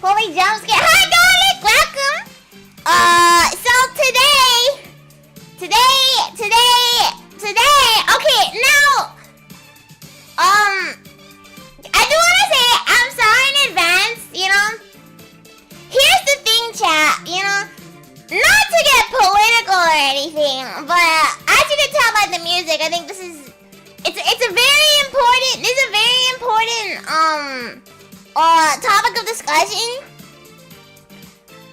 Holy jump scare. Hi, Garlic! Welcome! So today, okay, now, I do want to say I'm sorry in advance, you know. Here's the thing, chat, you know, not to get political or anything, but as you can tell by the music, I think it's a very important, topic of discussion.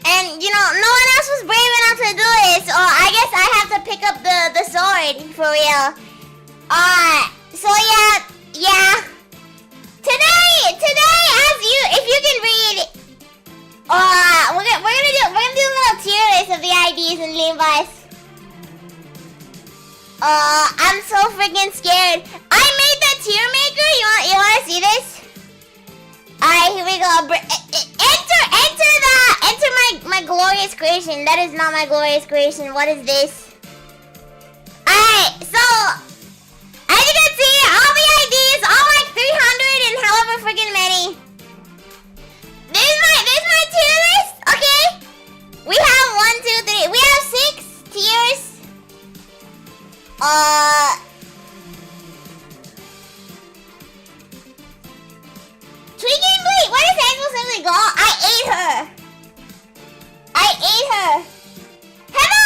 And, you know, no one else was brave enough to do it, so I guess I have to pick up the sword, for real. So yeah. Today, if you can read, we're gonna do a little tier list of the IDs and limbus. I'm so freaking scared. I made the tier maker. You wanna see this? Alright, here we go. Enter my glorious creation. That is not my glorious creation. What is this? Alright, so as you can see, all the IDs, all like 300 and however freaking many. This is my tier list, okay? We have 1, 2, 3. We have 6 tiers. Tweaking Bleak, where does Angel simply go? I ate her. Hello,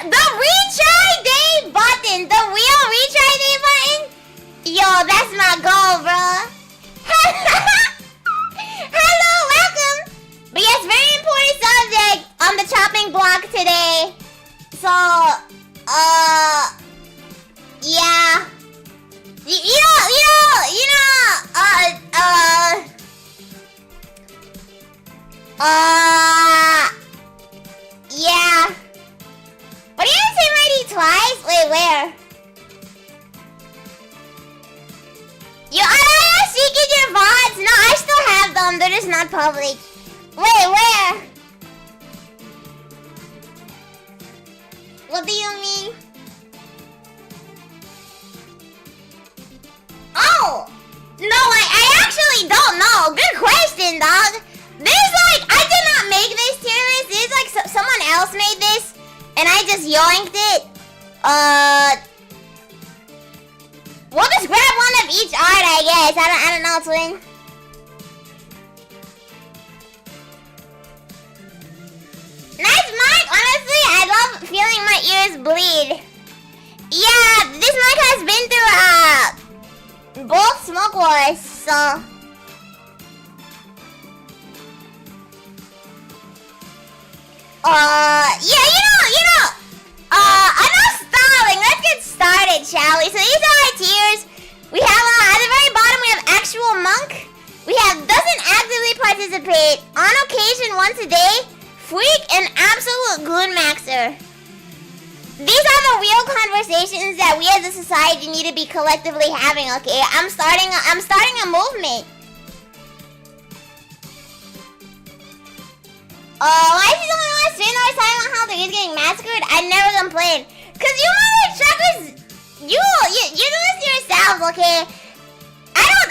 the retry day button. The real retry day button? Yo, that's my goal, bro. Hello, welcome. But yes, very important subject on the chopping block today. So, yeah. Yeah. What, you didn't say mighty twice? Wait, where? You secret your VODs? No, I still have them. They're just not public. Wait, where? What do you mean? Oh! No, I actually don't know. Good question, dog. I did not make this tier list. This is like someone else made this, and I just yoinked it. We'll just grab one of each art, I guess. I don't know, twin. Nice mic. Honestly, I love feeling my ears bleed. Yeah, this mic has been through both smoke wars, so. Enough stalling. Let's get started, shall we? So these are our tiers. We have, at the very bottom, we have actual monk. We have doesn't actively participate, on occasion once a day, freak, and absolute goon maxer. These are the real conversations that we as a society need to be collectively having, okay? I'm starting a movement. Why is he the only one streaming over Silent Hill that he's getting massacred? I never complain. Cause you mother truckers, you do this to yourselves, okay? I don't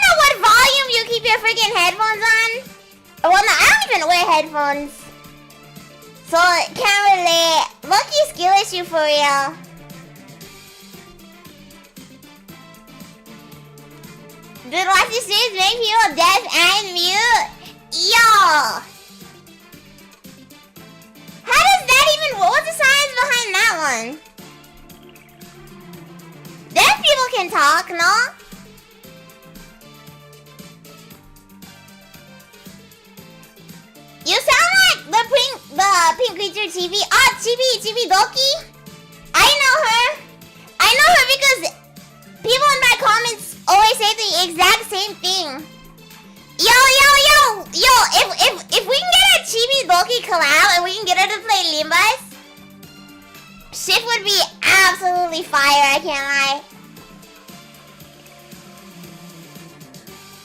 know what volume you keep your freaking headphones on. Well, no, I don't even wear headphones. So, can't relate. Lucky skill issue for real. Dude, watch the streams make people deaf and mute. Yo! How does that even... What's the science behind that one? Deaf people can talk, no? You sound like the pink creature Chibi. Oh, Chibi Doki? I know her because people in my comments always say the exact same thing. Yo, if we can get a Chibi Doki collab and we can get her to play limbus, shit would be absolutely fire, I can't lie.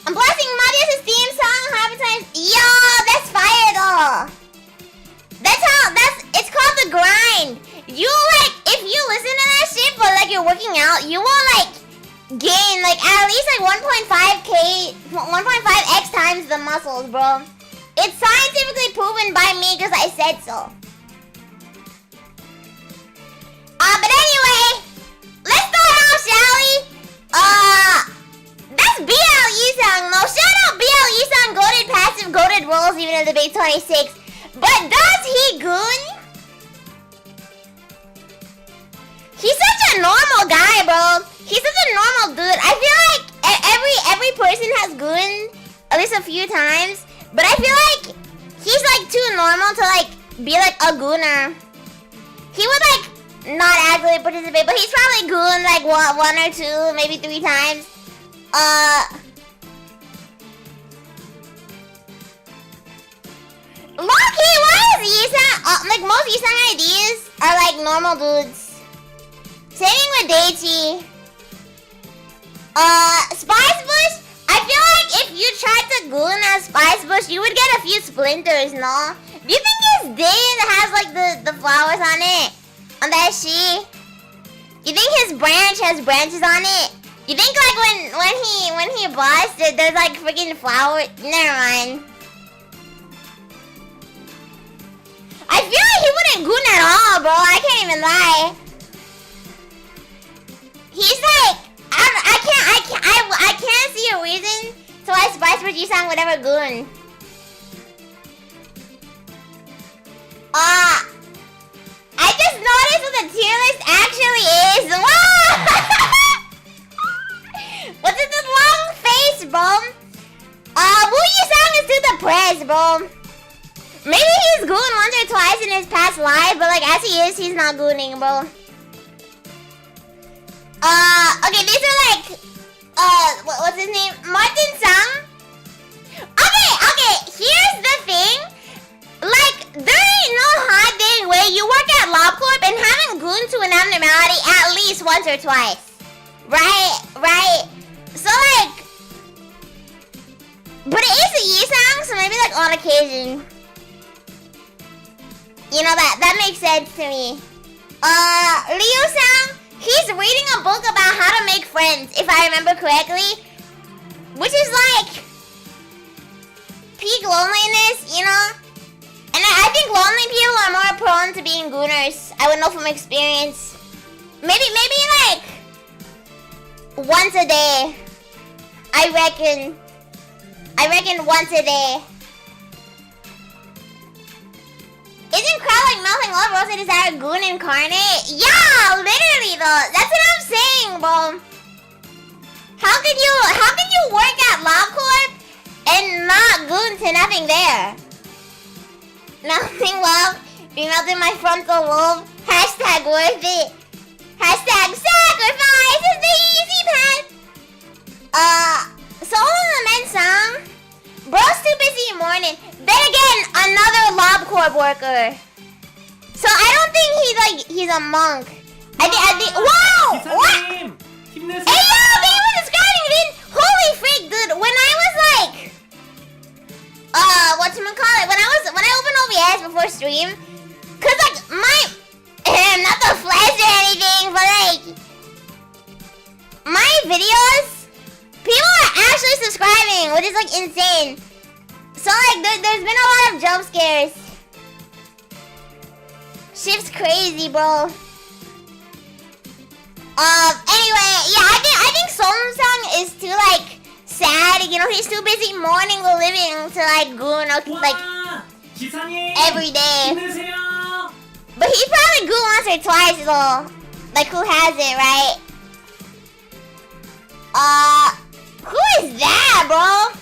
I'm blasting Maria's theme song 100 times. Yo, that's fire though. It's called the grind. You like, if you listen to that shit but like you're working out, you won't like gain like at least like 1.5x times the muscles, bro. It's scientifically proven by me because I said so. But anyway, let's start off, shall we? That's BLE-san. No, shout out BLE-san, goated passive, goated rolls even in the big 26. But does he goon? He's such a normal guy, bro. He's such a normal dude. I feel like every person has gooned at least a few times, but I feel like he's like too normal to like be like a gooner. He would like not actively participate, but he's probably gooned like one or two, maybe 3 times. Low-key, why is Yisan? Like most Yisan IDs are like normal dudes. Same thing with Daichi. Spice Bush, I feel like if you tried to goon as Spice Bush, you would get a few splinters, no? Do you think his Dain has like the flowers on it? On that sheet? You think his branch has branches on it? You think like when he busted, there's like freaking flowers? Never mind. I feel like he wouldn't goon at all, bro. I can't even lie. He's like, I can't see a reason to why Spice Bush Yisan would ever goon. I just noticed what the tier list actually is. Wow! What's it, this long face, bro? Wu Yisan is too depressed, bro. Maybe he's gooned once or twice in his past life, but like as he is, he's not gooning, bro. Okay, these are like, what's his name? Martin Sang? Okay, here's the thing. Like, there ain't no hot dang way you work at LobCorp and haven't gooned to an abnormality at least once or twice. Right? So like, but it is a Yisang, so maybe like on occasion. You know, that makes sense to me. Ryu-san, he's reading a book about how to make friends, if I remember correctly. Which is like peak loneliness, you know? And I think lonely people are more prone to being gooners. I would know from experience. Maybe like once a day. I reckon once a day. Isn't Crowd like melting love roasted desire goon incarnate? Yeah, literally though. That's what I'm saying, bro. How could you work at LobCorp and not goon to nothing there? Melting love, be melting my frontal lobe. Hashtag worth it. Hashtag sacrifice is the easy path. Soul in the men's song. Bro's too busy morning. Then again, another LobCorp worker. So I don't think he's a monk. I think wow! What? Hey yo, thank you for subscribing, dude. Holy freak, dude. When I was like, whatchamacallit? When I opened OBS before stream, cause like not the flash or anything, but like my videos, people are actually subscribing, which is like insane. So like there's been a lot of jump scares. Shit's crazy, bro. Anyway, yeah, I think Somsung is too like sad. You know, he's too busy mourning the living to like goon like every day. But he probably gooned once or twice though. Like who hasn't, right? Who is that, bro?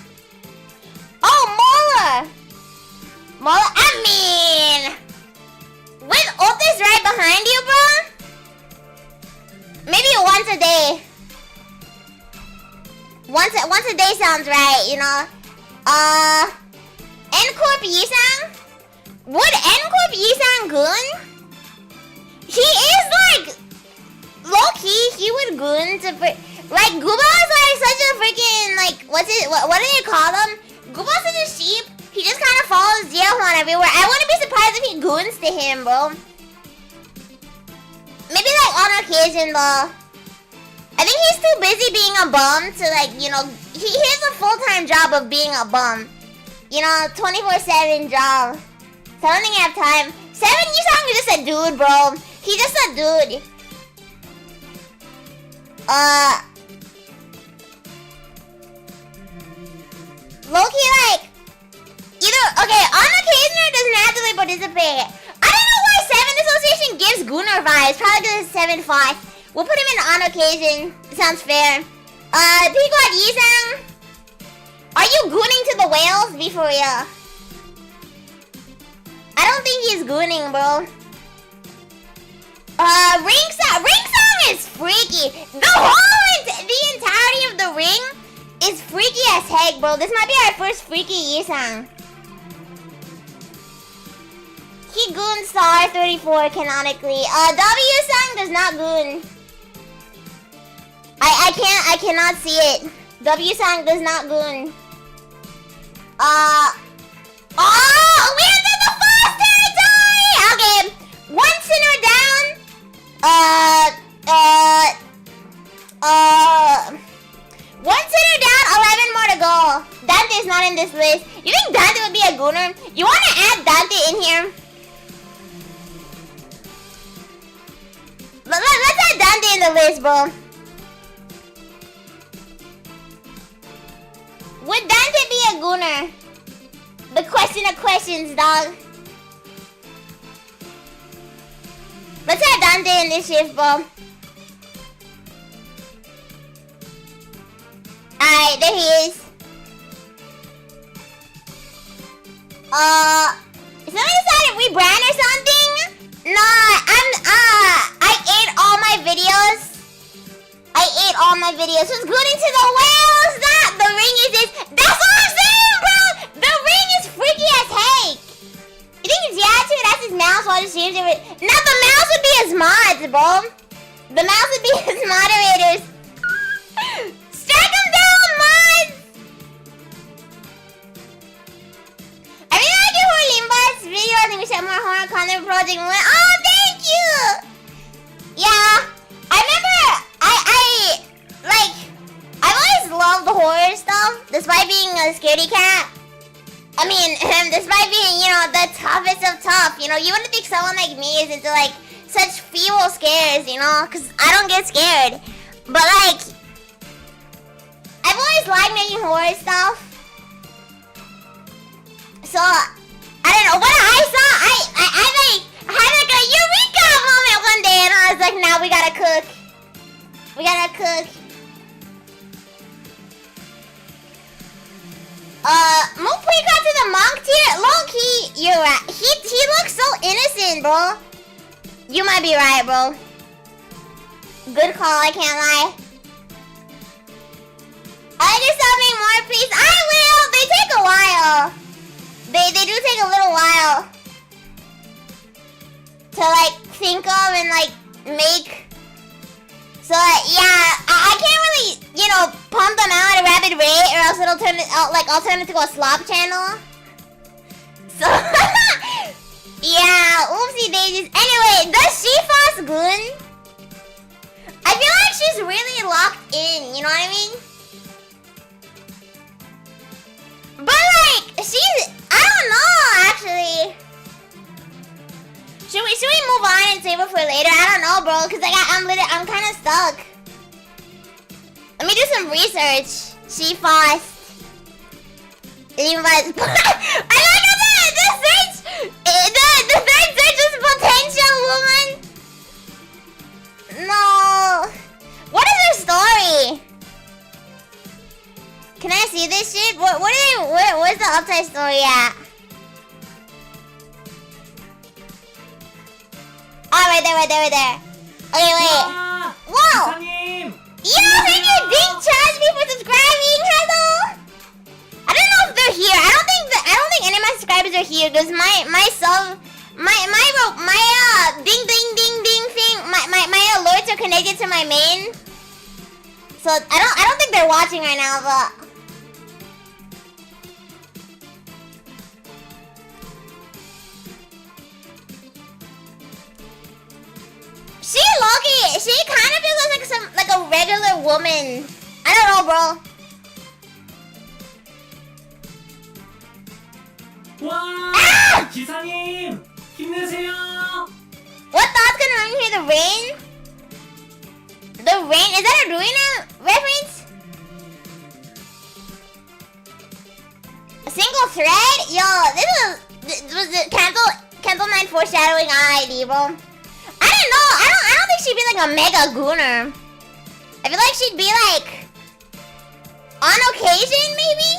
Oh, Mola, I mean, with Otis right behind you, bro? Maybe once a day. Once a day sounds right, you know. N-Corp Yisang? Would N-Corp Yisang goon? He is like low-key, he would goon to like Guba is like such a freaking like what do they call them? Guba's such a sheep. He just kind of follows Jiahwan everywhere. I wouldn't be surprised if he goons to him, bro. Maybe like on occasion though. I think he's too busy being a bum to like, you know, he has a full-time job of being a bum. You know, 24/7 job. So I don't think I have time. 7 Yusang is just a dude, bro. He's just a dude. Low-key, like, either, okay, on occasion or doesn't actively participate. I don't know why 7 Association gives Gunnar vibes. Probably because it's 7-5. We'll put him in on occasion. Sounds fair. Pequod Yisang. Are you gooning to the whales? Be for real. I don't think he's gooning, bro. Ring song is freaky. The entirety of the ring is freaky as heck, bro. This might be our first freaky Yisang. He goons star 34 canonically. W Sang does not goon. I cannot see it. W Sang does not goon. Oh, we entered the false territory. Okay, one sinner down. One sinner down, 11 more to go. Dante's not in this list. You think Dante would be a gooner? You want to add Dante in here? Let's add Dante in the list, bro. Would Dante be a gooner? The question of questions, dog. Let's add Dante in this shift, bro. Alright, there he is. Somebody decided we brand or something? No, I ate all my videos. Who's gooning to the whales? That the ring is this. That's what I'm saying, bro. The ring is freaky as heck. You think it's Yatu? That's his mouse. So I just changed it. Now the mouse would be his mods, bro. The mouse would be his moderators. Strike him down, mods. I really like your whole limbus video. I think we should have more horror content project. Oh, thank you. Yeah, I remember. I've always loved the horror stuff, despite being a scaredy cat. I mean, despite being, you know, the toughest of tough. You know, you wouldn't think someone like me is into, like, such feeble scares, you know? Because I don't get scared. But, like, I've always liked making horror stuff. So, I don't know. What I saw, I had, like, a eureka moment one day. And I was like, now we gotta cook. We gotta cook. Move Precon to the monk tier? Low-key, you're right. He looks so innocent, bro. You might be right, bro. Good call, I can't lie. I just tell me more, please. I will! They take a while. They do take a little while to, like, think of and, like, make. So, yeah, I can't really, you know, pump them out at a rapid rate, or else it'll turn it out, like, I'll turn it to a slop channel. So, yeah, oopsie daisies. Anyway, does she fast goon? I feel like she's really locked in, you know what I mean? But, like, she's, I don't know, actually. Should we move on and save it for later? I don't know, bro, because like I'm kind of stuck. Let me do some research. She fast. I like the search. The third search is potential woman. No. What is her story? Can I see this shit? Where's the upside story at? Oh, right there. Okay, wait. Whoa! Yo, thank you, Ding Charge me for subscribing. Hello. I don't know if they're here. I don't think any of my subscribers are here because my ding thing, my alerts are connected to my main. So I don't think they're watching right now, but. She kind of feels like a regular woman. I don't know, bro. 와! Ah! 기사님! 힘내세요! What thought's gonna run here? The rain? The rain? Is that a Ruina reference? A single thread? Yo, this was the cancel 9 foreshadowing ID, bro. I don't know. I don't think she'd be like a mega gooner. I feel like she'd be like on occasion, maybe?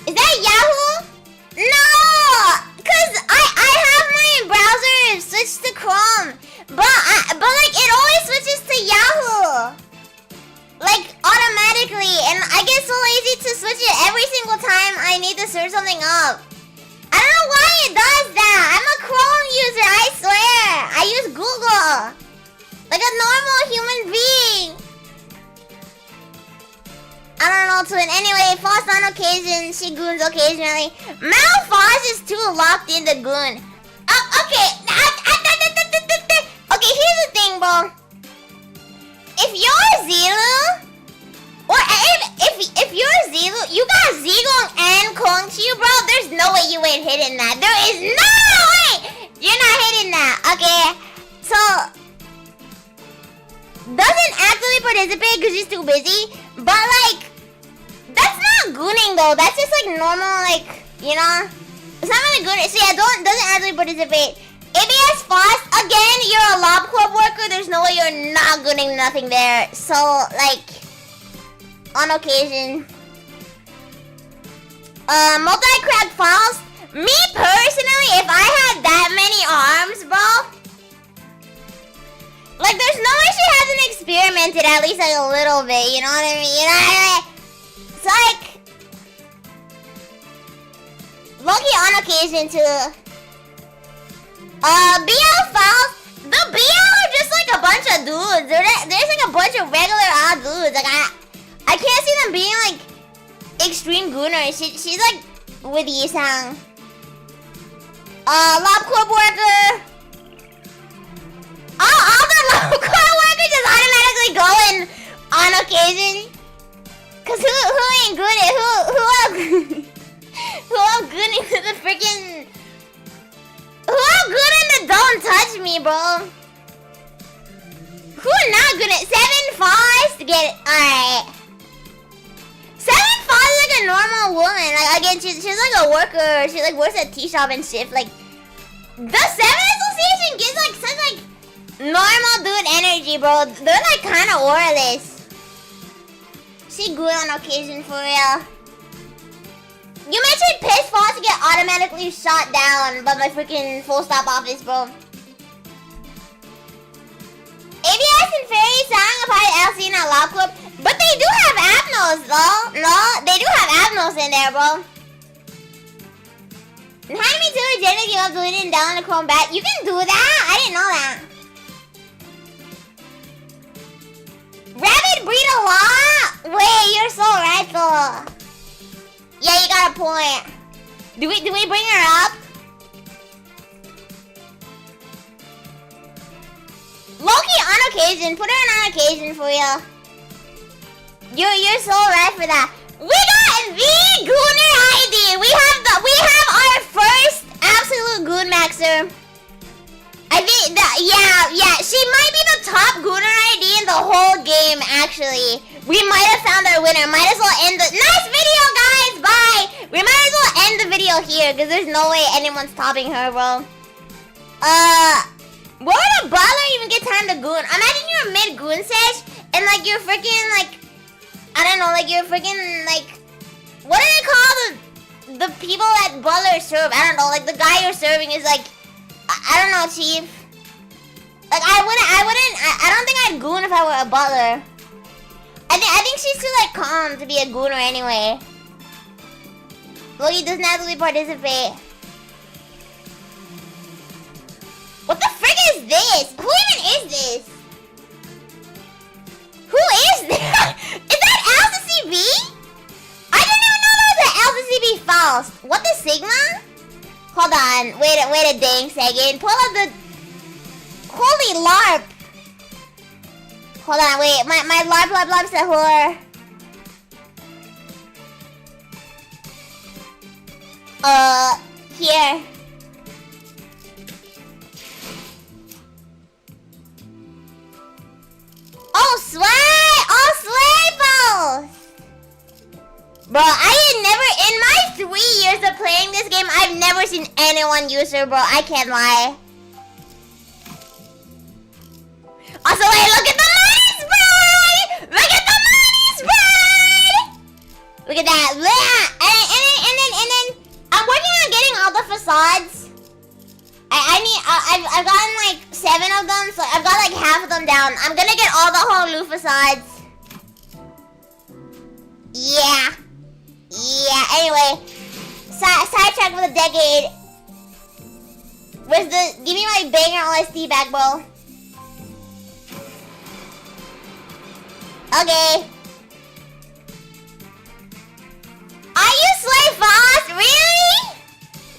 Is that Yahoo? No! Cause I have my browser switched to Chrome. But like it always switches to Yahoo. Like automatically, and I get so lazy to switch it every single time I need to search something up. I don't know why it does that. I'm a Chrome user, I swear. I use Google. Like a normal human being. I don't know, Twin. Anyway, Foss on occasion, she goons occasionally. Mal Foss is too locked into goon. Okay. Okay, here's the thing, bro. If you're Zilu, or if you're Zilu, you got Zigong and Kongqiu, bro. There's no way you ain't hitting that. There is no way you're not hitting that. Okay, so doesn't actively participate because she's too busy. But like, that's not gooning though. That's just like normal, like, you know. It's not really gooning. So yeah, doesn't actively participate. ABS Fast, again, you're a Lob Club worker. There's no way you're not gooning nothing there. So, like, on occasion. Multi-crack Faust. Me personally, if I had that many arms, bro, like, there's no way she hasn't experimented at least like a little bit. You know what I mean? You know what I mean? It's like, lucky on occasion too. BL Faust. The BL are just like a bunch of dudes. There's like a bunch of regular odd dudes. Like I can't see them being like extreme gooners. She's like with Yisang. Lob Club worker. All the Lob Club workers just automatically go in on occasion. Cause who ain't good at who I'm gooning to the freaking. Who I'm good in the don't touch me, bro? Who not good at 7 Foss to get it? Alright. 7 Foss is like a normal woman. Like again, she's like a worker. She like works at tea shop and shift. Like the 7 Association gives like such like normal dude energy, bro. They're like kind of auraless. She good on occasion for real. You mentioned Piss Falls to get automatically shot down by my freaking full stop office, bro. ABS and Fairy sang about LC in a Lob Club, but they do have Abnos though. No, they do have Abnos in there, bro. And Hand Me to Agenda gave up deleting and down the Chrome back. You can do that? I didn't know that. Rabbit breed a lot? Wait, you're so right though. Yeah, you got a point. Do we bring her up? Loki on occasion. Put her on occasion for you. You're so right for that. We got the Gooner ID. We have our first absolute Goon Maxer. I think that yeah. She might be the top Gooner ID in the whole game actually. We might have found our winner. Might as well end the nice video, guys. Bye. We might as well end the video here because there's no way anyone's topping her, bro. Where would a brawler even get time to goon? Imagine you're mid goon sesh and like you're freaking like, I don't know, like you're freaking like, what do they call the people that brawlers serve? I don't know, like the guy you're serving is like, I don't know, chief. Like I don't think I'd goon if I were a butler. I think she's too like calm to be a gooner anyway. Loki doesn't actually participate. What the frick is this? Who even is this? Who is that? Is that Alpha CB? I didn't even know that was an Alpha CB Faust. What the Sigma? Hold on, wait a dang second. Pull up the... Holy LARP. Hold on, wait. My lob's a whore. Here. Oh, sway! Oh, sway balls! Bro, I had never, in my 3 years of playing this game, I've never seen anyone use her, bro. I can't lie. Also, wait, look at the money spray! Look at the money spray! Look at that. Yeah. And then, I'm working on getting all the facades. I've gotten like 7 of them, so I've got like half of them down. I'm gonna get all the Holu facades. Yeah. Yeah, anyway. Sidetrack for the decade. Where's the... Give me my banger OST back, bro. Okay. Are you Slay Fast? Really?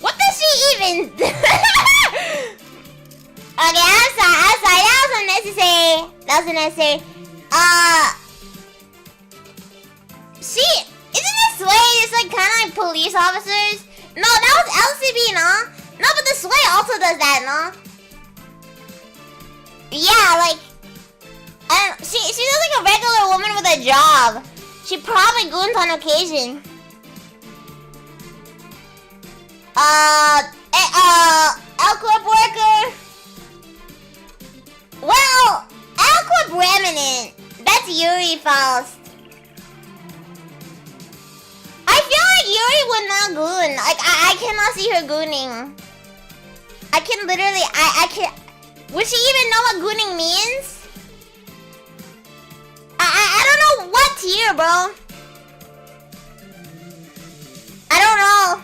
What does she even... Okay, I'm sorry. That was unnecessary. She... Isn't this Sway just like kind of like police officers? No, that was LCB, no? No, but the Sway also does that, no? Yeah, like... she does like a regular woman with a job. She probably goons on occasion. L-Corp worker. Well, L-Corp remnant. That's Yuri Faust. I feel like Yuri would not goon. Like, I cannot see her gooning. I can literally, I can't. Would she even know what gooning means? I don't know what tier, bro. I don't know.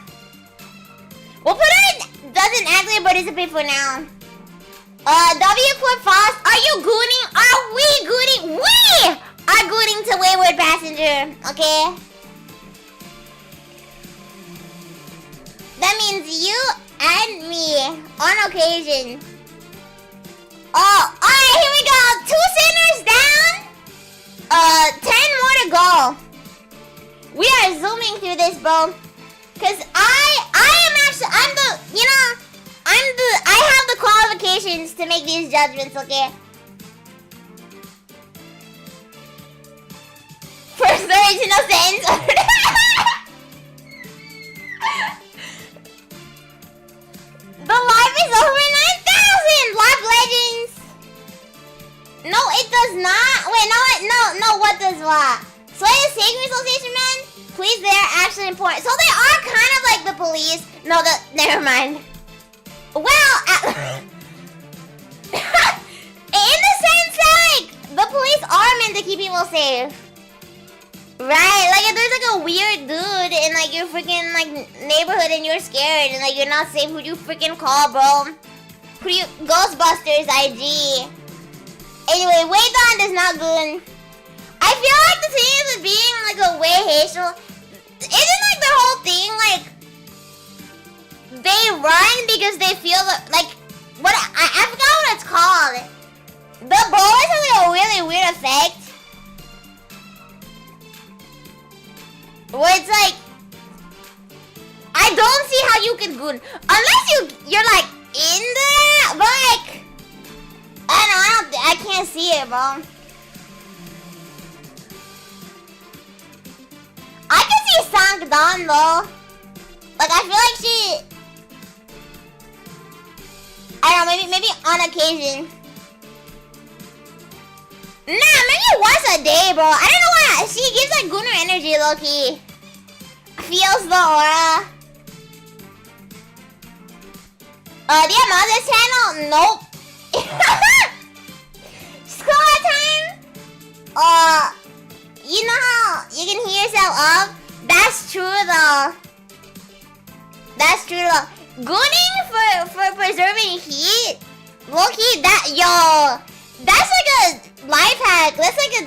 We'll put her in doesn't actively participate for now. W Corp Fast, are you gooning? Are we gooning? We are gooning to Wayward Passenger, okay? That means you and me on occasion. Oh, alright, here we go. 2 sinners down. 10 more to go. We are zooming through this, bro. Cause I have the qualifications to make these judgments, okay? First original sentence. The life is over 9,000! Life Legends! No, it does not. Wait, no, what does what? Slay the Sacred Association, man? Please, they are actually important. So they are kind of like the police. No, never mind. Well, in the sense that, like, the police are meant to keep people safe. Right, like if there's like a weird dude in like your freaking like neighborhood and you're scared and like you're not safe, who do you freaking call, bro? Who do you... Ghostbusters IG. Anyway, Waydon does not goon. I feel like the thing is being like a way hazel. Isn't like the whole thing like they run because they feel like what I forgot what it's called. The bullets have like a really weird effect. Where it's like I don't see how you can goon unless you're like in there, but like I can't see it, bro. I can see Sank Dawn though. Like I feel like she, I don't know, maybe on occasion. Nah, maybe once a day, bro. I don't know why. She gives like Gunner energy, low key. Feels the aura. Do you have Mother's channel? Nope. School time? You know how you can hear yourself up? That's true though. That's true though. Gooning for preserving heat? Low key, that's like a life hack. That's like a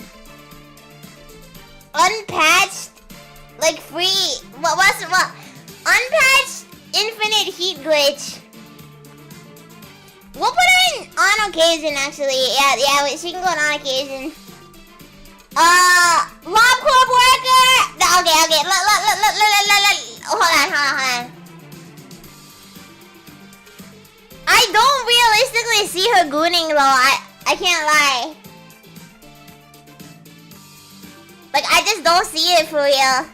unpatched, like free. What? Unpatched infinite heat glitch. We'll put her in on occasion, actually. Yeah, she can go on occasion. Lob Corp worker. Okay. Hold on. I don't realistically see her gooning though. I can't lie. Like, I just don't see it for real.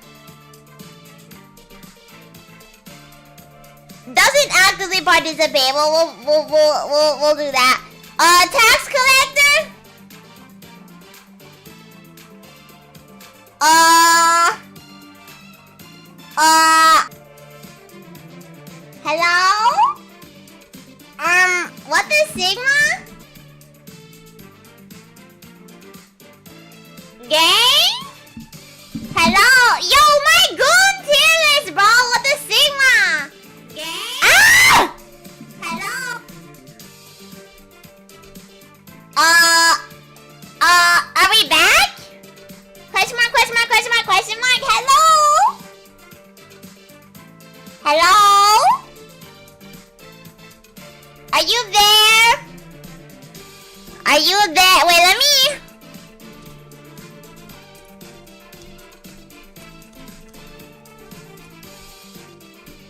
Doesn't actively participate. We'll do that. Tax collector. Hello? What the Sigma? Gang? Hello? Yo, my goon tier list, bro. What the Sigma? Gang? Ah! Hello? Are we back? Question mark. Hello? Hello? Are you there? Are you there? Wait, let me...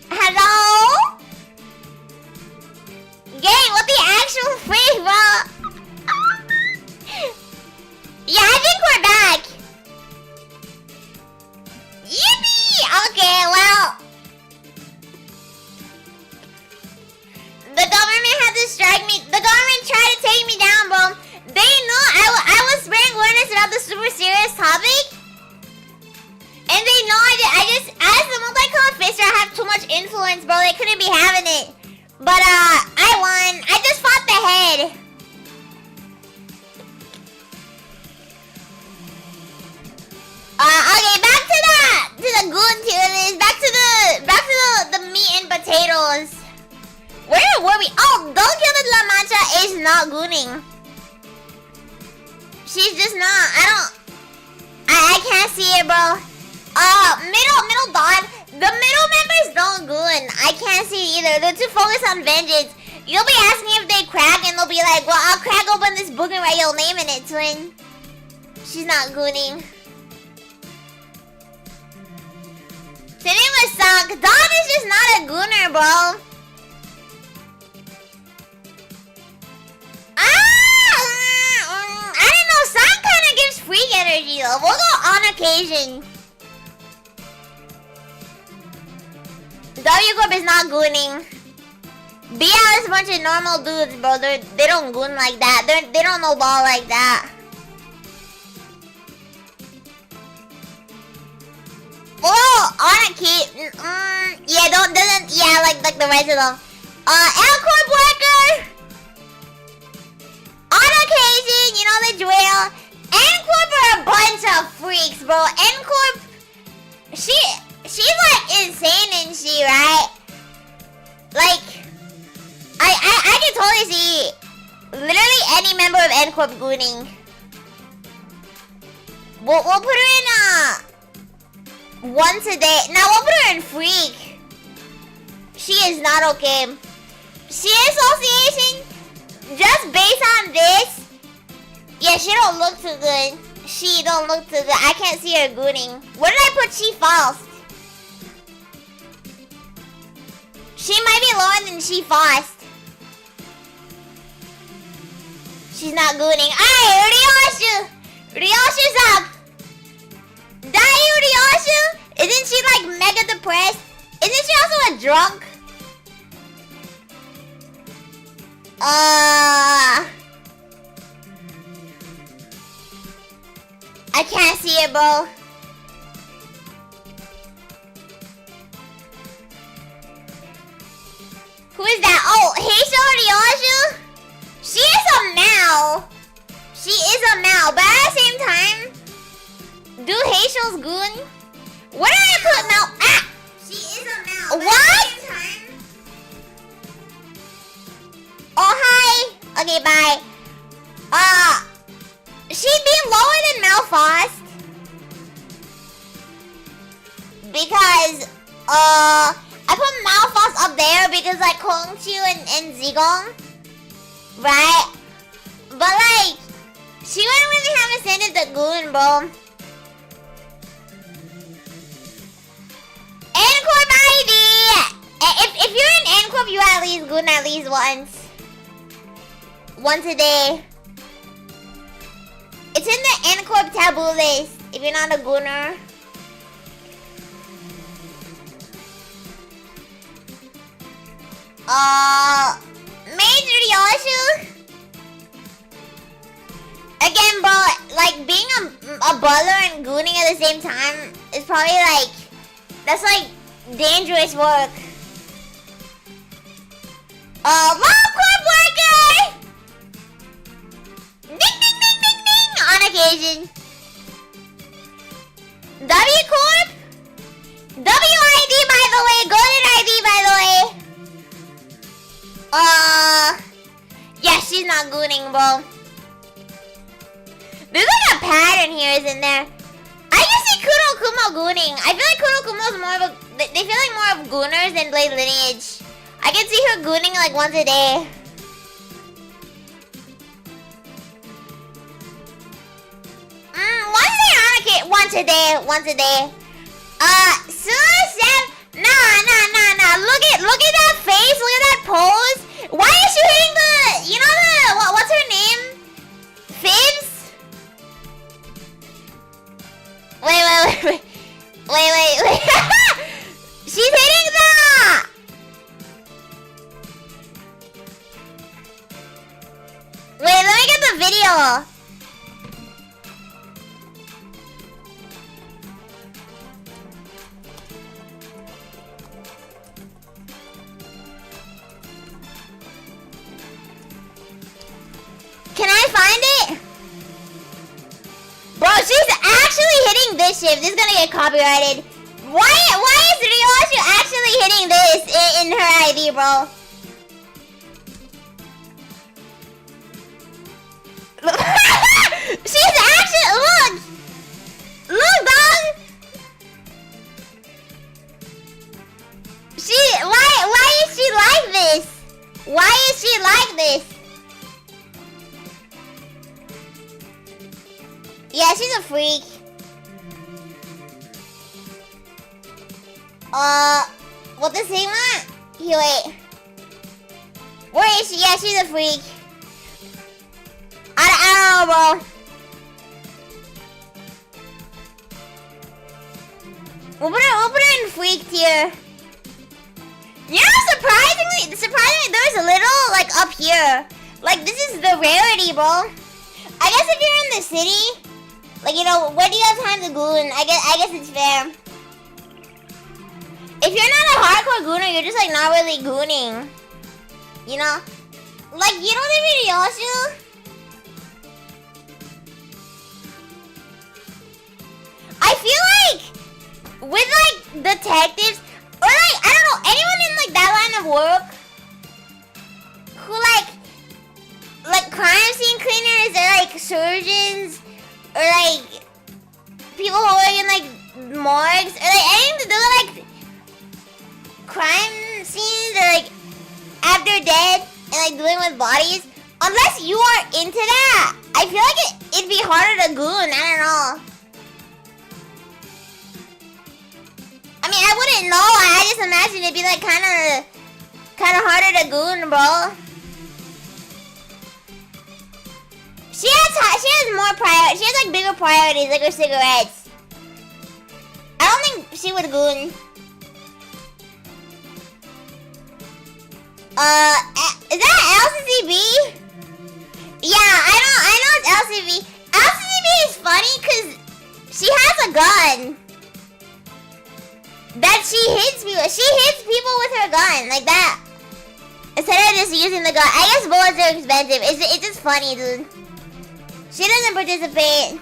Hello? Gang, what the actual freak, bro? Yeah, I think we're back. Yippee! Okay, well... The government had to strike me. The government tried to take me down, bro. They knew I was spreading awareness about the super serious topic. And they know I just, as the multicolored fister, I have too much influence, bro. They couldn't be having it. But, I won. I just fought the head. Okay, back to the goon tier list. Back to the meat and potatoes. Where were we? Oh, Don't Kill the La Mancha is not gooning. She's just not. I can't see it, bro. Middle Dawn. The middle members don't goon. I can't see it either. They're too focused on vengeance. You'll be asking if they crack, and they'll be like, well, I'll crack open this book and write your name in it, twin. She's not gooning. Today was suck. Dawn is just not a gooner, bro. I don't know. Sun kind of gives freak energy, though. We'll go on occasion. W Corp is not gooning. BL is a bunch of normal dudes, bro. They don't goon like that. They don't know ball like that. Oh, on a key. Yeah, like the rest of them. L Corp worker. On occasion, you know the drill. N Corp are a bunch of freaks, bro. N Corp, she's like insane and she, right? Like, I can totally see literally any member of N Corp gooning. We'll put her in once a day. Now we'll put her in freak. She is not okay. She association, just based on this, yeah, she don't look too good. She don't look too good. I can't see her gooning. Where did I put she false? She might be lower than she fast. She's not gooning. Alright, Ryoshu! Ryoshu's up! Dayu Ryoshu? Isn't she like mega depressed? Isn't she also a drunk? I can't see it, bro. Who is that? Oh, Heisho Ryoshu? She is a Mao. She is a Mao, but at the same time, do Heisho's goon? Where did I put Mao? Ah! She is a Mao. What? Oh, hi. Okay, bye. She'd be lower than Malfast. Because, I put Malfast up there because like Kongchu and Zigong. Right? But like, she wouldn't really have ascended the goon, bro. N-Corp ID! If you're in N-Corp, you at least goon at least once. Once a day. It's in the N-Corp taboo list if you're not a gooner. Major Yoshu? Again, bro, like being a butler and gooning at the same time is probably like, that's like dangerous work. Corp worker! Ding ding ding ding ding! On occasion. W Corp? WID by the way, golden ID by the way. Yeah, she's not gooning, bro. There's like a pattern here, isn't there? I can see Kudo Kumo gooning. I feel like Kudo Kumo's more of a... They feel like more of gooners than Blade Lineage. I can see her gooning like once a day. Once a day. Suicide. Nah. Look at that face. Look at that pose. Why is she hitting the? You know the what's her name? Fibs. Wait. She's hitting the. Wait, let me get the video. Can I find it? Bro, she's actually hitting this shift. This is gonna get copyrighted. Why is Ryoshu actually hitting this in her ID, bro? She's actually look, dog. Why is she like this? Why is she like this? Yeah, she's a freak. What the Sigma? Wait. Where is she? Yeah, she's a freak. I don't know, bro. We'll put her in freak tier. You know, surprisingly, there's a little, like, up here. Like, this is the rarity, bro. I guess if you're in the city, like, you know, where do you have time to goon? I guess it's fair. If you're not a hardcore gooner, you're just, like, not really gooning. You know? Like, you know the Ryoshu? I feel like, with, like, detectives, or, like, I don't know, anyone in, like, that line of work who, like crime scene cleaners or, like, surgeons or, like, people who work in, like, morgues or, like, anything to do with, like, crime scenes or, like, after dead and, like, dealing with bodies, unless you are into that, I feel like it'd be harder to goon, I don't know. I mean, I wouldn't know. I just imagine it'd be like kind of harder to goon, bro. She has more priorities. She has like bigger priorities, like her cigarettes. I don't think she would goon. Is that LCCB? Yeah, I know it's LCCB. LCCB is funny because she has a gun. That she hits people with her gun, like that. Instead of just using the gun. I guess bullets are expensive. It's just funny, dude. She doesn't participate.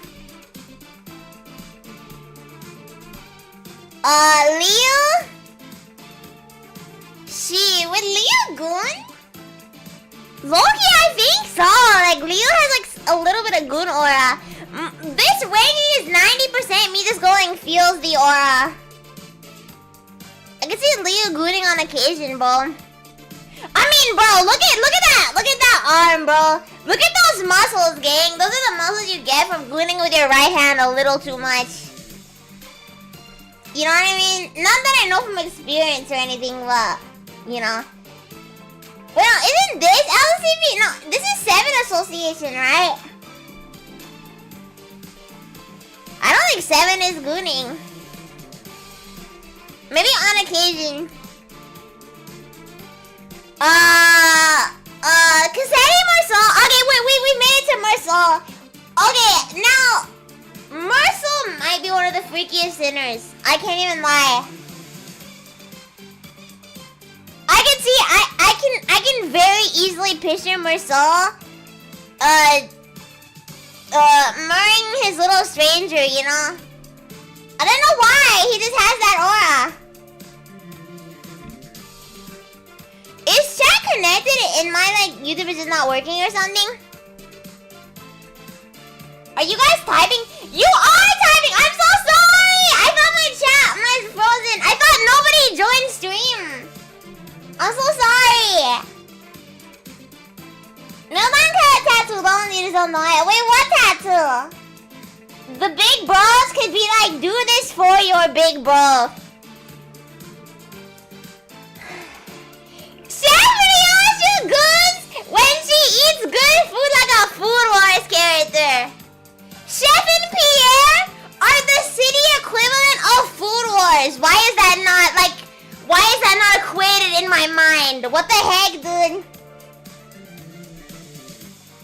Leo? With Leo goon? Loki, I think so. Like, Leo has like a little bit of goon aura. This ranking is 90% me just going feels the aura. I can see Leo gooning on occasion, bro. I mean, bro, look at that. that arm, bro. Look at those muscles, gang. Those are the muscles you get from gooning with your right hand a little too much. You know what I mean? Not that I know from experience or anything, but, you know. Well, isn't this LCB? No, this is 7 Association, right? I don't think 7 is gooning. Maybe on occasion. Cassetti Marceau. Okay, wait, we made it to Marceau. Okay, now, Marceau might be one of the freakiest sinners. I can't even lie. I can see, I can very easily picture Marceau, murring his little stranger, you know? I don't know why, he just has that aura. Is chat connected and my, like, YouTube is just not working or something? Are you guys typing? You are typing! I'm so sorry! I thought my chat was frozen. I thought nobody joined stream. I'm so sorry. Milman got a tattoo, don't you just don't know it. Wait, what tattoo? The big bros could be like, do this for your big bro. Stephanie goons when she eats good food like a Food Wars character. Chef and Pierre are the city equivalent of Food Wars. Why is that not, like, why is that not equated in my mind? What the heck, dude?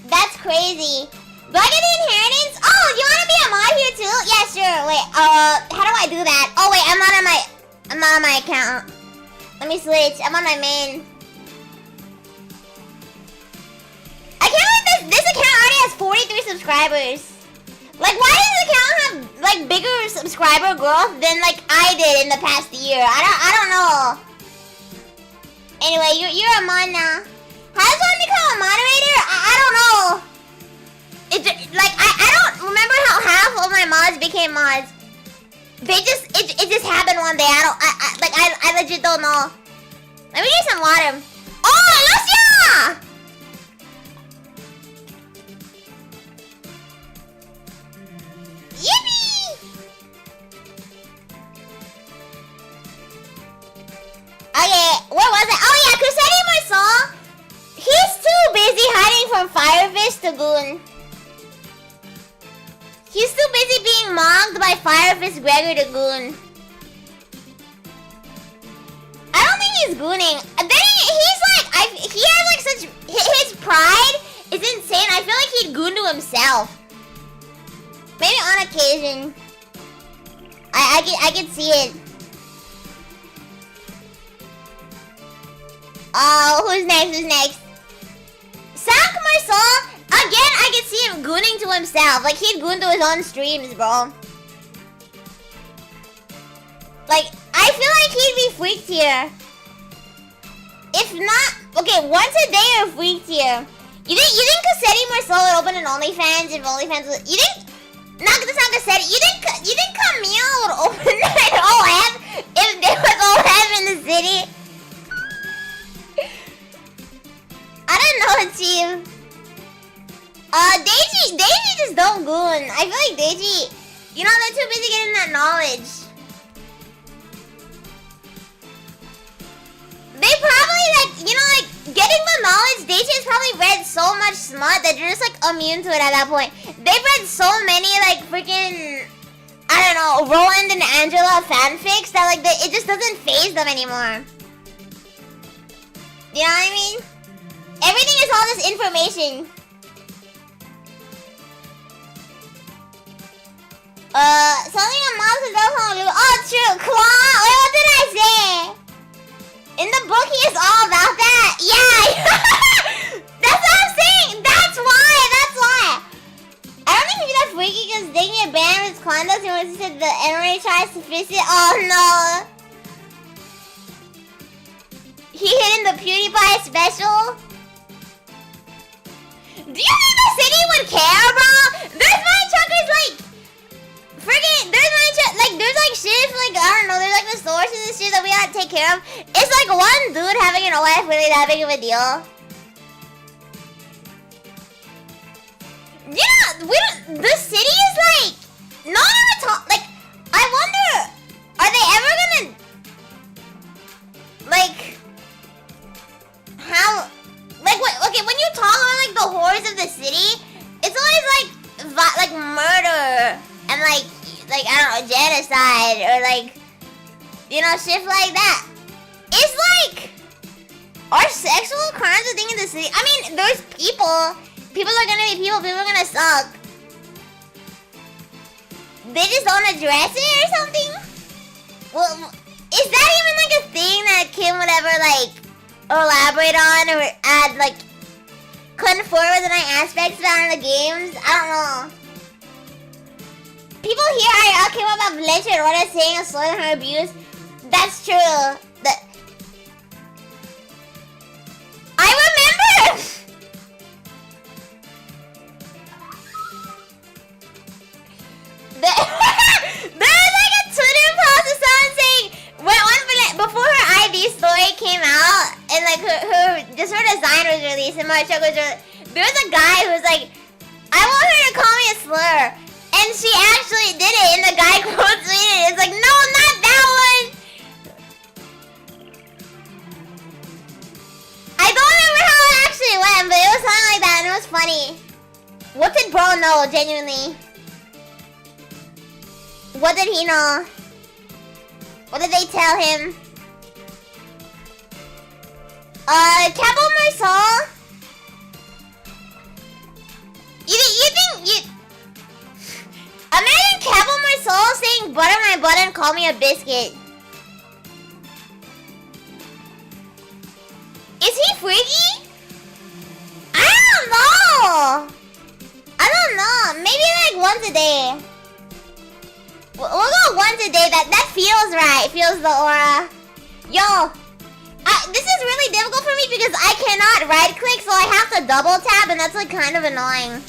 That's crazy. Do I get the inheritance? Oh, you want to be a mod here too? Yeah, sure. Wait, how do I do that? Oh, wait, I'm not on my account. Let me switch. I'm on my main. I can't believe this account already has 43 subscribers. Like, why does this account have, like, bigger subscriber growth than, like, I did in the past year? I don't know. Anyway, you're a mod now. How does one become a moderator? I don't know. It's like, I don't remember how half of my mods became mods. They just, it just happened one day. I legit don't know. Let me get some water. Oh, Lucia! Yippee! Okay, where was it? Oh yeah, Crusading Marceau. He's too busy hiding from Firefist to goon. He's too busy being mocked by Firefist Gregor to goon. I don't think he's gooning. Then he's like, he has like such, his pride is insane. I feel like he'd goon to himself. Maybe on occasion. I can see it. Oh, who's next? Sank Marceau, again, I can see him gooning to himself. Like, he'd goon to his own streams, bro. Like, I feel like he'd be freaked here. If not, okay, once a day or freaked here. You think Cassetti Marceau would open an OnlyFans if OnlyFans was, you think, that's not Cassetti, you think Camille would open an OF if there was OF in the city? I don't know, Chief. Deji just don't goon. I feel like Deji, you know, they're too busy getting that knowledge. They probably, like, you know, like, getting the knowledge, Deji has probably read so much smut that you're just, like, immune to it at that point. They've read so many, like, freaking, I don't know, Roland and Angela fanfics that, like, it just doesn't faze them anymore. You know what I mean? Everything is all this information. Something on Miles is also oh, true. Claw. Wait, what did I say? In the book, he is all about that. Yeah. That's what I'm saying. That's why. I don't think he'd be that freaky because they get banned with his conduct and when he said the NRA tries to fix it. Oh, no. He hid in the PewDiePie special. Do you think the city would care, bro? There's my chuckers, like, friggin', there's like shit, like, I don't know, there's like the sources and shit that we gotta take care of. It's like one dude having an OF really that big of a deal. like, I don't know, genocide or like, you know, shit like that. It's like, are sexual crimes a thing in the city? I mean, there's people. People are gonna be people. People are gonna suck. They just don't address it or something? Well, is that even like a thing that Kim would ever like elaborate on or add like conform with any aspects about in the games? I don't know. People here are came up about violentia and what I'm saying a slur and her abuse. That's true. I remember. There's like a Twitter post of someone saying before her ID story came out and like her just her design was released and Marchuk was released, there was a guy who was like, I want her to call me a slur, and she actually did it, and the guy quotes me it. It's like, no, not that one. I don't remember how it actually went, but it was something like that and it was funny. What did bro know, genuinely? What did he know? What did they tell him? Cabo Marsal? You think imagine Cabo Marsal saying butter my butt and call me a biscuit. Is he freaky? I don't know. I don't know. Maybe like once a day. We'll go once a day. That feels right. Feels the aura. Yo, this is really difficult for me because I cannot right click, so I have to double tap, and that's like kind of annoying.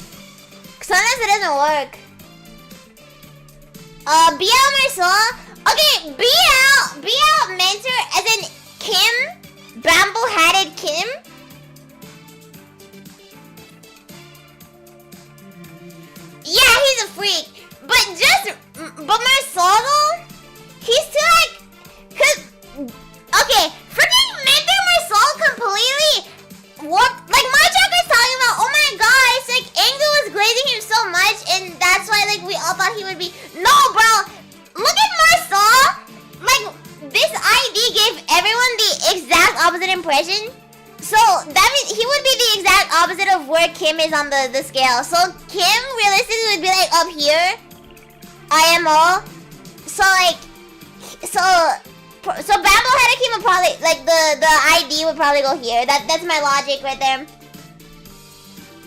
Sometimes it doesn't work. BL Marsal. Okay, BL mentor as in Kim, bramble-hatted Kim. Yeah, he's a freak. But Marsal, he's too like, okay, freaking mentor Marsal completely warped. Like Marchuk was talking about, oh my gosh, like Angle was glazing him so much, and that's why like we all thought he would be. No, bro, look at Marsal. Like this ID gave everyone the exact opposite impression. So that means he would be the exact opposite of where Kim is on the scale. So Kim realistically would be like up here. IMO. So like, so Bamblehead Kim would probably like the ID would probably go here. That's my logic right there.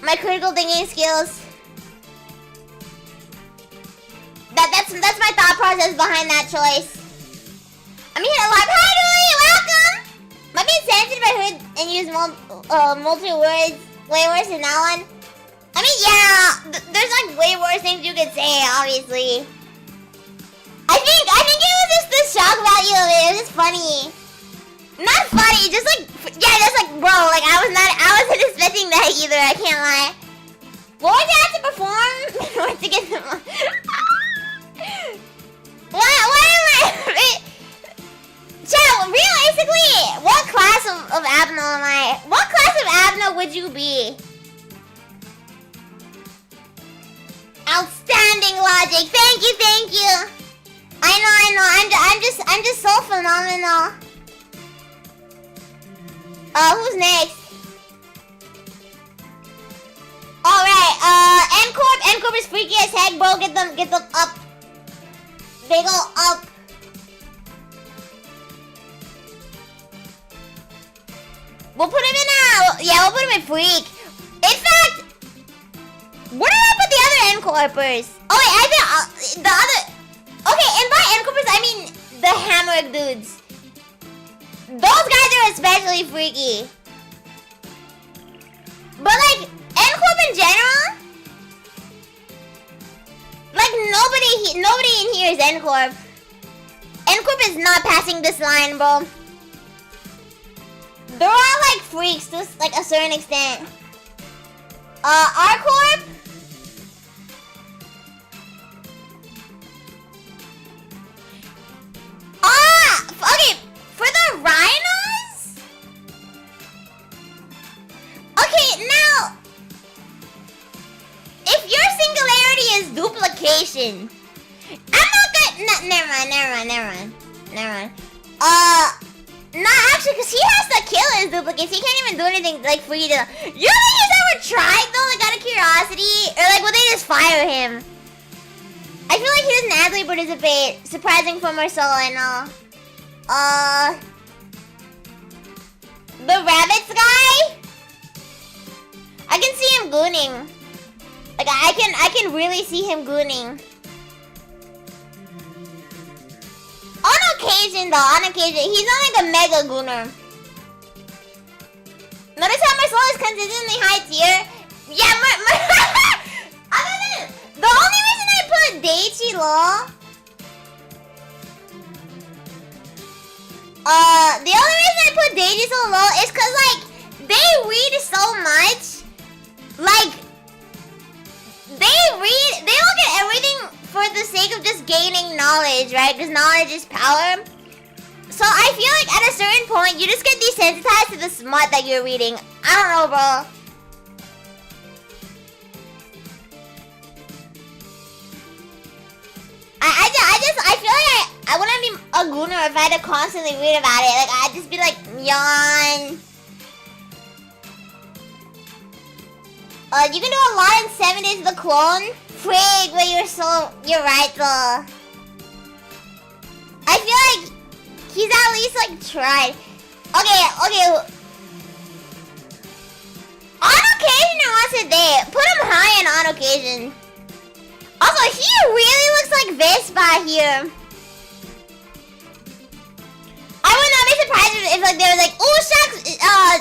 My critical thinking skills. That's my thought process behind that choice. I'm here to live. Hi Julie, welcome. Might be sensitive if I heard and use multi words way worse than that one. I mean, yeah, there's like way worse things you could say, obviously. I think it was just the shock value of it. It was just funny. Not funny, just like, yeah, just like, bro, like I wasn't expecting that either, I can't lie. What was it have to perform? To get them on? What am I? Chat, realistically, what class of Abno am I? What class of Abno would you be? Outstanding logic. Thank you. I know. I'm just so phenomenal. Who's next? Alright, N-Corp is freaky as heck, bro. Get them up. They go up. We'll put him in we'll put him in freak. In fact, what did I put the other N-Corpers? Oh wait, I think the other. Okay, and by N-Corpers I mean the Hammer dudes. Those guys are especially freaky. But like N-Corp in general, like nobody in here is N-Corp. N-Corp is not passing this line, bro. They're all like freaks to like a certain extent. R-Corp. Okay, for the rhinos? Okay, now, if your singularity is duplication, I'm Never mind. Not actually, because he has to kill his duplicates. He can't even do anything, like, for you to... You don't think he's ever tried, though, like, out of curiosity? Or, like, would they just fire him? I feel like he doesn't actively participate. Surprising for Marcelo, I know. The rabbits guy? I can see him gooning. Like, I can really see him gooning. On occasion, though, on occasion. He's not like a mega gooner. Notice how Marcelo is consistently high tier? Yeah, the only reason I put Daichi low... the only reason I put Daichi so low is because, like, they read so much. Like, they look at everything for the sake of just gaining knowledge, right? Because knowledge is power. So I feel like at a certain point, you just get desensitized to the smut that you're reading. I don't know, bro. I feel like I wouldn't be a gooner if I had to constantly read about it. Like, I'd just be like, yawn. You can do a lot in 7 Days of the Clone. Frig, but you're right, though. I feel like he's at least, like, tried. Okay. On occasion or once a day. Put him high and on occasion. Also, he really looks like Vespa here. I would not be surprised if like, they were like, oh, shucks,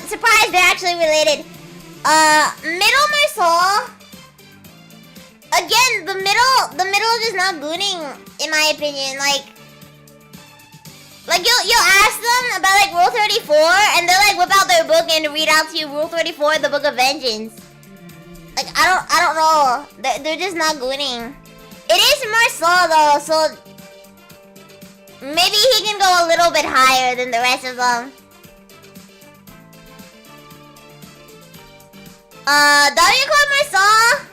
surprise, they're actually related. Middle Mersault. Again, the middle is just not gooning, in my opinion. Like you'll ask them about like Rule 34, and they'll like whip out their book and read out to you Rule 34, the Book of Vengeance. Like I don't know. They're just not gooning. It is Marcel though, so maybe he can go a little bit higher than the rest of them. W Club Marcel.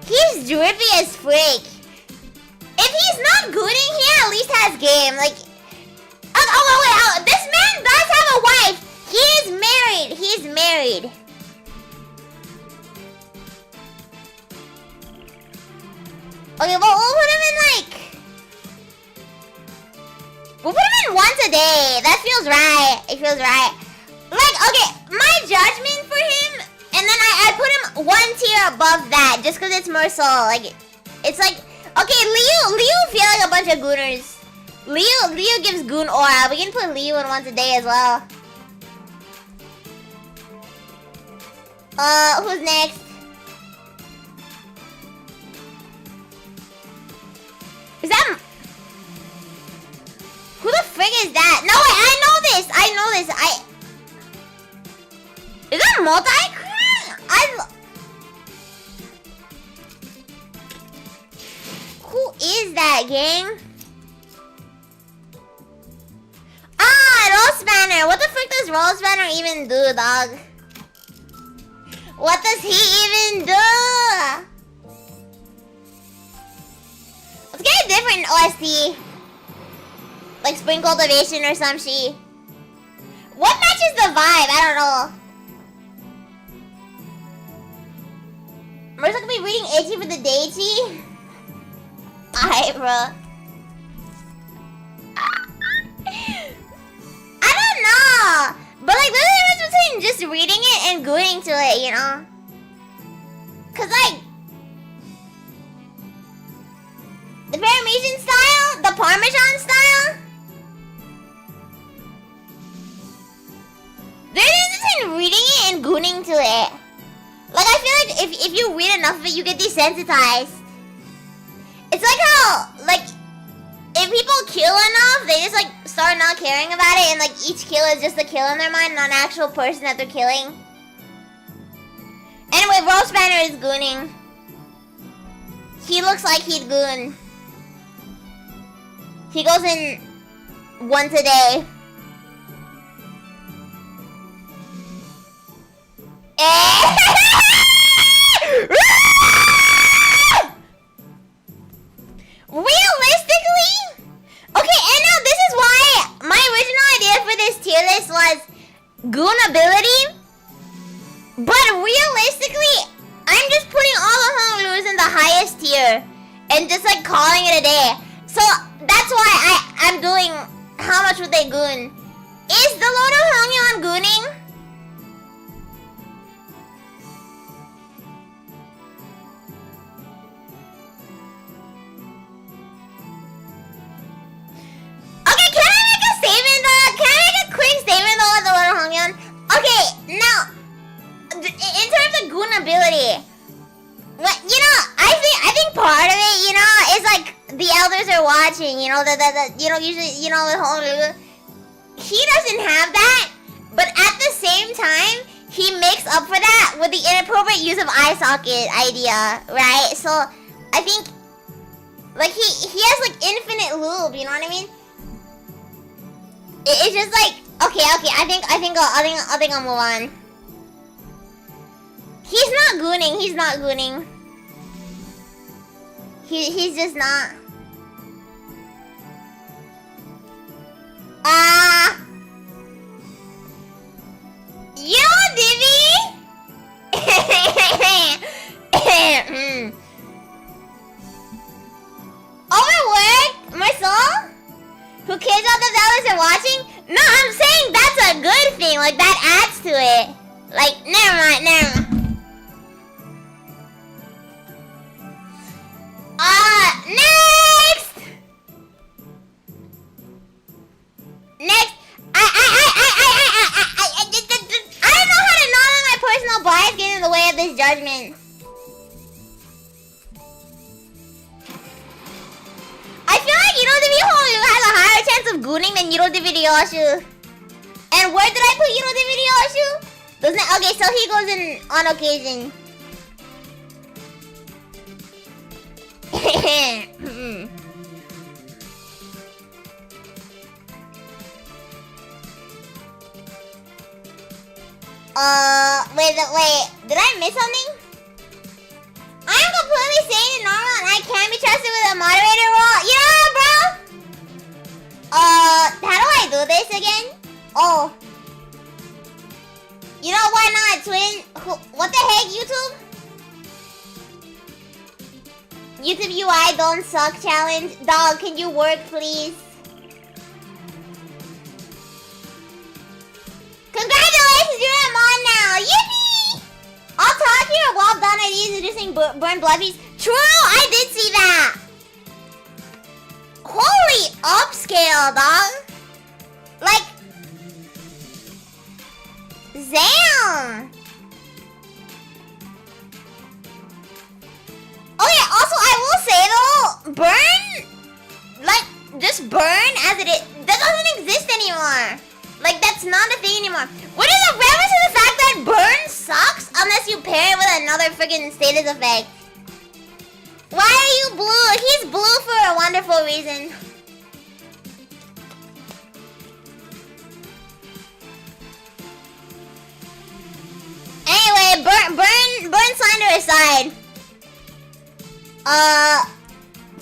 He's drippy as freak. If he's not gooning, he at least has game. Like, wait, this man does have a wife. He is married. He's married. Okay, well, we'll put him in like... We'll put him in once a day. That feels right. It feels right. Like, okay, my judgment for him... And then I put him one tier above that just because it's Mercel. Like, it's like... Okay, Liu feel like a bunch of gooners. Liu gives goon aura. We can put Liu in once a day as well. Who's next? Is that... Who the frick is that? No, wait, I know this. Is that multi? Who is that, gang? Roll Spanner. What the frick does Roll Spanner even do, dog? What does he even do? Let's get a different OST. Like Spring Cultivation or some shit. What matches the vibe? I don't know. Marissa could be reading Itchy for the Daichi? Alright, bro. I don't know. But like, there's a difference between just reading it and gooing to it, you know? Cause like... The Parmesan style? The Parmesan style? There's a difference between reading it and gooning to it. Like, I feel like if you read enough of it, you get desensitized. It's like how, like, if people kill enough, they just, like, start not caring about it, and, like, each kill is just a kill in their mind, not an actual person that they're killing. Anyway, Roast Banner is gooning. He looks like he'd goon. He goes in once a day. Realistically, highest tier and just like calling it a day. So that's why I'm doing how much would they goon. Is the Lord of Hongyeon gooning? Okay, can I make a statement though? Can I make a quick statement though with the Lord of Hongyeon? Okay, now in terms of goon ability, what you know, I think part of it, you know, is like the elders are watching, you know, the you know, usually, you know, the whole he doesn't have that, but at the same time, he makes up for that with the inappropriate use of eye socket idea, right? So I think like he has like infinite lube, you know what I mean? It's just like okay, I think I'll move on. He's not gooning. He's not gooning. He's just not. You know, Divi? Overwork, Marcel? Who cares about the elders are watching? No, I'm saying that's a good thing. Like, that adds to it. Like, never mind. Next! Next! I don't know how to not let my personal bias get in the way of this judgment. I feel like Hirodivi has a higher chance of gooning than Hirodivi Ryoshu. And where did I put Hirodivi Ryoshu? Doesn't it? Okay, so he goes in on occasion. Wait, did I miss something? I'm completely sane and normal and I can't be trusted with a moderator role. You know what, bro? How do I do this again? Oh. You know why not, twin? What the heck, YouTube? YouTube UI don't suck challenge. Dog, can you work, please? Congratulations, you're a mod now. Yippee! I'll talk here. Well done at introducing burn bluffies. True, I did see that. Holy upscale, dog. Like, damn. Okay, also I will say though, burn, like, just burn as it is, that doesn't exist anymore. Like, that's not a thing anymore. What is the reference to the fact that burn sucks unless you pair it with another freaking status effect? Why are you blue? He's blue for a wonderful reason. Anyway, burn slander aside.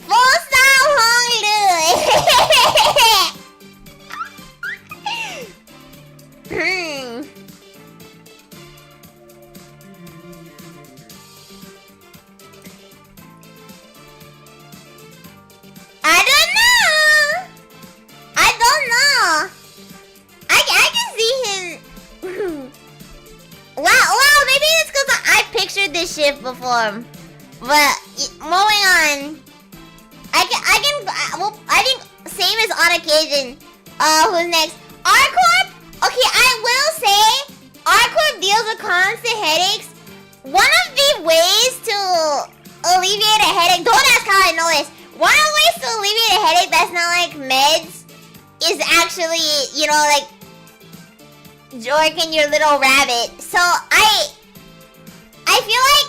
Full style Honglu. I don't know. I can see him. Well, maybe it's because I pictured this shift before. But moving on, I think same as on occasion. Who's next? Arcorp. Okay, I will say Arcorp deals with constant headaches. One of the ways to alleviate a headache. Don't ask how I know this. One of the ways to alleviate a headache that's not like meds is actually, you know, like jorking your little rabbit. So I feel like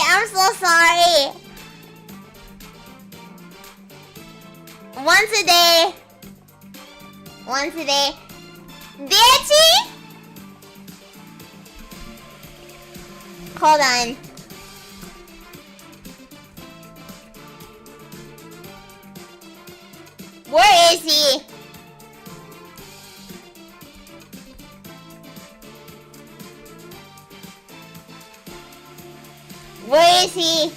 I'm so sorry. Once a day. Bitchy? Hold on. Where is he? Where is he?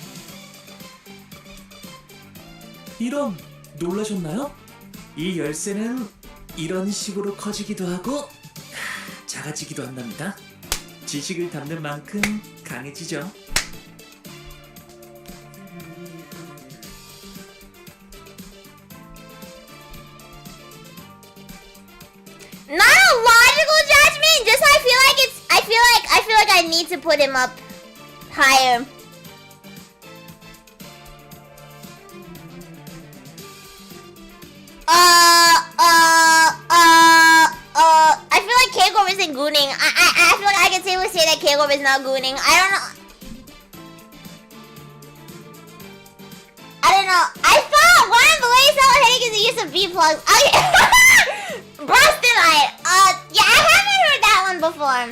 이런, 놀라셨나요? 이 열쇠는 이런 식으로 커지기도 하고 작아지기도 한답니다. 지식을 담는 만큼 강해지죠. Not a logical judgment. Just I feel like it's. I feel like I need to put him up higher. I feel like Kegor isn't gooning. I feel like I can safely say that Kegor is not gooning. I don't know. I thought one of the ways I was hitting is the use of B plugs. Okay. Brustilite. Yeah, I haven't heard that one before.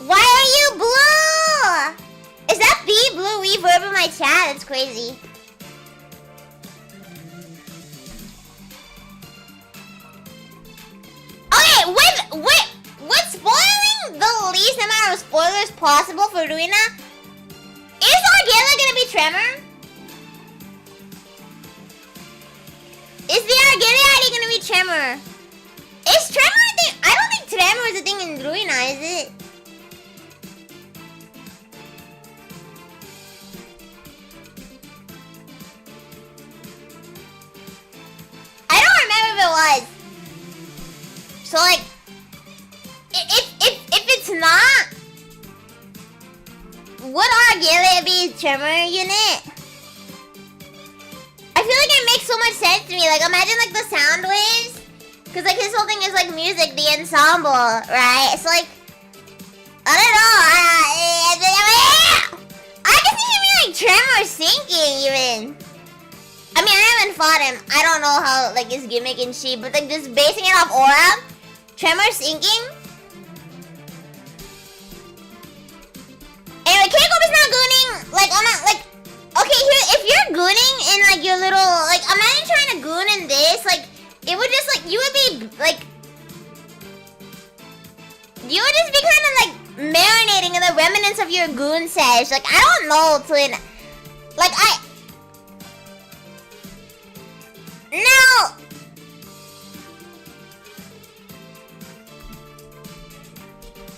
Why are you blue? Is that B blue reverb in my chat? That's crazy. Okay, with spoiling the least amount of spoilers possible for Ruina, is Argilla gonna be Tremor? Is the Argilla gonna be Tremor? Is Tremor a thing? I don't think Tremor is a thing in Ruina, is it? I don't remember if it was. So like, if it's not, would Argilla be Tremor unit? I feel like it makes so much sense to me. Like, imagine like the sound waves, cause like his whole thing is like music, the ensemble, right? It's like, I don't know. I can see him being like Tremor sinking even. I mean, I haven't fought him. I don't know how like his gimmick and shit, but like just basing it off aura, Tremor sinking. Anyway, Keiko's not gooning. Like, I'm not like. Okay, here, if you're gooning in like your little, like, imagine trying to goon in this, like, it would just like, you would be like, you would just be kind of like marinating in the remnants of your goon sesh. Like, I don't know, Twin. Like, no.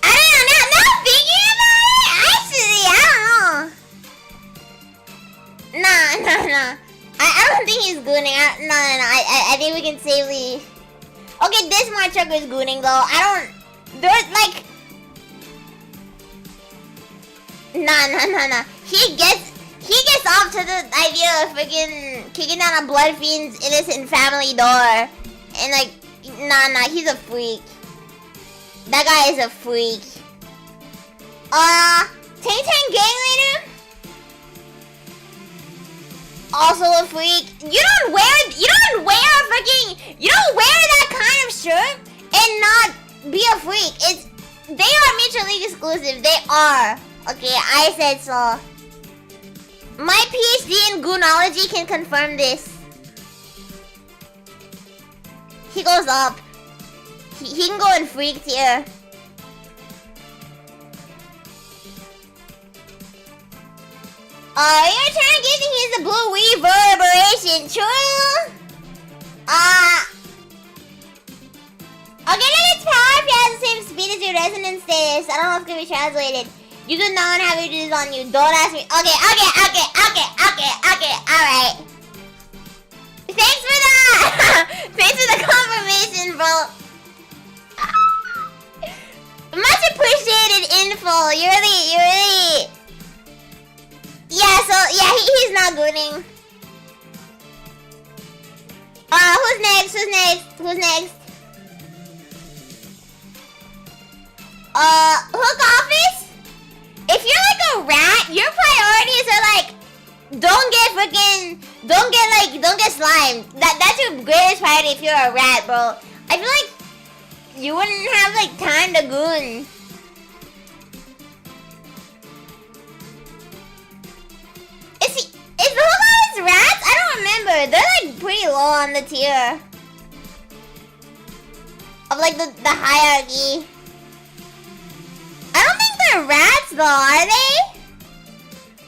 I don't know, now thinking about it, actually, I don't know. Nah. I don't think he's gooning. No. I think we can safely. Okay, this Smart Trucker is gooning though. I don't. There's like. Nah. He gets off to the idea of freaking kicking down a Blood Fiend's innocent family door, and like, nah. He's a freak. That guy is a freak. Tang Gang Leader. Also a freak. You don't wear that kind of shirt and not be a freak. They are mutually exclusive. They are. Okay, I said so. My PhD in Goonology can confirm this. He goes up. He can go in freak tier. You're trying to get me he's the blue reverberation, true? Okay, look, its power if it has the same speed as your resonance status. I don't know if it can be translated. You do not have to do this on you. Don't ask me. Okay, alright. Thanks for that! Thanks for the confirmation, bro. Much appreciated info. You really... Yeah, so, yeah, he's not gooning. Who's next? Hook Office? If you're like a rat, your priorities are like, don't get slimed. That's your greatest priority if you're a rat, bro. I feel like you wouldn't have like time to goon. Is the Hook Office rats? I don't remember. They're like pretty low on the tier of like the hierarchy. I don't think even rats though, are they?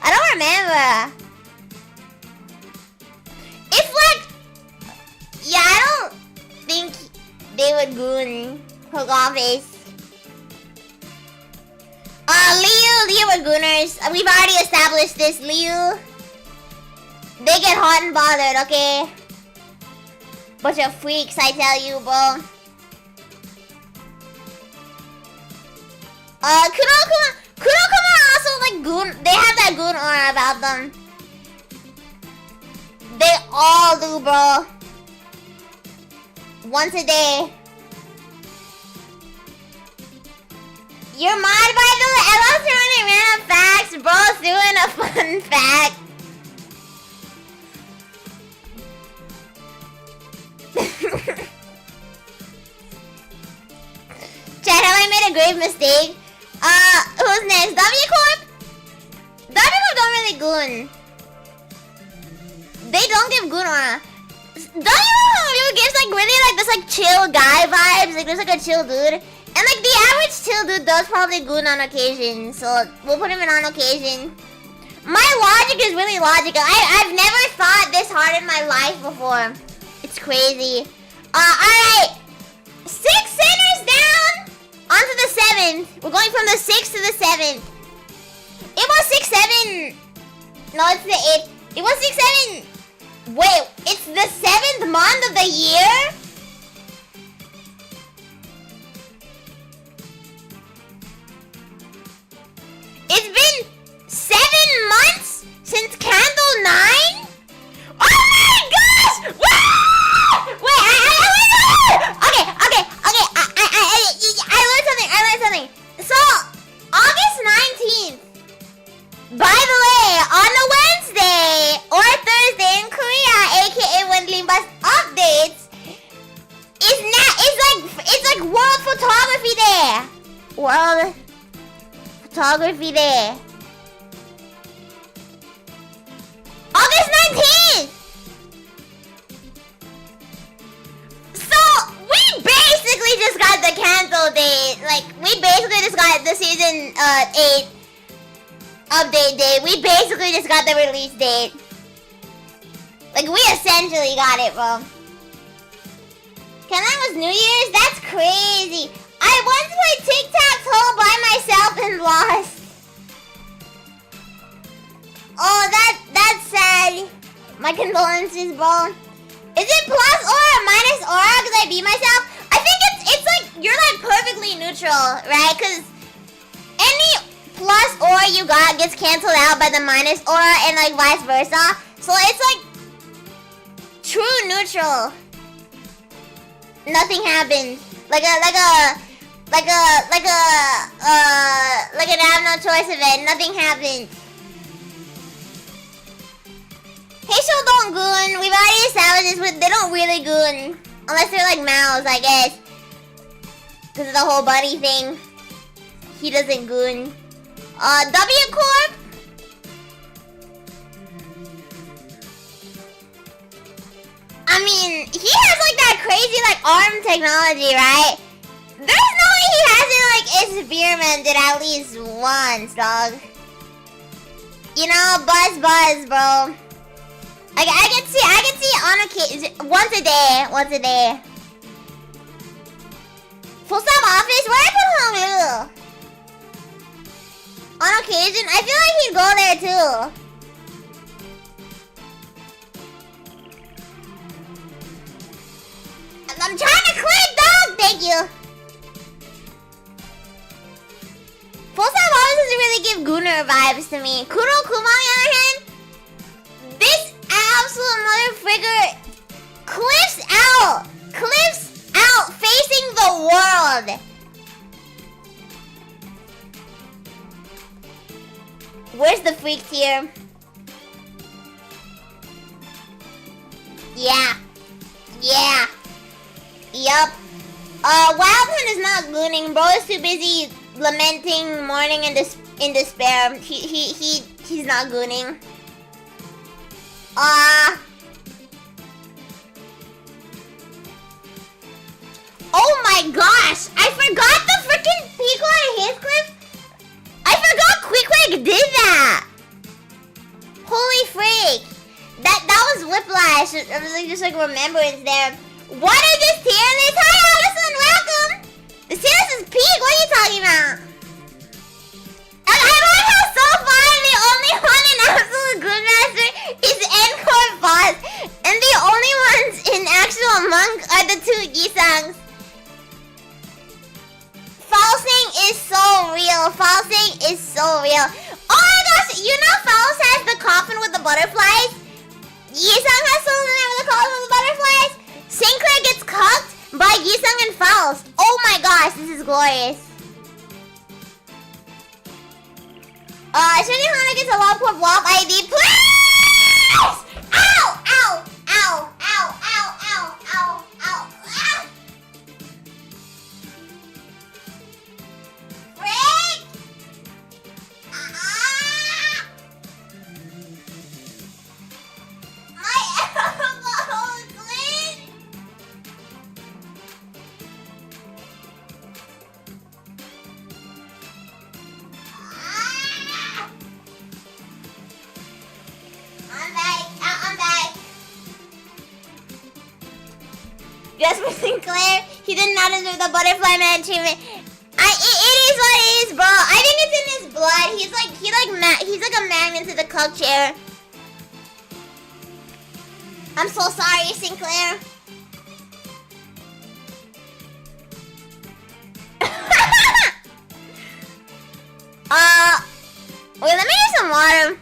I don't remember. If like, yeah, I don't think they would goon Hook Office. Liu were gooners. We've already established this, Liu. They get hot and bothered, okay? Bunch of freaks, I tell you, bro. Kurokuma are also like goon. They have that goon aura about them. They all do, bro. Once a day. You're mod by the way. I love throwing random facts. Bro's doing a fun fact. Chad, have I made a grave mistake? Who's next? W Corp? W Corp don't really goon. They don't give goon aura. W Corp gives like really like this like chill guy vibes. Like there's like a chill dude. And like the average chill dude does probably goon on occasion. So we'll put him in on occasion. My logic is really logical. I've never thought this hard in my life before. It's crazy. Alright. 6 centers down. Onto the 7th. We're going from the 6th to the 7th. It was 6-7. No, it's the 8th. It was 6-7. Wait, it's the 7th month of the year? It's been 7 months since Candle 9? Oh my gosh! Wait, I learned something. So, August 19th. By the way, on a Wednesday or Thursday in Korea, aka when limbus updates, it's like World Photography Day. World Photography Day. August 19th. So we basically just got the cancel date. Like we basically just got the season 8 update date. We basically just got the release date. Like we essentially got it, bro. That was New Year's? That's crazy. I once played tic-tac-toe by myself and lost. Oh, that's sad. My condolences, bro. Is it plus aura, minus aura because I beat myself? I think it's like you're like perfectly neutral, right? Because any plus aura you got gets canceled out by the minus aura and like vice versa. So it's like true neutral. Nothing happened. Like an have no choice event. Nothing happened. Haitian don't goon. We've already established this, but they don't really goon. Unless they're like Mouse, I guess. Because of the whole buddy thing. He doesn't goon. W Corp? I mean, he has like that crazy like arm technology, right? There's no way he hasn't like experimented at least once, dog. You know, buzz, bro. I can see on occasion, once a day. Full stop office? Where I put Honolulu? On occasion, I feel like he'd go there too. I'm trying to click, dog. Thank you. Full stop office doesn't really give Gunner vibes to me. Kuro Kuma, on the other hand, this absolute motherfucker cliffs out, facing the world. Where's the freak tier? Yeah. Yup. Wildman is not gooning. Bro is too busy lamenting, mourning in despair. He's not gooning. Oh my gosh! I forgot the freaking Pico and Heathcliff like remembrance there. What is this tier list? Hi, Allison, welcome. The tier list is peak. What are you talking about? And I like how so far the only one in Absolute Good Master is Encore Boss, and the only ones in actual Monk are the two Gisangs. Falsing is so real. Falsing is so real. Oh my gosh, you know Faust has the coffin with the butterflies? Yisung has something with the coffin with the butterflies? Sinclair gets cucked by Yisung and Faust. Oh my gosh, this is glorious. Shinihana gets a Lobcorp WAP ID, please! Ow! Ow! Ow! Ow! Ow! Ow! Ow! Ow! Ah! Frick! Ah! My elbow, Glenn! Ah! I'm back. I'm back. Just for Sinclair, he did not deserve the Butterfly Man achievement. It is what it is, bro. I think it's in his blood. He's like a magnet to the cuck chair. I'm so sorry, Sinclair. Wait, let me get some water.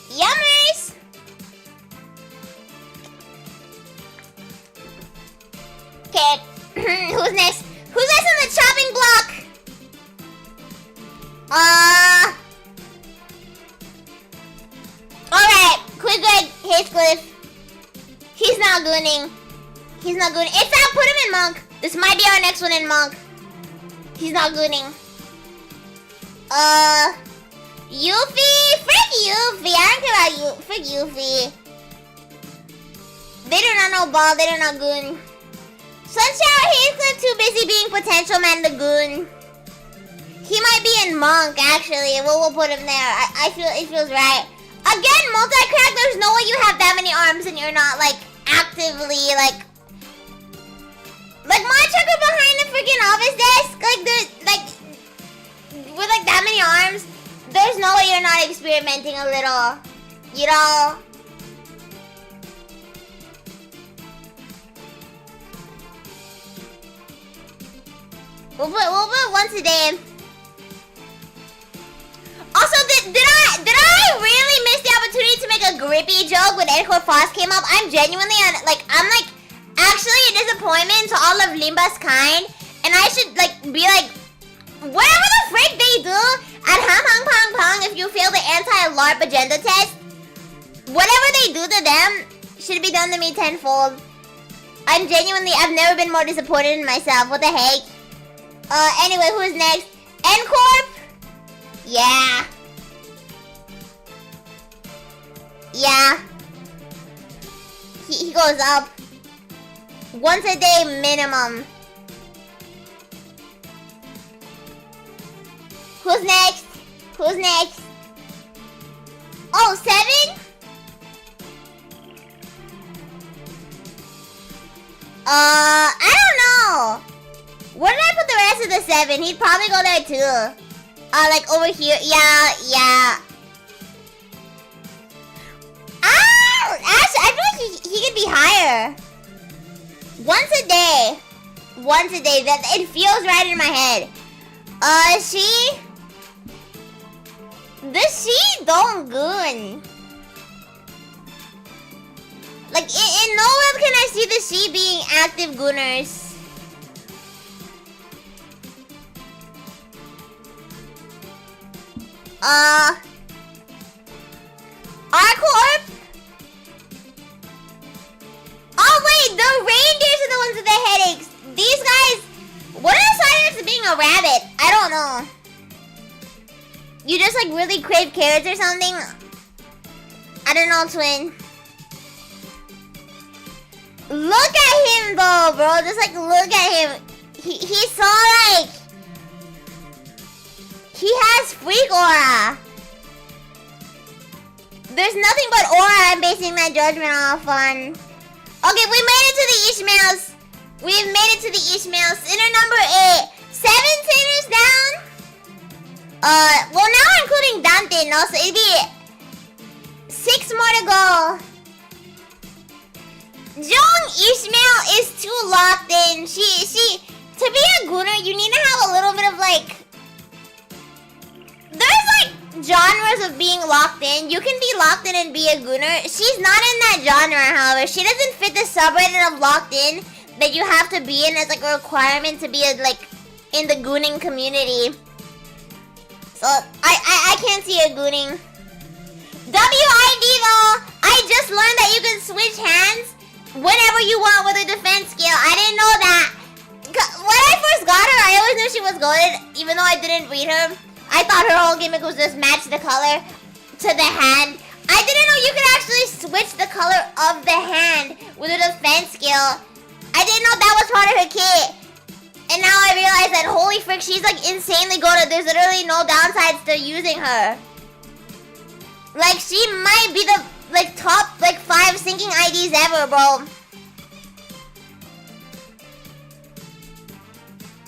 Yummers! Okay, who's next? Who's next on the chopping block? Alright, quick good, Heathcliff. He's not gooning. He's not gooning. In fact, put him in Monk. This might be our next one in Monk. He's not gooning. Yuffie? Frick Yuffie. I don't care about you. Frick Yuffie. They do not know ball. They do not goon. Sunshine Heathcliff too busy being potential man the goon. He might be in Monk actually. We'll put him there. I feel it feels right. Again, multi-crack. There's no way you have that many arms and you're not like actively like my checker behind the freaking office desk. Like there's like with like that many arms. There's no way you're not experimenting a little, you know? We'll put once a day. Also, did I really miss the opportunity to make a grippy joke when Encore Foss came up? I'm genuinely I'm actually a disappointment to all of Limbus kind, and I should be like, whatever the frick they do at Hang Hang Pong Pong if you fail the anti-LARP agenda test, whatever they do to them should be done to me tenfold. I've never been more disappointed in myself. What the heck? Anyway, who's next? Ncorp? Yeah. Yeah. He goes up. Once a day minimum. Who's next? Who's next? Oh, 7? I don't know. Where did I put the rest of the 7? He'd probably go there too. Like over here. Yeah. Actually, I feel like he could be higher. Once a day. That it feels right in my head. She don't goon. Like in no world can I see the she being active gooners. Arcorp? Oh wait, the reindeers are the ones with the headaches. These guys, what are the side effects of being a rabbit? I don't know. You just like really crave carrots or something? I don't know, twin. Look at him though, bro. Just like look at him. He's so like he has freak aura. There's nothing but aura I'm basing that judgment off on. Okay, we made it to the Ishmaels. We've made it to the Ishmaels. Sinner number 8. 7 sinners down. Well now including Dante, no? So it'd be 6 more to go. Jung Ishmael is too locked in. She to be a gooner, you need to have a little bit of like. There's like genres of being locked in. You can be locked in and be a gooner. She's not in that genre, however. She doesn't fit the subreddit of locked in that you have to be in as like a requirement to be like in the gooning community. So I can't see her gooning. WID though, I just learned that you can switch hands whenever you want with a defense skill. I didn't know that. When I first got her, I always knew she was goated, even though I didn't read her. I thought her whole gimmick was just match the color to the hand. I didn't know you could actually switch the color of the hand with a defense skill. I didn't know that was part of her kit. And now I realize that holy frick, she's like insanely goated. There's literally no downsides to using her. Like she might be the like top like 5 sinking IDs ever, bro.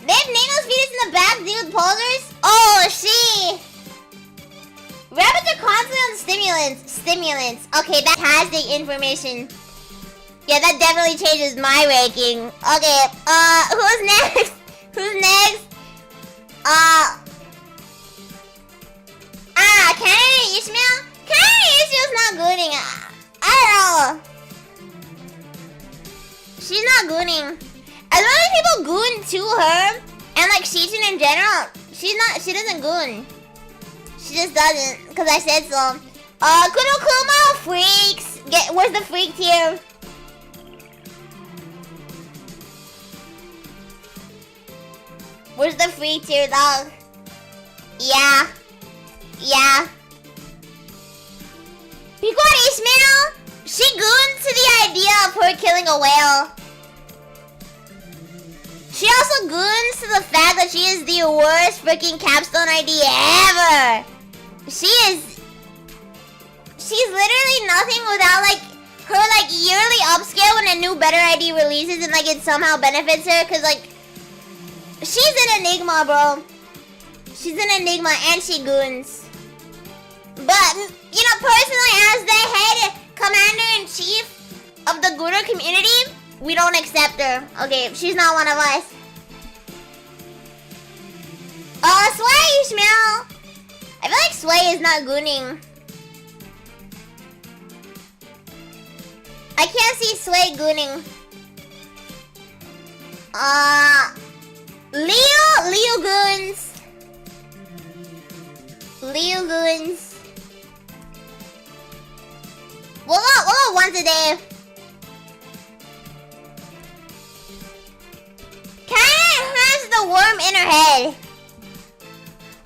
They have Nano's fetus in the back, dude, posers? Oh, she. Rabbits are constantly on stimulants. Okay, that has the information. Yeah, that definitely changes my ranking. Okay, who's next? Who's next? Kennedy Ishmael? Kennedy Ishmael's not gooning. I don't know. She's not gooning. As long as people goon to her, and like Shichin in general, she doesn't goon. She just doesn't, because I said so. Kuno freaks. Where's the freak tier? Where's the freak tier, dog? Yeah. Pequod Ishmael, she goons to the idea of her killing a whale. She also goons to the fact that she is the worst freaking capstone ID ever. She's literally nothing without like her like yearly upscale when a new better ID releases and like it somehow benefits her, cause like she's an enigma, bro. She's an enigma and she goons. But you know, personally, as the head commander-in-chief of the gooner community, we don't accept her. Okay, she's not one of us. Sway Ishmael. I feel like Sway is not gooning. I can't see Sway gooning. Leo goons. Leo goons. We'll go once a day. Kinda has the worm in her head.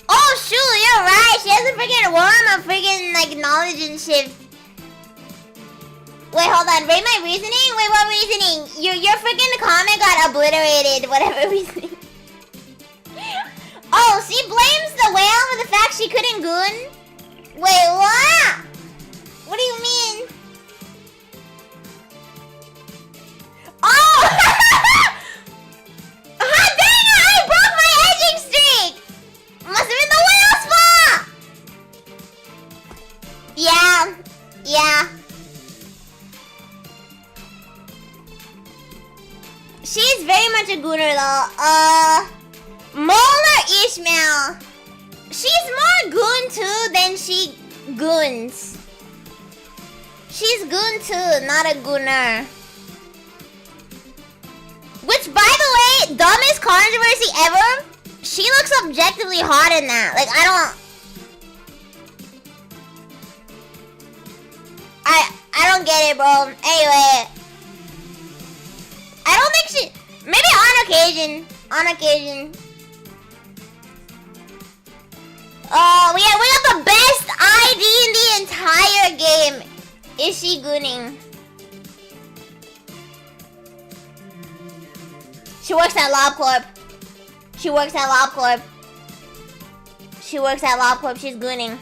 Oh shoot, you're right. She has a freaking worm of freaking like knowledge and shit. Wait, hold on. Rate my reasoning? Wait, what reasoning? Your freaking comment got obliterated. Whatever reasoning. Oh, she blames the whale for the fact she couldn't goon? Wait, what? What do you mean? Oh! Hot dang it! I broke my edging streak! Must have been the whale's fault! Yeah. She's very much a gooner though. Molar Ishmael. She's more goon too than she goons. She's goon too, not a gooner. Which, by the way, dumbest controversy ever. She looks objectively hot in that. Like, I don't get it, bro. Anyway. I don't think she... Maybe on occasion. On occasion. We got the best ID in the entire game. Is she gooning? works at LobCorp. She works at LobCorp. She works at LobCorp. She's gooning.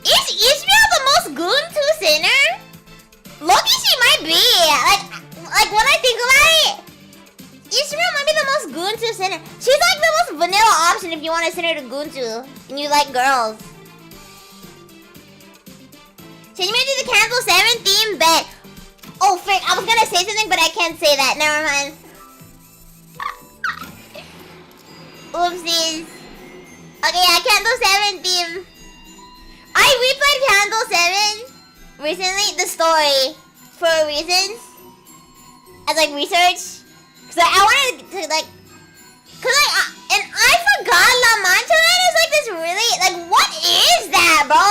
Is Ishmael the most goon to sinner? Loki, she might be. Like when I think about it, Ishmael might be the most goon to sinner. She's like the most vanilla option if you want a sinner to goon to, and you like girls. Change me to the Cancel 7 theme bet. Oh frick, I was gonna say something, but I can't say that. Never mind. Oopsies. Okay, yeah, Candle 7 theme. I replayed Candle 7 recently, the story, for reasons. As like research. Cause I wanted to like... and I forgot La Mancha Man is like this really... Like, what is that, bro?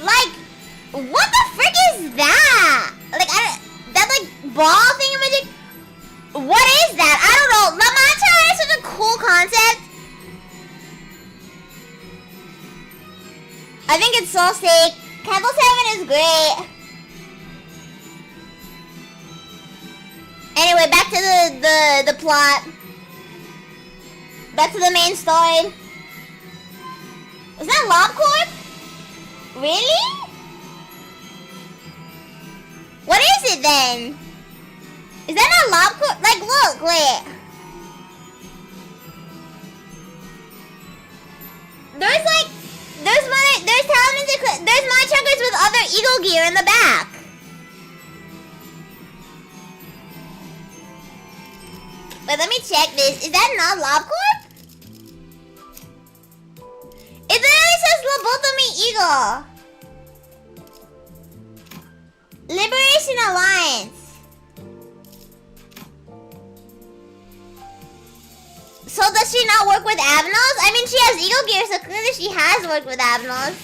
Like, what the frick is that? Like, that like ball thing magic. What is that? I don't know. La Mancha is such a cool concept. I think it's so sick. Candle 7 is great. Anyway, back to the plot. Back to the main story. Was that LobCorp? Really? What is it then? Is that not LobCorp? Like, look, wait. There's my chunkers with other Eagle gear in the back. Wait, let me check this. Is that not LobCorp? It literally says Lobotomy Eagle. Liberation Alliance. So does she not work with Avnos? I mean, she has Eagle gear, so clearly she has worked with Avnos.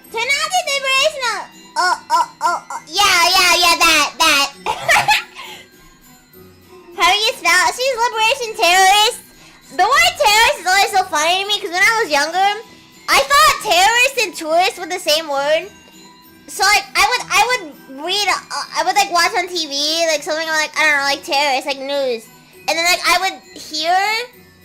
Trinity Liberation. Yeah, that. How do you spell it? She's Liberation Terrorist. The word terrorist is always so funny to me because when I was younger, I thought terrorist and tourist were the same word. So like I would read, I would like watch on TV like something like, I don't know, like terrorist, like news, and then like I would hear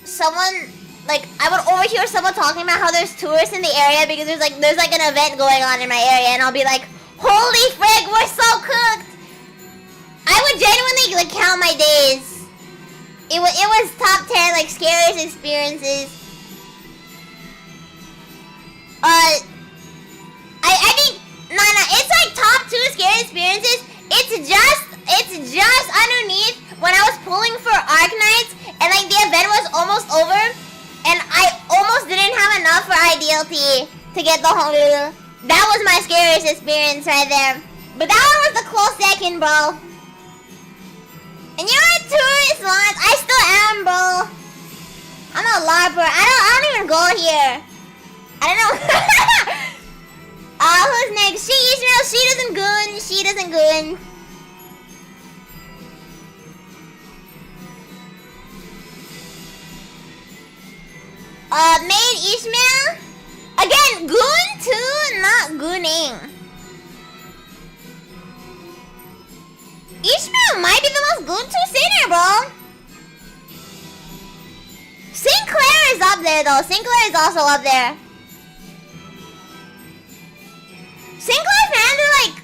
someone, like I would overhear someone talking about how there's tourists in the area because there's like an event going on in my area, and I'll be like, holy frick, we're so cooked. I would genuinely like count my days. It was top 10 like scariest experiences. I think no, it's like top 2 scary experiences. It's just underneath when I was pulling for Arknights and like the event was almost over and I almost didn't have enough for IDLT to get the whole. That was my scariest experience right there. But that one was the close second, bro. And you're a tourist, Lance. I still am, bro. I'm a LARPer. I don't even go here. I don't know. Who's next? She Ishmael. She doesn't goon. She doesn't goon. Main Ishmael. Again, goon too, not gooning. Ishmael might be the most goon to sinner, bro. Sinclair is up there though. Sinclair is also up there. Sinclair fans are like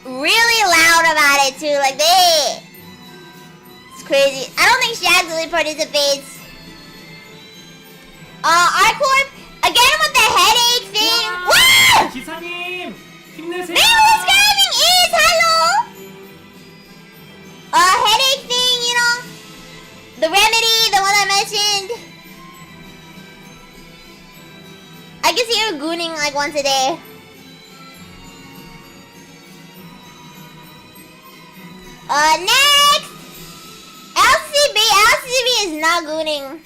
really loud about it too. Like it's crazy. I don't think she actively participates. Arcorp again with the headache thing. Wow! 기사님, 힘내세요. Maybe what's driving is hello. Headache thing, you know, the remedy, the one I mentioned. I can see her gooning like once a day. Next! LCB is not gooning.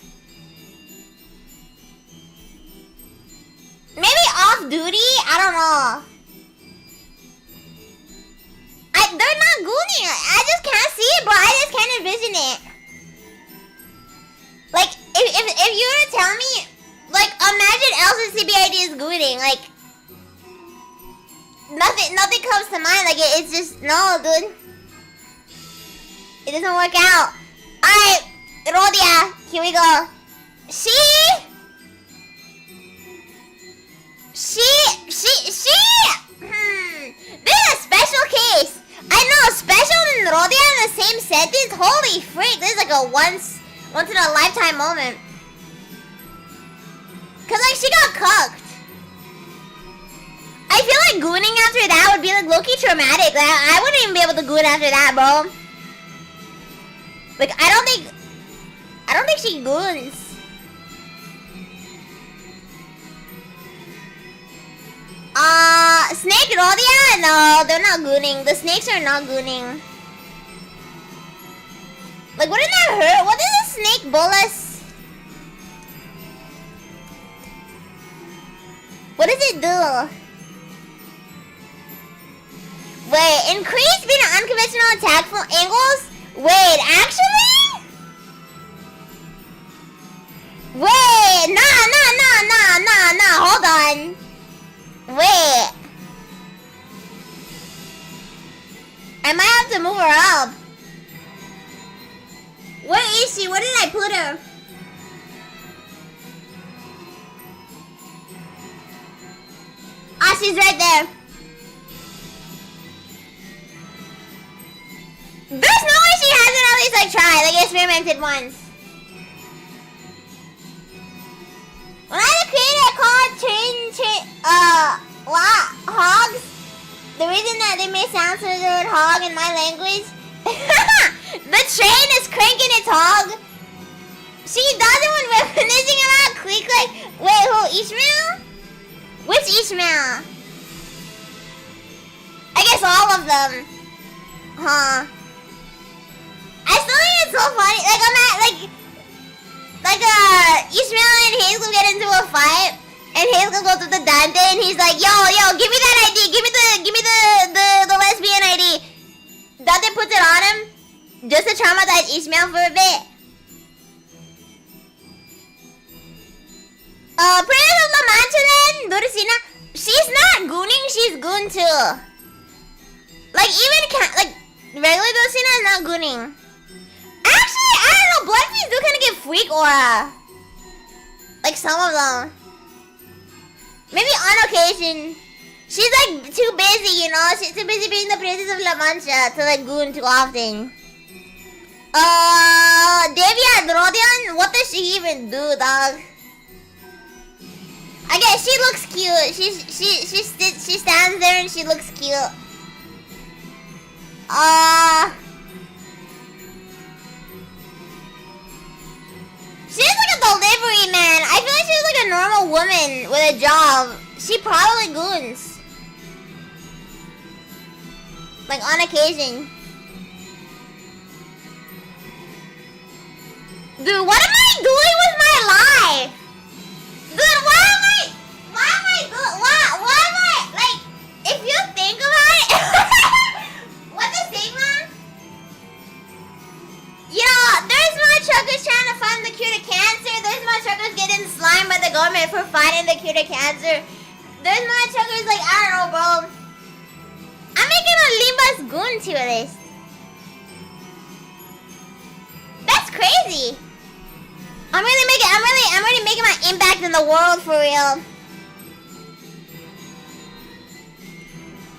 Maybe off off duty? I don't know. They're not gooning. I just can't see it, bro. I just can't envision it. Like, if you were to tell me, like, imagine Elsa's CBID is gooning, like, nothing comes to mind. Like, it's just, no, dude. It doesn't work out. Alright, Rodia, here we go. This is a special case. I know, special and Rodia in the same sentence? Holy freak, this is like a once in a lifetime moment. Cause like, she got cucked. I feel like gooning after that would be like low-key traumatic. Like, I wouldn't even be able to goon after that, bro. Like, I don't think she goons. Snake Rodia? No, they're not gooning. The snakes are not gooning. Like, wouldn't that hurt? What is a snake bolus? What does it do? Wait, increase speed and unconventional attack from angles? Wait, actually? Wait, nah, hold on. Wait. I might have to move her up. Where is she? Where did I put her? Ah, she's right there. There's no way she hasn't at least like tried, like experimented once. When I created a hogs, the reason that they made sounds for the word hog in my language, the train is cranking its hog. She does it when reminiscing about click like, wait, who, Ishmael? Which Ishmael? I guess all of them. Huh. I still think it's so funny. Like, I'm at, Ishmael and Hazel get into a fight, and Hazel goes to the Dante, and he's like, yo, give me that ID, give me the lesbian ID. Dante puts it on him, just to traumatize Ishmael for a bit. Princess of La Mancha then, Duracina, she's not gooning, she's goon too. Like, regular Duracina is not gooning. Actually, I don't know, Blood Fiends do kind of get freak aura. Like, some of them. Maybe on occasion. She's like too busy, you know? She's too busy being the Princess of La Mancha to like goon too often. Devia Drodian? What does she even do, dog? I guess she looks cute. She stands there and she looks cute. She's like a delivery man. I feel like she's like a normal woman with a job. She probably goons. Like on occasion. Dude, what am I doing with my life? Dude, why am I like, if you think about it, what the Sigma? You know, there's more truckers trying to find the cure to cancer. There's more truckers getting slimed by the government for finding the cure to cancer. There's more truckers like, I don't know, bro. I'm making a limbus goon tier list. That's crazy. I'm really making my impact in the world for real.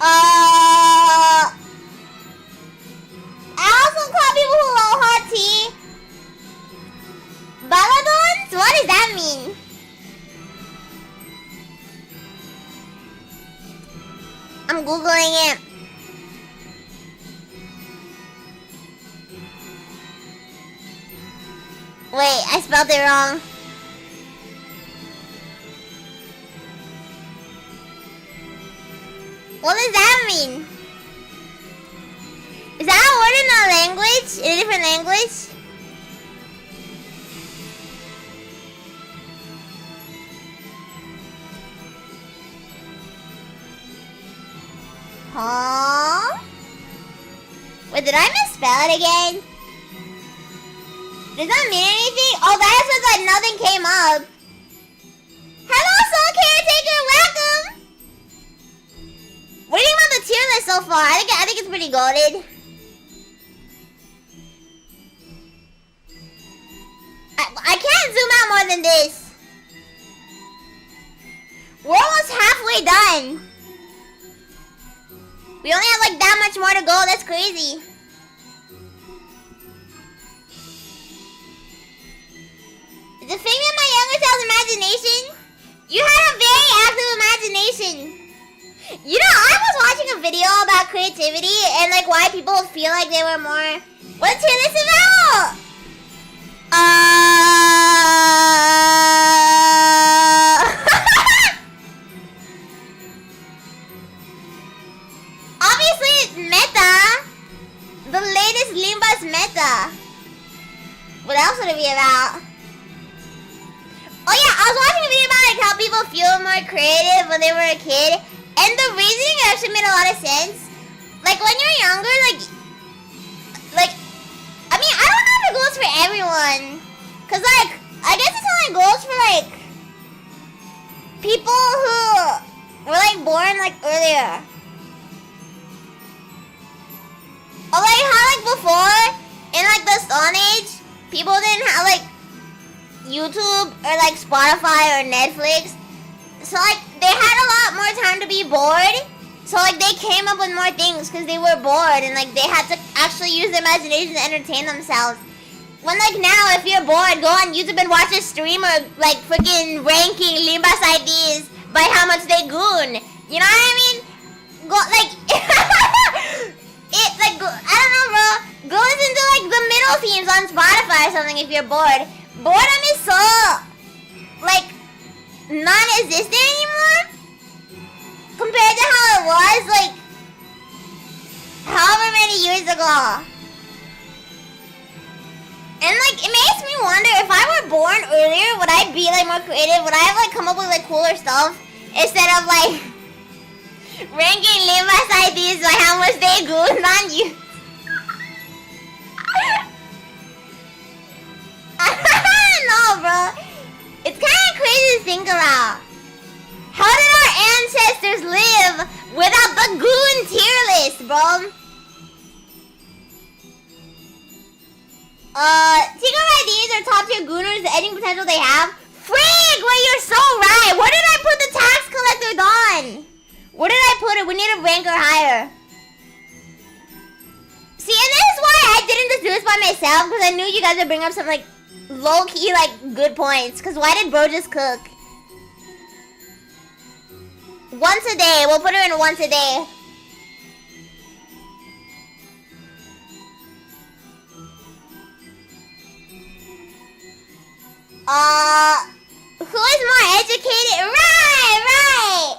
I also call people who love hot tea Baladons? What does that mean? I'm googling it. Wait, I spelled it wrong. What does that mean? Is that a word in a language? In a different language? Huh? Wait, did I misspell it again? Does that mean anything? Oh, that just says like nothing came up. Hello, Soul Caretaker, welcome! What do you think about the tier list so far? I think it's pretty goated. I can't zoom out more than this. We're almost halfway done. We only have like that much more to go. That's crazy. Is it figment of my younger self's imagination? You had a very active imagination. You know, I was watching a video about creativity and like why people feel like they were more. What's tier list about? Obviously, it's meta. The latest limbus meta. What else would it be about? Oh yeah, I was watching a video about like how people feel more creative when they were a kid, and the reasoning actually made a lot of sense. Like when you're younger, like I mean, I don't know if it goes for everyone, cause like I guess it only goes for like people who were like born like earlier. Or like how like before in like the Stone Age, people didn't have like YouTube or like Spotify or Netflix, so like they had a lot more time to be bored. So like they came up with more things because they were bored and like they had to actually use their imagination to entertain themselves. When like now, if you're bored, go on YouTube and watch a streamer like freaking ranking limbus ideas by how much they goon. You know what I mean? Go like it like I don't know, bro. Go listen to like the middle themes on Spotify or something if you're bored. Boredom is so like non-existent anymore compared to how it was like however many years ago. And like it makes me wonder, if I were born earlier, would I be like more creative? Would I have like come up with like cooler stuff instead of like ranking limbus ideas by how much they goon on you? No, bro. It's kind of crazy to think about. How did our ancestors live without the goon tier list, bro? Secret ideas are top tier gooners, the editing potential they have. Frig! Wait, you're so right. Where did I put the tax collector gone? Where did I put it? We need to rank her higher. See, and this is why I didn't just do this by myself, because I knew you guys would bring up some like low-key like good points. Because why did bro just cook? Once a day. We'll put her in once a day. Who is more educated? Right!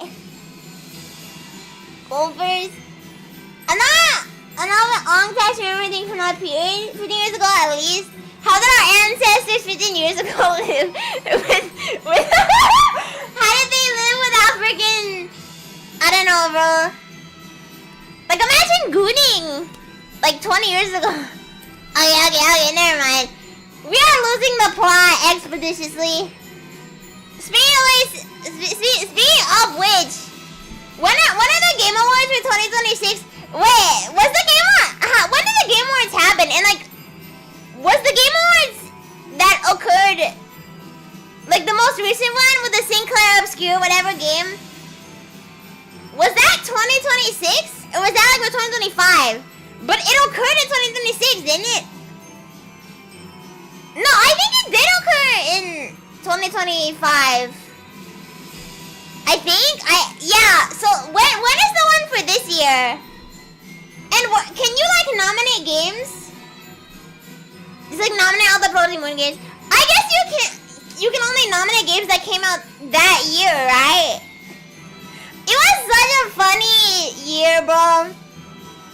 Gophers. Another Ongtash and everything from that period, 15 years ago at least. How did our ancestors 15 years ago live with how did they live without freaking, I don't know, bro. Like imagine gooning like 20 years ago. Okay, never mind. We are losing the plot expeditiously. Speaking of which, when are the Game Awards for 2026? Wait, was the Game Awards? When did the Game Awards happen? And like, was the Game Awards that occurred, like the most recent one with the Sinclair Obscure whatever game? Was that 2026? Or was that like for 2025? But it occurred in 2026, didn't it? No, I think it did occur in 2025. I think yeah. So when is the one for this year? And can you like nominate games? Just like nominate all the Project Moon games. I guess you can only nominate games that came out that year, right? It was such a funny year, bro.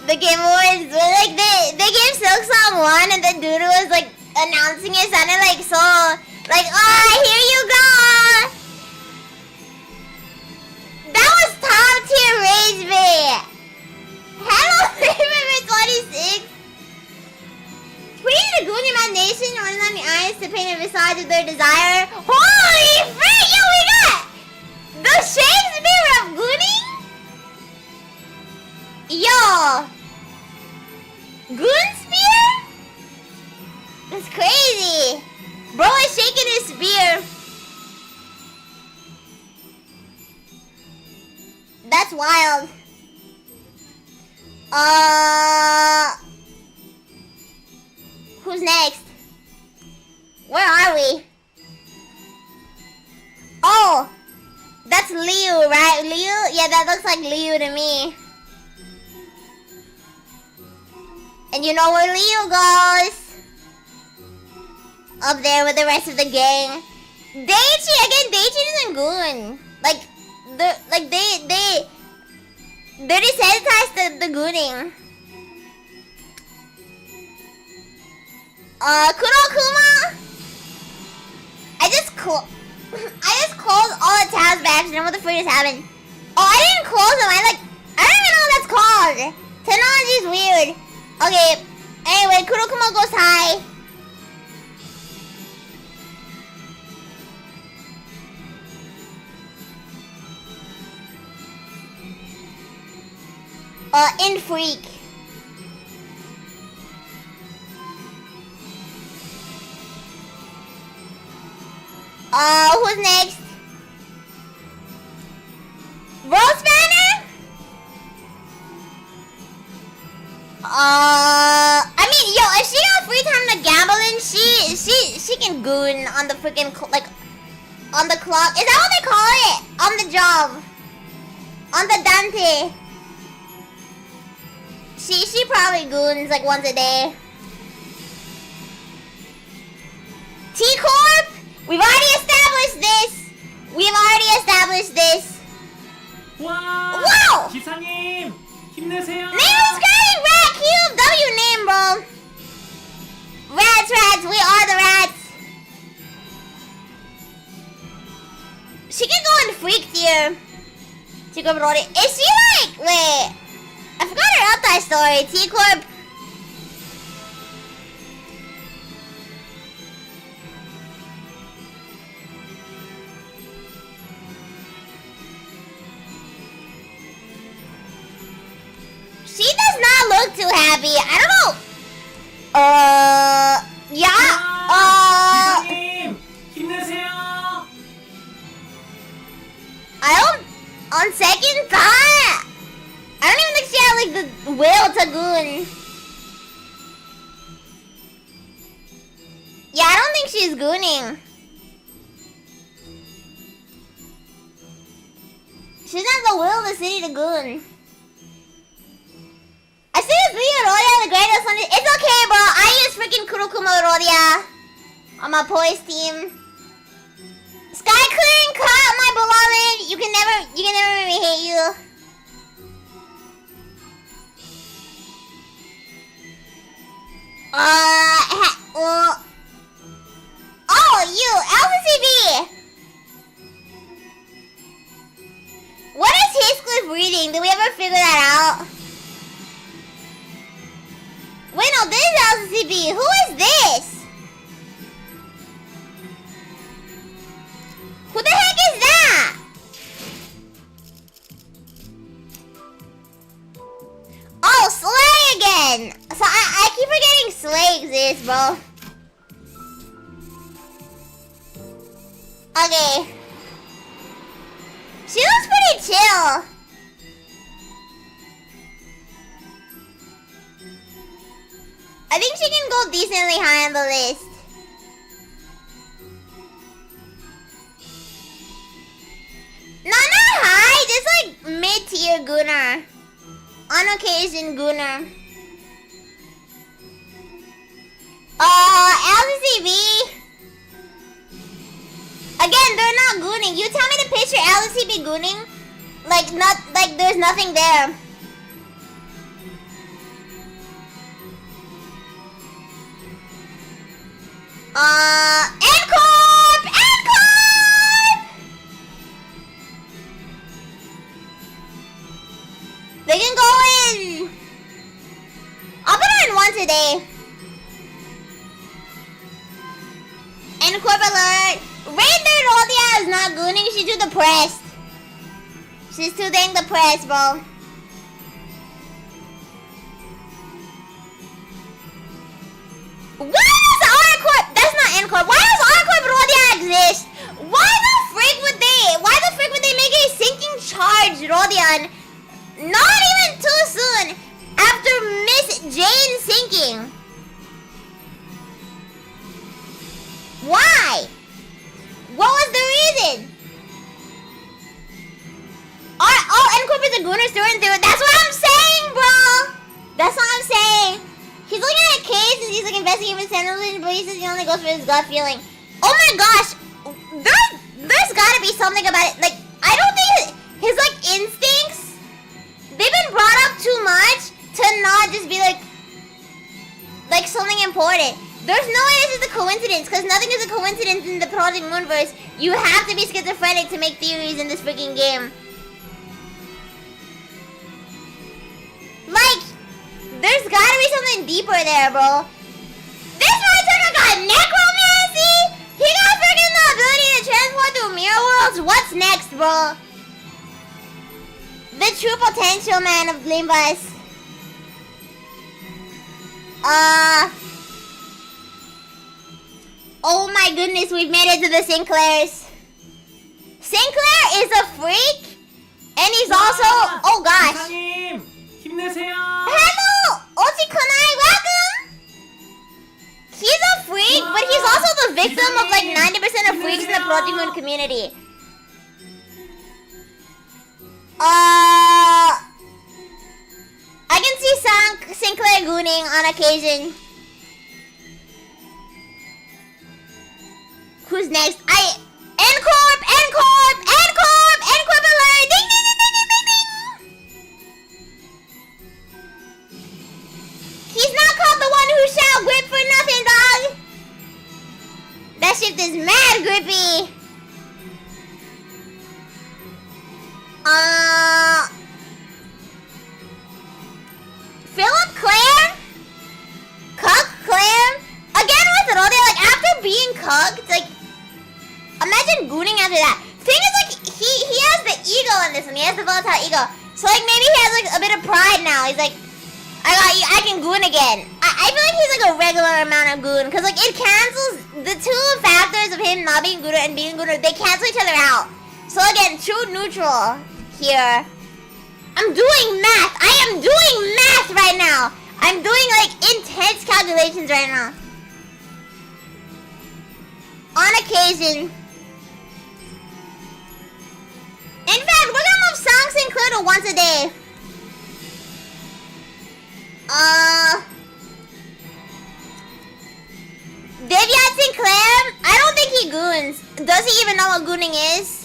The Game Awards, like they gave Silk Song 1 and the dude was like announcing it sounded like so like, oh, here you go. That was top tier rage bait. paint a visage of their desire. Holy frick! Yo, we got the Shakespeare of Gooning? Yo! Goon spear? That's crazy. Bro is shaking his spear. That's wild. Who's next? Where are we? Oh, that's Liu, right? Liu? Yeah, that looks like Liu to me. And you know where Liu goes? Up there with the rest of the gang. Daichi, again, Daichi isn't Goon. They're desensitized to the gooning. Kurokuma? I just closed all the tabs back and what the frick just happened. Oh, I didn't close them. I don't even know what that's called. Technology is weird. Okay, anyway, Kurokuma goes high. In freak. Who's next? Rose Banner? I mean, yo, if she got free time to gamble, then she can goon on the freaking on the clock. Is that what they call it? On the job. On the Dante. She probably goons like once a day. T-Corp? We've already established this. 와! Wow! 기사님 힘내세요. Name subscribing rat cube W name, bro. Rats, we are the rats. She can go in freak tier. T-Corp Rory. Is she like, wait, I forgot her outside story. T-Corp. She does not look too happy. I don't know. Yeah. 기사님 힘내세요. I don't. On second thought, I don't even think she had like the will to goon. Yeah, I don't think she's gooning. She doesn't have the will of the city to goon. I see this video, Rodia, the greatest one. It's okay, bro. I use freaking Kurokuma Rodia on my poise team. Sky clearing cut, my beloved. You can never make me hate you. Oh, you, LCCB. What is Heathcliff reading? Did we ever figure that out? Wait, no, this is LCCB. Who is this? Who the heck is that? Oh, Slay again. So I keep forgetting Slay exists, bro. Okay. She looks pretty chill. I think she can go decently high on the list. No, not high, just like mid-tier Gunnar. On occasion, Gunnar. LCCB. Again, they're not gooning. You tell me to picture LCCB gooning, like there's nothing there. N-Corp! N-Corp! They can go in. I'll put her in one today. Corp alert! Raider Rodia is not gooning, she's too depressed. She's too dang depressed, bro. Why does R-Corp... That's not N-Corp. Why does R-Corp Rodia exist? Why the frick would they make a sinking charge Rodion not even too soon after Miss Jane sinking? Why? What was the reason? N-Corp is a gooner through and through. That's what I'm saying, bro. That's what I'm saying. He's looking at a case and he's like investigating his tendencies, but he says he only goes for his gut feeling. Oh my gosh. There's gotta be something about it. Like, I don't think his like instincts, they've been brought up too much to not just be like something important. There's no way this is a coincidence, because nothing is a coincidence in the Project Moonverse. You have to be schizophrenic to make theories in this freaking game. Like, there's gotta be something deeper there, bro. This motherfucker got necromancy? He got freaking the ability to transport through mirror worlds? What's next, bro? The true potential man of limbus. Oh my goodness, we've made it to the Sinclairs. Sinclair is a freak, and he's also... Oh gosh. 이사님, 힘내세요. Hello, Ochikunai, welcome. He's a freak, but he's also the victim of like 90% of freaks in the Project Moon community. I can see Sinclair gooning on occasion. Who's next? N-Corp alert! Ding, ding, ding, ding, ding, ding. He's not called the one who shall grip for nothing, dog. That shift is mad grippy. Philip Claire? Cuck Claire? Again with Rode, like after being cucked, like imagine gooning after that. Thing is like he has the ego in this one, he has the volatile ego. So like maybe he has like a bit of pride now. He's like, I got you, I can goon again. I feel like he's like a regular amount of goon, cause like it cancels the two factors of him not being gooner and being gooner, they cancel each other out. So again, true neutral here. I'm doing math. I am doing math right now. I'm doing like intense calculations right now. On occasion. In fact, we're gonna move Song Sinclair to once a day. Vivian Sinclair? I don't think he goons. Does he even know what gooning is?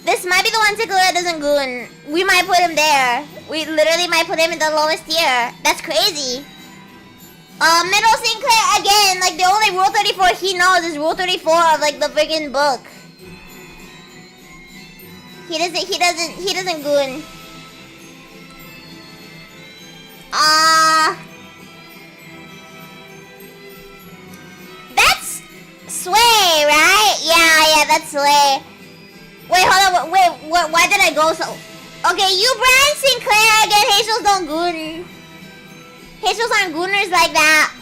This might be the one Sinclair doesn't goon. We might put him there. We literally might put him in the lowest tier. That's crazy. Middle Sinclair again, like the only rule 34 he knows is rule 34 of like the freaking book. He doesn't goon. That's Sway, right? Yeah, that's Sway. Wait, hold on, wait, why did I go so... Okay, you Brand Sinclair again, Hazels don't goon. Hazels aren't gooners like that.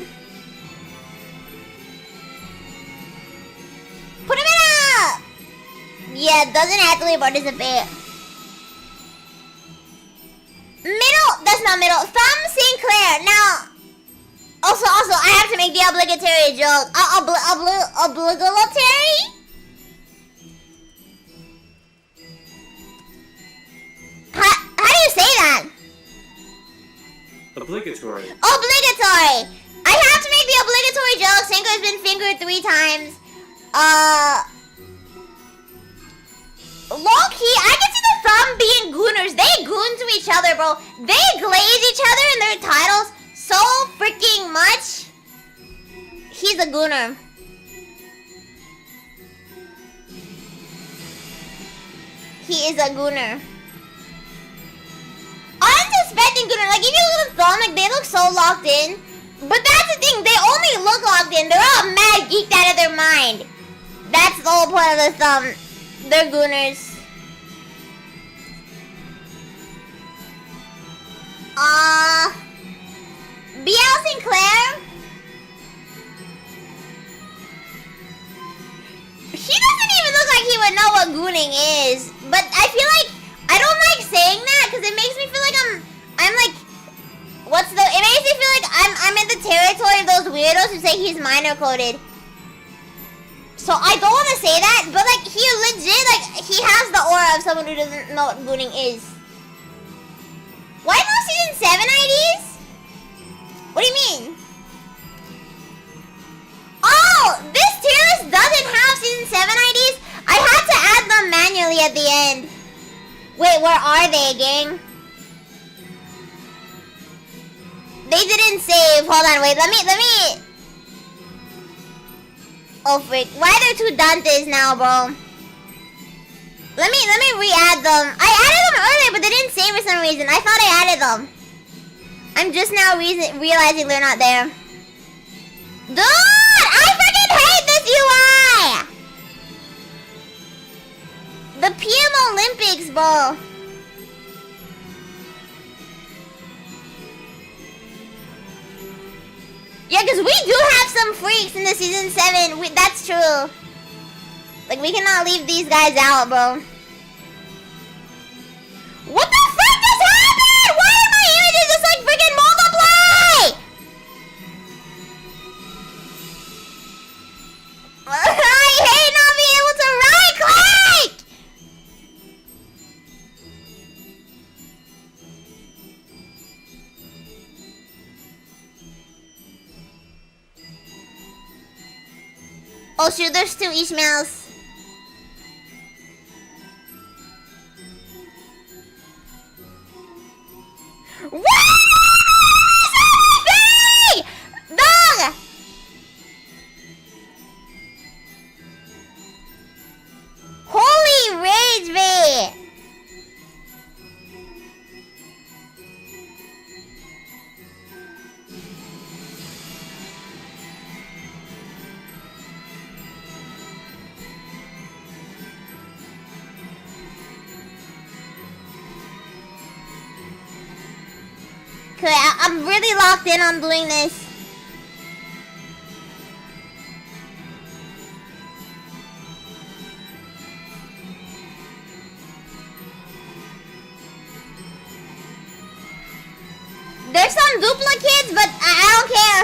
Put him in a... Yeah, doesn't actively participate. Middle, that's not middle. Thumb Sinclair. Now, also, I have to make the obligatory joke. Obligatory? How do you say that? Obligatory. Obligatory. I have to make the obligatory joke. Cinco has been fingered 3 times. Low-key, I can see the thumb being gooners. They goon to each other, bro. They glaze each other in their titles so freaking much. He's a gooner. He is a gooner. Unsuspecting gooner. Like, if you look at the thumb, like, they look so locked in. But that's the thing, they only look logged in. They're all mad geeked out of their mind. That's the whole point of the thumb. They're gooners. BL Sinclair? He doesn't even look like he would know what gooning is. But I feel like, I don't like saying that because it makes me feel like I'm like, it makes me feel like I'm in the territory of those weirdos who say he's minor coded. So I don't want to say that, but like he legit, like he has the aura of someone who doesn't know what gooning is. Why no season 7 IDs? What do you mean? Oh, this tier list doesn't have season 7 IDs. I had to add them manually at the end. Wait, where are they, gang? They didn't save. Hold on, wait. Let me. Oh freak! Why are there 2 Dantes now, bro? Let me re-add them. I added them earlier, but they didn't save for some reason. I thought I added them. I'm just now realizing they're not there. Dude, I freaking hate this UI. The PM Olympics, bro. Yeah, because we do have some freaks in the season 7. That's true. Like, we cannot leave these guys out, bro. What the fuck just happened? Why did my images just, like, freaking multiply? I hate not being able to right-click! Oh shoot, there's 2 Ishmaels. What is everything? Dog! Holy rage, babe! Okay, I'm really locked in on doing this. There's some duplicates, but I don't care.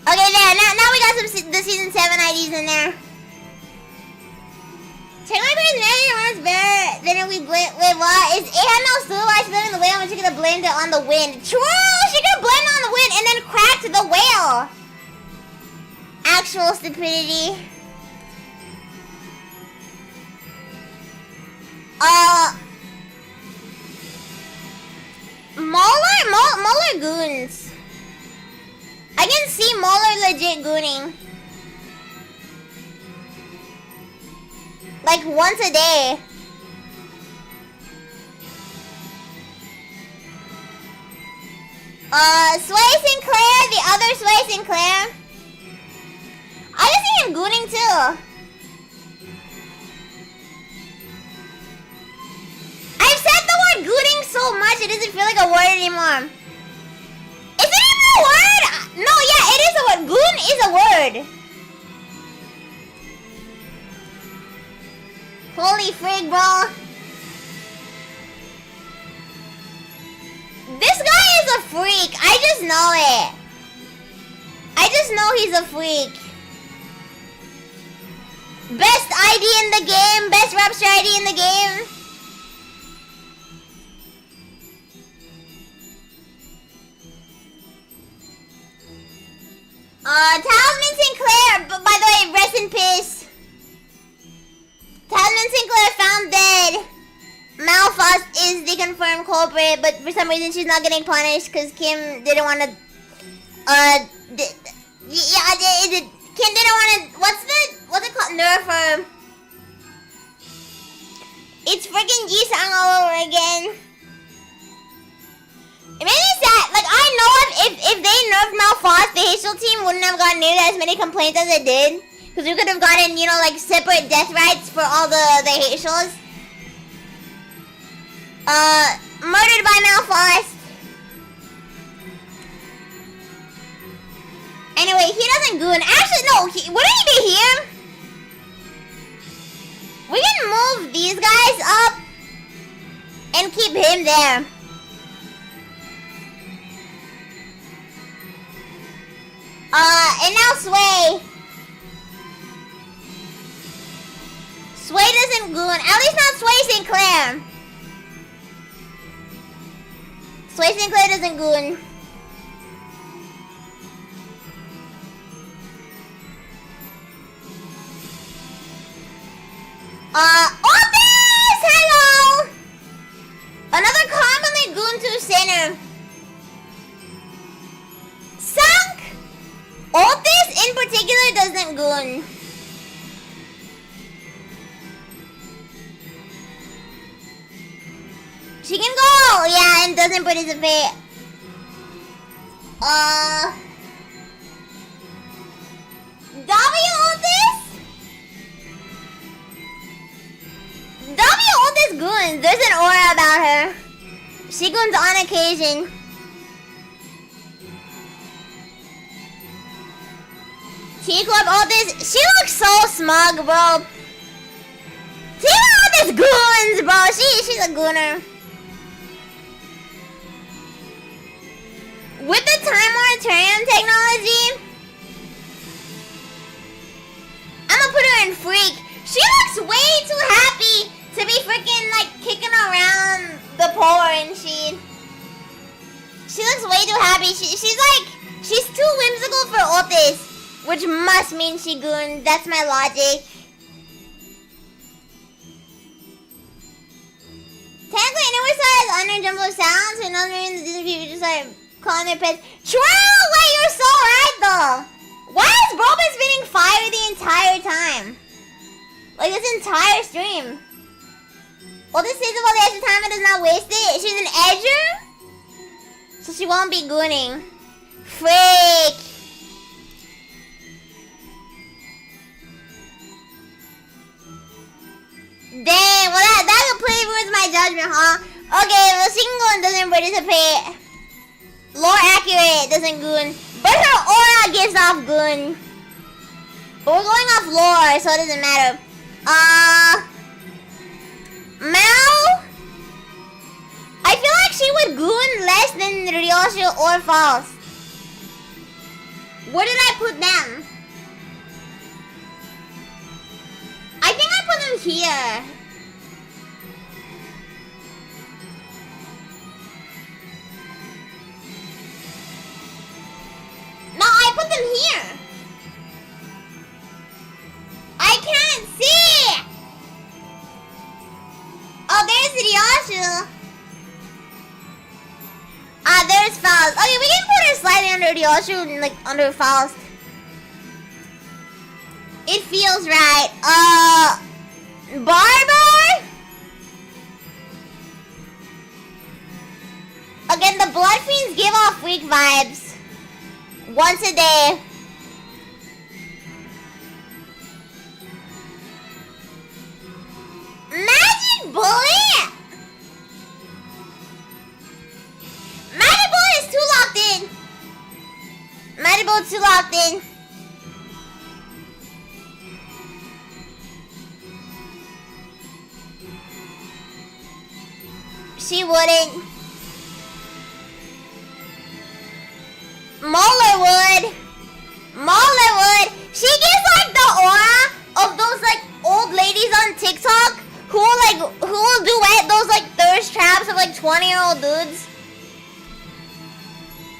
Okay, there. Now we got some the season 7 IDs in there. Check my brain's very much better than if we blame. Wait, what? Is Ahano still alive swimming in the whale and she could have blamed it on the wind? True! She could have blamed it on the wind and then cracked the whale! Actual stupidity. Mauler goons. I can see Mauler legit gooning. Like once a day. Sway Sinclair, the other Sway Sinclair. I just see him gooning too. I've said the word gooning so much it doesn't feel like a word anymore. Is it even a word? No, yeah, it is a word. Goon is a word. Holy frig, bro. This guy is a freak. I just know it. I just know he's a freak. Best ID in the game. Best Rapture ID in the game. Talisman Sinclair. By the way, rest in peace. Talisman Sinclair found dead. Malphos is the confirmed culprit, but for some reason she's not getting punished because Kim didn't want to. Kim didn't want to. What's it called? Nerf her. It's freaking Ji-sang all over again. It made me facial team wouldn't have gotten nearly as many complaints as it did. Because we could have gotten, you know, like, separate death rights for all the facials. Murdered by Malfast. Anyway, he doesn't goon. Actually, no, wouldn't he be here? We can move these guys up and keep him there. And now Sway. Sway doesn't goon. At least not Sway Sinclair. Sway Sinclair doesn't goon. Otis! Hello! Another commonly goon to center. Sunk! Otis in particular doesn't goon. She can go! Yeah, and doesn't participate. W Otis? W Otis goons. There's an aura about her. She goons on occasion. T-Club Otis. She looks so smug, bro. T-Club Otis goons, bro. She's a gooner. With the time moratorium technology, I'm gonna put her in freak. She looks way too happy to be freaking like kicking around the poor and shit. She looks way too happy. She's too whimsical for Otis, which must mean she goon. That's my logic. Technically, I never saw it as under Jumbo Sounds, so another reason the Disney people just like calling their pets. True! Wait, you're so right though. Why has Bro been spitting fire the entire time? Like this entire stream. All this says about the extra time, it does not waste it. She's an edger, so she won't be gooning. Freak. Dang, well that completely ruins my judgment, huh? Okay, well she can go and doesn't participate. Lore accurate, doesn't goon. But her aura gives off goon. But we're going off lore, so it doesn't matter. Mel? I feel like she would goon less than Ryoshu or Faust. Where did I put them? I think I put them here. No, I put them here. I can't see. Oh, there's Ryoshu. There's Faust. Okay, we can put her slightly under Ryoshu and like under Faust. It feels right. Barber? Again, the Blood Fiends give off weak vibes. Once a day. Magic Bullet? Magic Bullet is too locked in. Magic Bullet's too locked in. She wouldn't. Molar would. Molar would. She gives like the aura of those like old ladies on TikTok who will duet those like thirst traps of like 20-year-old dudes.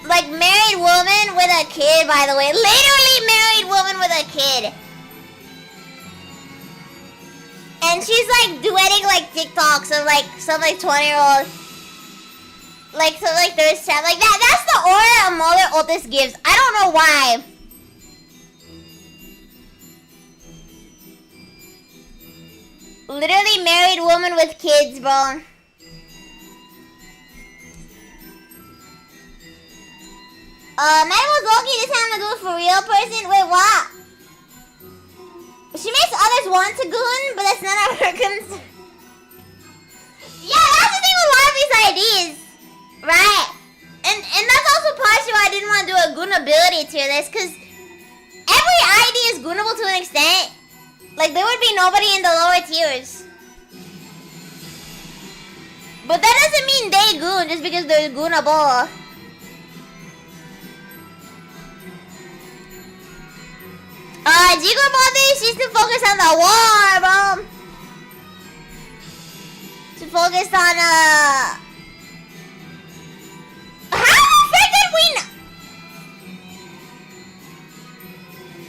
Like married woman with a kid, by the way. Literally married woman with a kid. And she's like duetting like TikToks of like some like 20-year-old. Like some like thirst trap. Like that's the aura Molar Otis gives. I don't know why. Literally married woman with kids, bro. Mademoiselle Loki, this time I'm gonna do it for real person. Wait, what? She makes others want to goon, but that's none of her concern. Yeah, that's the thing with a lot of these ideas. Right? And that's also partially why I didn't want to do a goon ability tier list, because every idea is goonable to an extent. Like, there would be nobody in the lower tiers. But that doesn't mean they goon just because they're goonable. Jigo Bobby, she's too focused on the war, bro. Too focused on, How the frick did we know?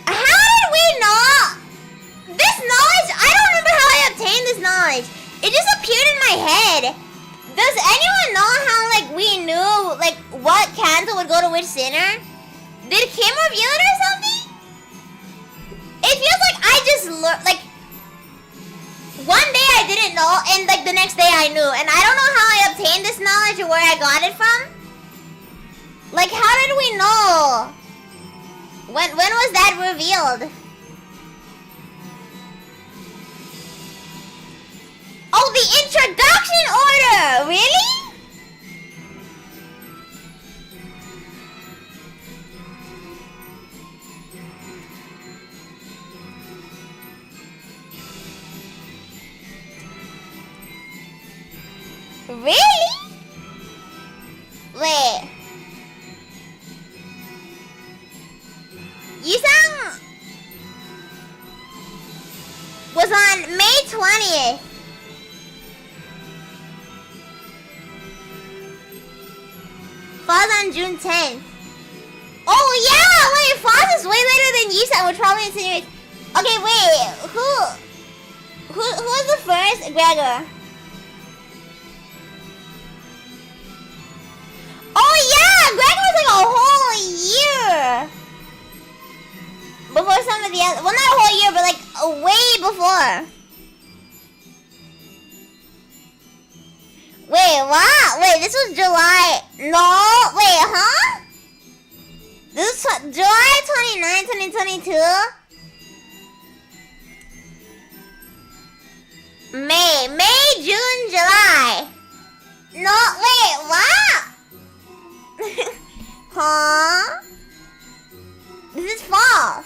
How did we know? This knowledge, I don't remember how I obtained this knowledge. It just appeared in my head. Does anyone know how, like, we knew, like, what candle would go to which sinner? Did Kim reveal it or something? It feels like I just learned, like, one day I didn't know, and, like, the next day I knew. And I don't know how I obtained this knowledge or where I got it from. Like, how did we know? When was that revealed? Oh, the introduction order! Really? Really? Wait. Yusang was on May 20th. Falls on June 10th. Oh yeah! Wait, Falls is way later than Yusang, which probably insinuates. Okay, wait. Who's the first? Gregor. Oh yeah! Gregor was like a whole year before some of the other. Well, not a whole year, but like way before. Wait, what? Wait, this was July. No, wait, huh? This was July 29, 2022. May, June, July. No, wait, what? Huh? This is false.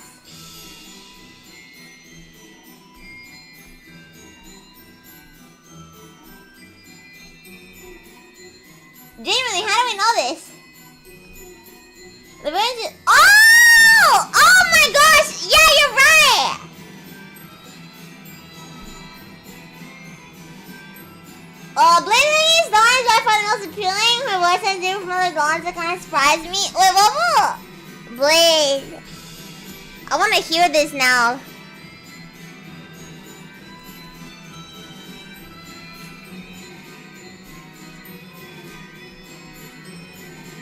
Genuinely, how do we know this? The range is... Oh! Oh my gosh! Yeah, you're right! Blazing Stars by far the most appealing. Her voice has different from other gods that kind of surprised me. Wait, what? Blaze. I want to hear this now.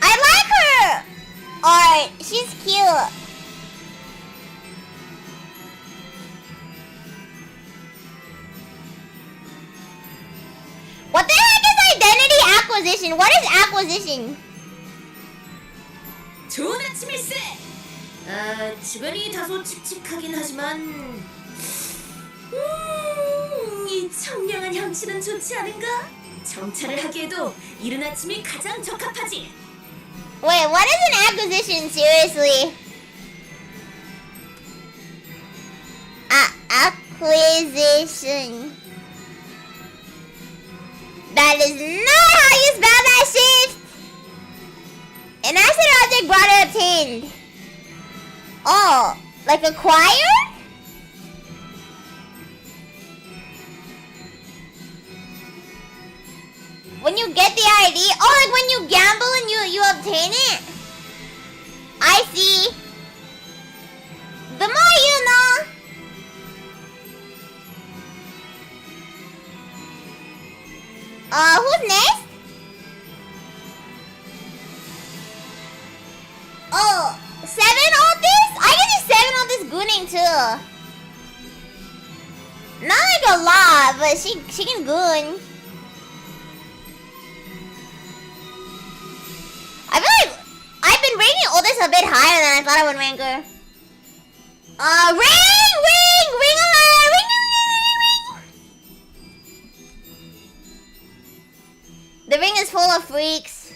I like her art. She's cute. What the heck is identity acquisition? What is acquisition? 좋은 아침일세! 주변이 다소 칙칙하긴 하지만 이 청량한 향취는 좋지 않은가? 정찰을 하기에도 이른 아침이 가장 적합하지. Wait, what is an acquisition? Seriously? Acquisition. That is not how you spell that shit! An asset object brought or obtained. Oh, like acquired? When you get the ID? Oh, like when you gamble and you obtain it? I see. The more you know. Who's next? Oh, 7 on this? I can do 7 on this gooning too. Not like a lot, but she can goon. I feel like I've been rating all this this a bit higher than I thought I would rank her. Ring alert! Ring! The ring is full of freaks.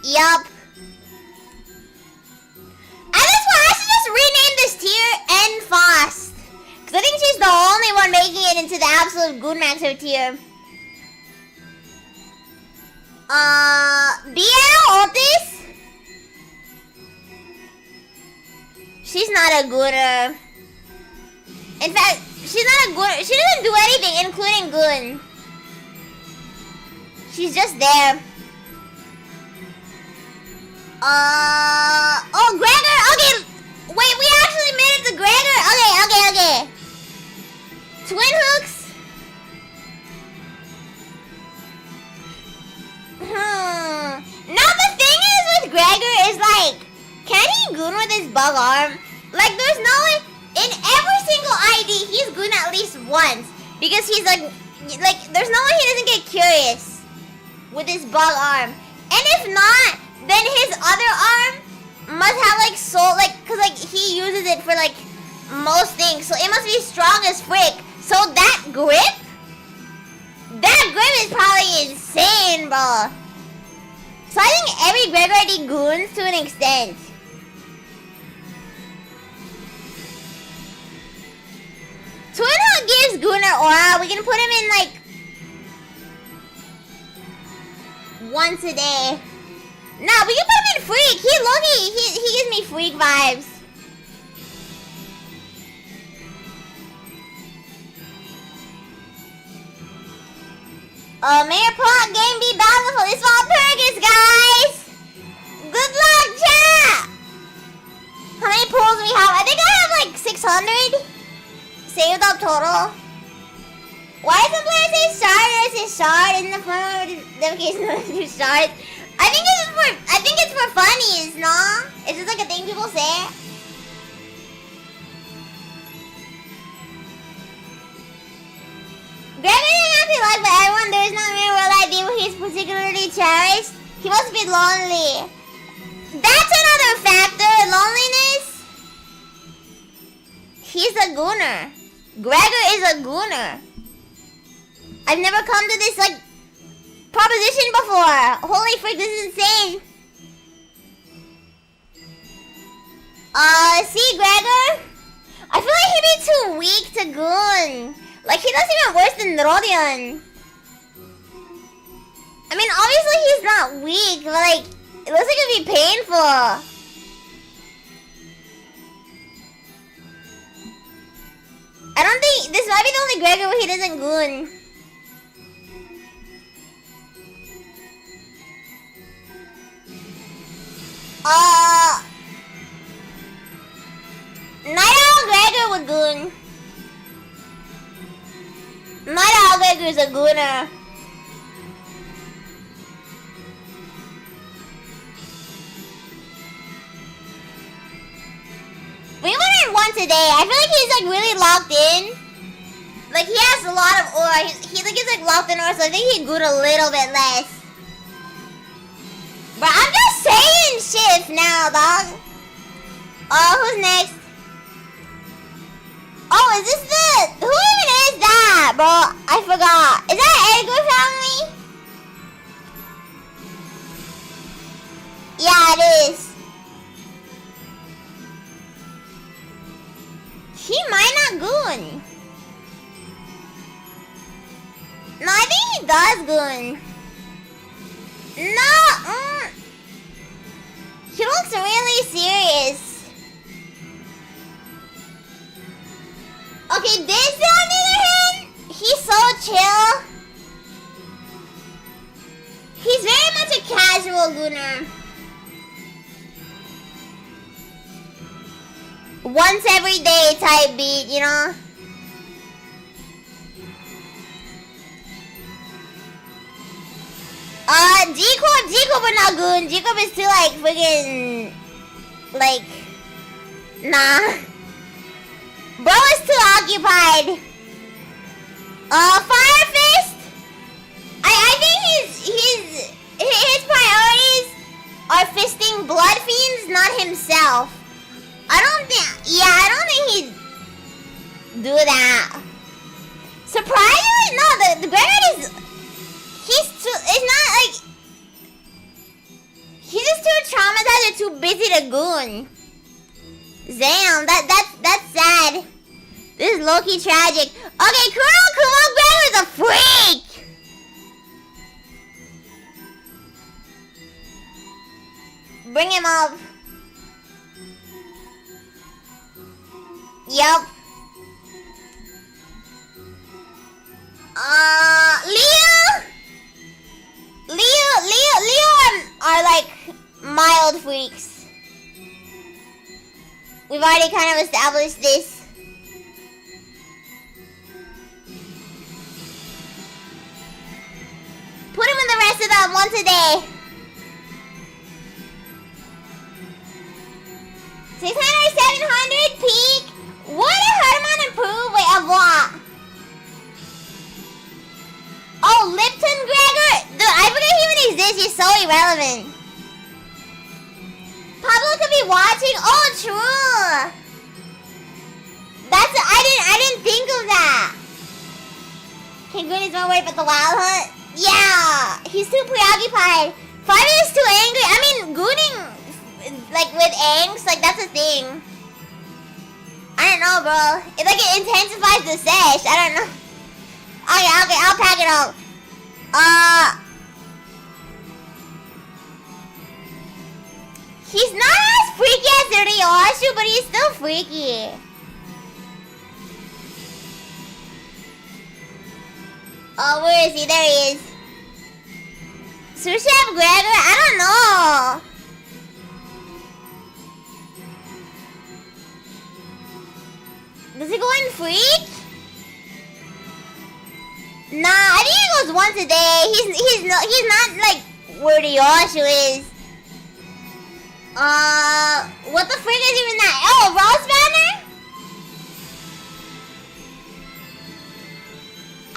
Yup. At this point, I should just rename this tier N Fast. Because I think she's the only one making it into the absolute Goonmaxer tier. BL Otis? She's not a gooner. In fact, she's not a gooner. She doesn't do anything, including goon. She's just there. Oh, Gregor! Okay, wait, we actually made it to Gregor? Okay. Twin hooks? Now the thing is with Gregor is like, can he goon with his bug arm? Like there's no way, in every single ID he's goon at least once. Because he's like there's no way he doesn't get curious with his bug arm. And if not, then his other arm must have like soul, like, cause like he uses it for like most things. So it must be strong as frick. So that grip is probably insane, bro. So I think every Gregor ID goons to an extent. Twin Hook gives Gooner aura. We can put him in like once a day. Nah, we can put him in freak. He gives me freak vibes. May your plot game be bountiful. This all Purgus, guys. Good luck, chat. How many pulls we have? I think I have like 600 saved up total. Why does the player say shard or say shard in the front of the notification shard? I think it's for funnies, no? It's just like a thing people say. Gregor didn't actually like by everyone. There is no real world idea where he's particularly cherished. He must be lonely. That's another factor, loneliness. He's a gooner. Gregor is a gooner. I've never come to this like proposition before. Holy frick, this is insane. See, Gregor? I feel like he'd be too weak to goon. Like, he does even worse than Rodion. I mean, obviously he's not weak, but like, it looks like it'd be painful. I don't think, this might be the only Gregor where he doesn't goon. Night Owl Gregor would goon. Night Owl Gregor is a gooner. We went in once a day. I feel like he's like really locked in. Like he has a lot of aura. He's like locked in aura, so I think he'd goon a little bit less. But I'm just saying shit now, dog. Who's next? Oh, is this the... Who even is that, bro? I forgot. Is that Edgar family? Yeah, it is. He might not goon. No, I think he does goon. No, he looks really serious. Okay, this on the other hand, he's so chill. He's very much a casual gooner. Once every day type beat, you know? G-Corp but not goon. G-Corp is too like friggin' like, nah. Bro is too occupied. Fire Fist? I think are fisting blood fiends, not himself. I don't think he'd do that. Surprisingly, no, the Gregor is... It's not like... He's just too traumatized or too busy to goon. Damn, that's sad. This is low-key tragic. Okay, Kumo Gregor is a freak! Bring him up. Yup. Leo are like mild freaks. We've already kind of established this. Put him in the rest of them once a day. 600, 700 peak. What did Herman improve? Wait, of what? Oh, Lipton Gregor? Dude, I forget he even exists. He's so irrelevant. Pablo could be watching. Oh, true. I didn't think of that. Can Goonies don't worry about the wild hunt? Yeah, he's too preoccupied. 5 is too angry. I mean, gooning, like with angst, like that's a thing. I don't know, bro. It intensifies the sesh. I don't know. Okay, I'll pack it up. He's not as freaky as Ryoshu, but he's still freaky. Oh, where is he? There he is. Sous Chef Gregor? I don't know. Does he go in freak? Nah, I think he goes once a day. He's not like where Ryoshu is. What the frick is even that? Oh, Ross Banner?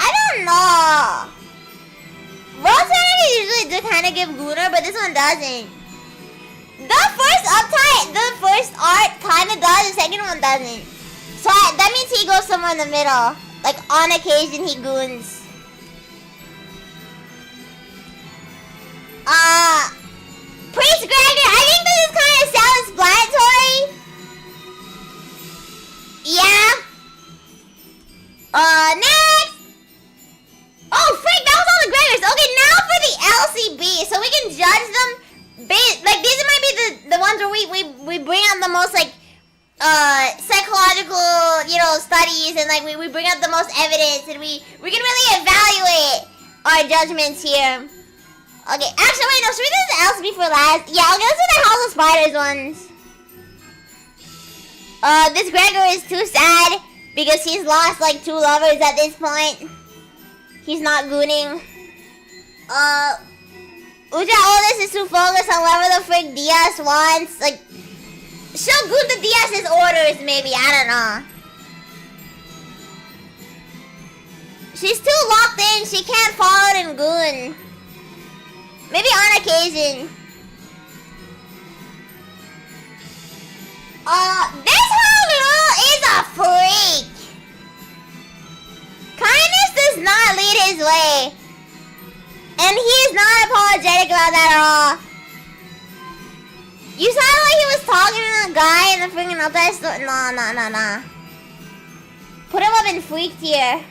I don't know. Ross Banner usually do kind of give Gooner, but this one doesn't. The first art kind of does, the second one doesn't. So that means he goes somewhere in the middle. Like on occasion he goons. Priest Gregor, I think this is kind of self-explanatory. Yeah. Next. Oh, frick, that was all the Gregors. Okay, now for the LCB, so we can judge them. Like these might be the ones where we bring out the most like psychological, studies, and like we bring out the most evidence, and we can really evaluate our judgments here. Okay, actually, wait, no, should we do the LCB for last? Yeah, okay, let's do the House of Spiders ones. This Gregor is too sad because he's lost like 2 lovers at this point. He's not gooning. Uja Oldest is too focused on whatever the frick Diaz wants. Like, she'll goon the Diaz's orders, maybe, I don't know. She's too locked in, she can't follow and goon. Maybe on occasion. This Haru is a freak. Kindness does not lead his way. And he is not apologetic about that at all. You sounded like he was talking to the guy in the freaking upstairs store. Nah. Put him up in freak tier.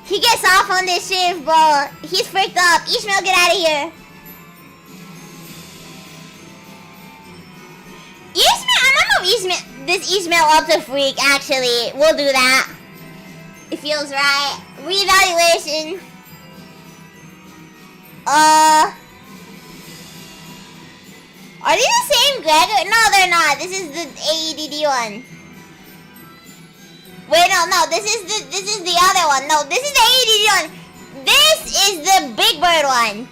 He gets off on this shift, bro. He's freaked up. Ishmael, get out of here. Ishmael, I'm gonna move this Ishmael up to freak, actually. We'll do that. It feels right. Reevaluation. Are these the same Gregor? No, they're not. This is the AEDD one. Wait, no, this is the other one. No, this is the AEDD one. This is the Big Bird one.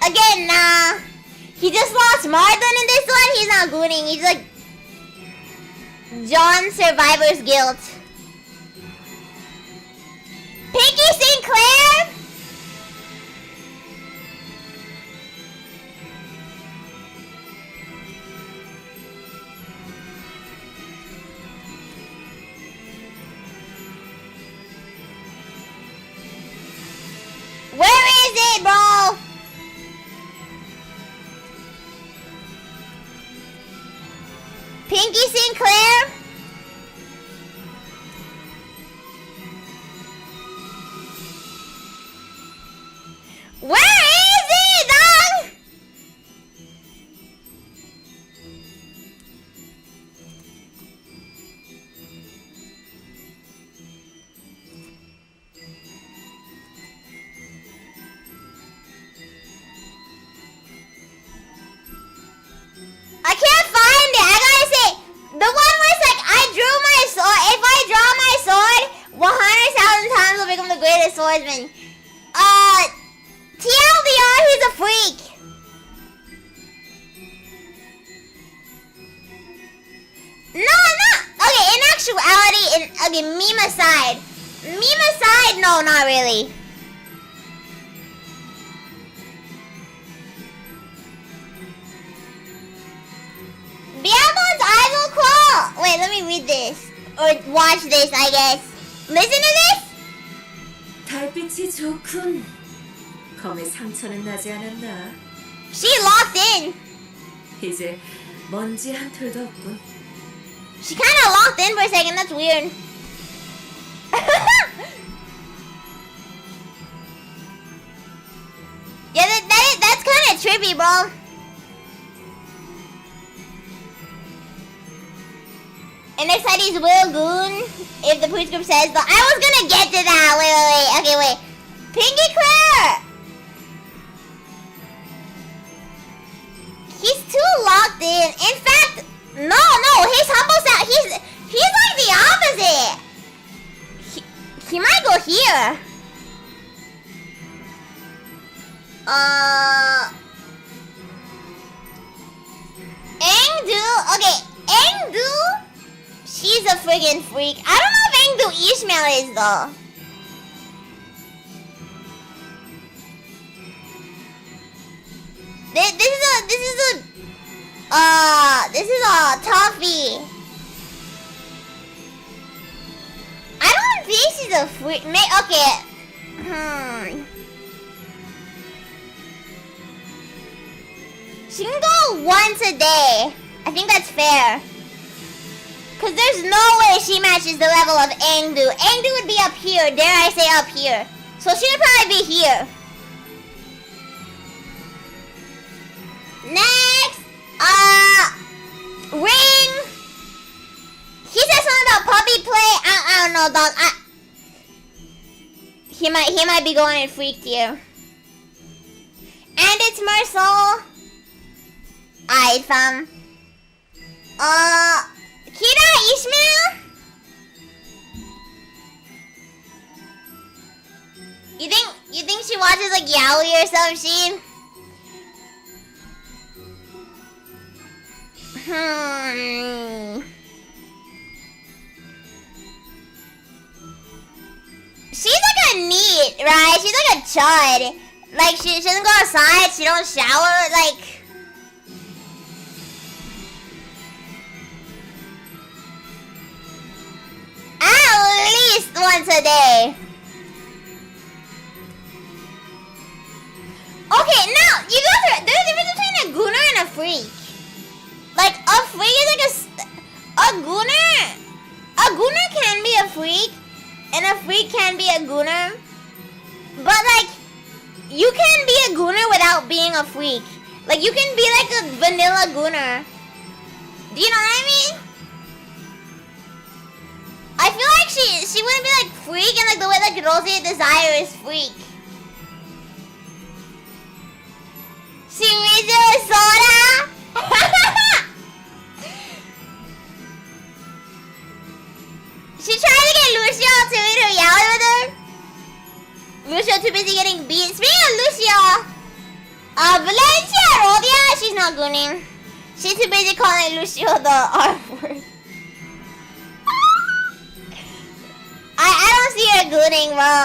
Again, nah. He just lost Mardon in this one. He's not gooning. He's like John Survivor's Guilt. Pinky Sinclair? Heartless Swordsman. TLDR, he's a freak. No. Okay, in actuality, okay, meme aside. No, not really. Biamon's eyes will crawl. Wait, let me read this. Or watch this, I guess. Listen to this. 달빛이 좋군. 검의 상처는 나지 않았나? She locked in. 이제 먼지 한 톨도 없군. She kind of locked in for a second. That's weird. Yeah, that's kind of trippy, bro. And next side is Will Goon. If the police group says, but I was gonna get to that. Wait. Okay, wait. Pinky Clear. He's too locked in. In fact, no. He's humble sound. He's like the opposite. He might go here. Engdu. Okay, Engdu. She's a friggin' freak. I don't know if Engdu Ishmael is though. This is a toffee. I don't think she's a freak. Okay. She can go once a day. I think that's fair. Cause there's no way she matches the level of Engdu. Engdu would be up here. Dare I say up here? So she would probably be here. Next, Ring. He said something about puppy play. I don't know, dog. He might be going in freak tier. And it's Mercel. Alright, fam. Kira Ishmael. You think she watches like Yaoi or some shit? She's like a neat, right? She's like a chud. Like she doesn't go outside, she don't shower, like at least once a day. Okay, now you guys there's a difference between a gooner and a freak. Like a freak is like a gooner. A gooner can be a freak, and a freak can be a gooner. But like, you can be a gooner without being a freak. Like you can be like a vanilla gooner. Do you know what I mean? I feel like she wouldn't be like freak, and like the way like Rosie Desire is freak. Shimizu Sora. She tried to get Lucio to meet her yaoi with her. Lucio too busy getting beat. Speaking of Lucio, Valencia Rodia, she's not gooning. She's too busy calling Lucio the R word. I don't see her gooning, bro.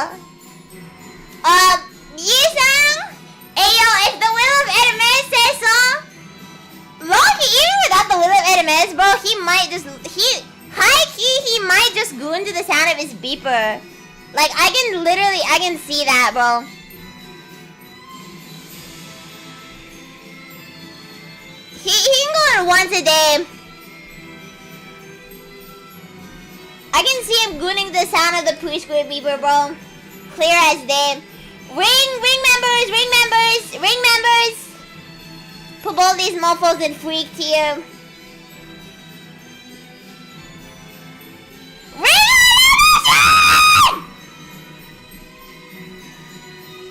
Yisang, ayo, if the Will of Hermes says so, Loki, even without the Will of Hermes, bro, he might just he might just goon to the sound of his beeper. Like I can see that, bro. He can go in once a day. I can see him gooning the sound of the pre-square beeper, bro. Clear as day. Ring members. Put all these mofos in freak tier.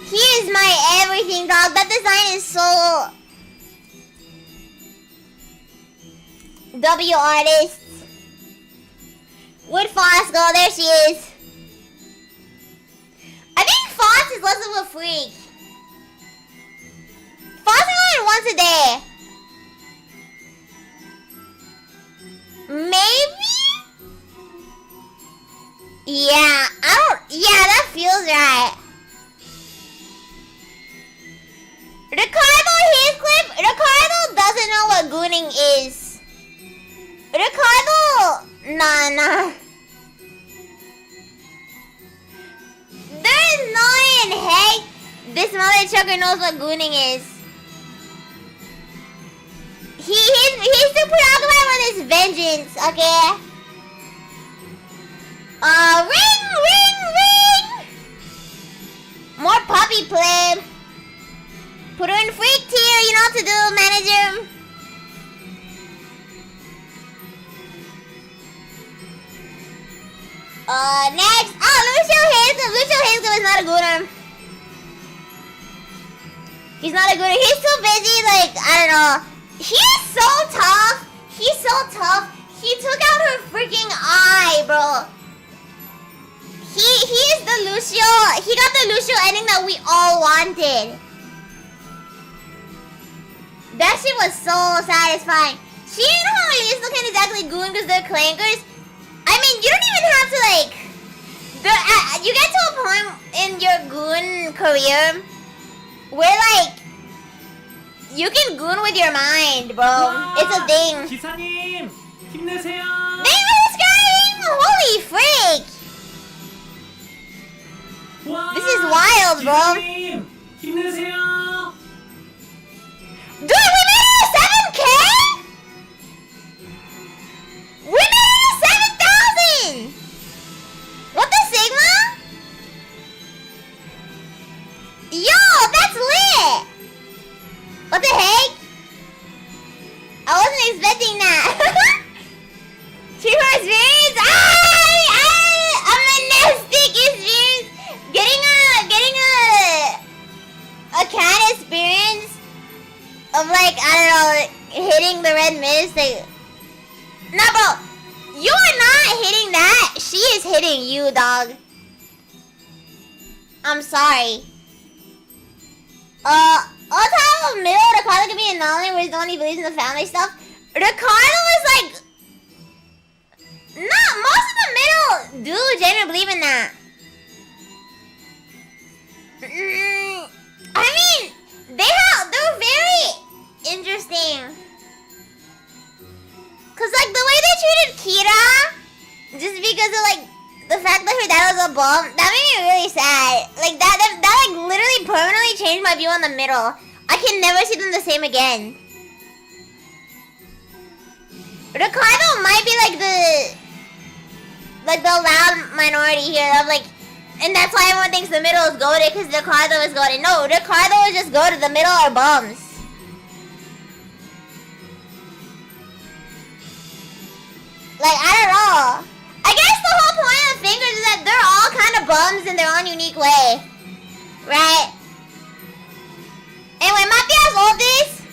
He is my everything, dog. That design is so W artist. Wood Fosco, there she is. I think Foss is less of a freak. Foss is only once a day. Maybe? Yeah, yeah, that feels right. Ricardo doesn't know what gooning is. Ricardo, nah. There's no in heck this mother trucker knows what gooning is. He's too preoccupied with his vengeance, okay? Ring! More puppy play. Put her in freak tier, you know what to do, manager. Next. Oh, Lucio Hazelcliffe is not a gooner. He's not a gooner. He's too busy, like, I don't know. He's so tough. He took out her freaking eye, bro. He's the Lucio. He got the Lucio ending that we all wanted. That shit was so satisfying. She and Homeless looking exactly goon because they're clankers. I mean, you don't even have to, like... you get to a point in your goon career where, like, you can goon with your mind, bro. 와, It's a thing. 기사님 힘내세요. Thanks for subscribing! Holy freak! 와, This is wild, bro. 기사님 힘내세요. Dude, we made it to 7K? We made it to 7,000! What the Sigma? Yo, that's lit! What the heck? I wasn't expecting that. Tree for experience? A monastic experience. Getting a cat experience of, like, I don't know, like, hitting the red mist. Like, nah, bro, you are not hitting that. She is hitting you, dog. I'm sorry. On top of middle, Ricardo could be an anomaly where he's the one who believes in the family stuff. Ricardo is like, not most of the middle do genuinely believe in that. I mean, they're very interesting. Cause like the way they treated Kira, just because of like the fact that her dad was a bum, that made me really sad. Like that like literally permanently changed my view on the middle. I can never see them the same again. Ricardo might be like the loud minority here of like, and that's why everyone thinks the middle is goated because Ricardo is goated. No, Ricardo is just goated. The middle are bums. Like, I don't know. I guess the whole point of Fingers is that they're all kind of bums in their own unique way. Right? Anyway, Matias Otis.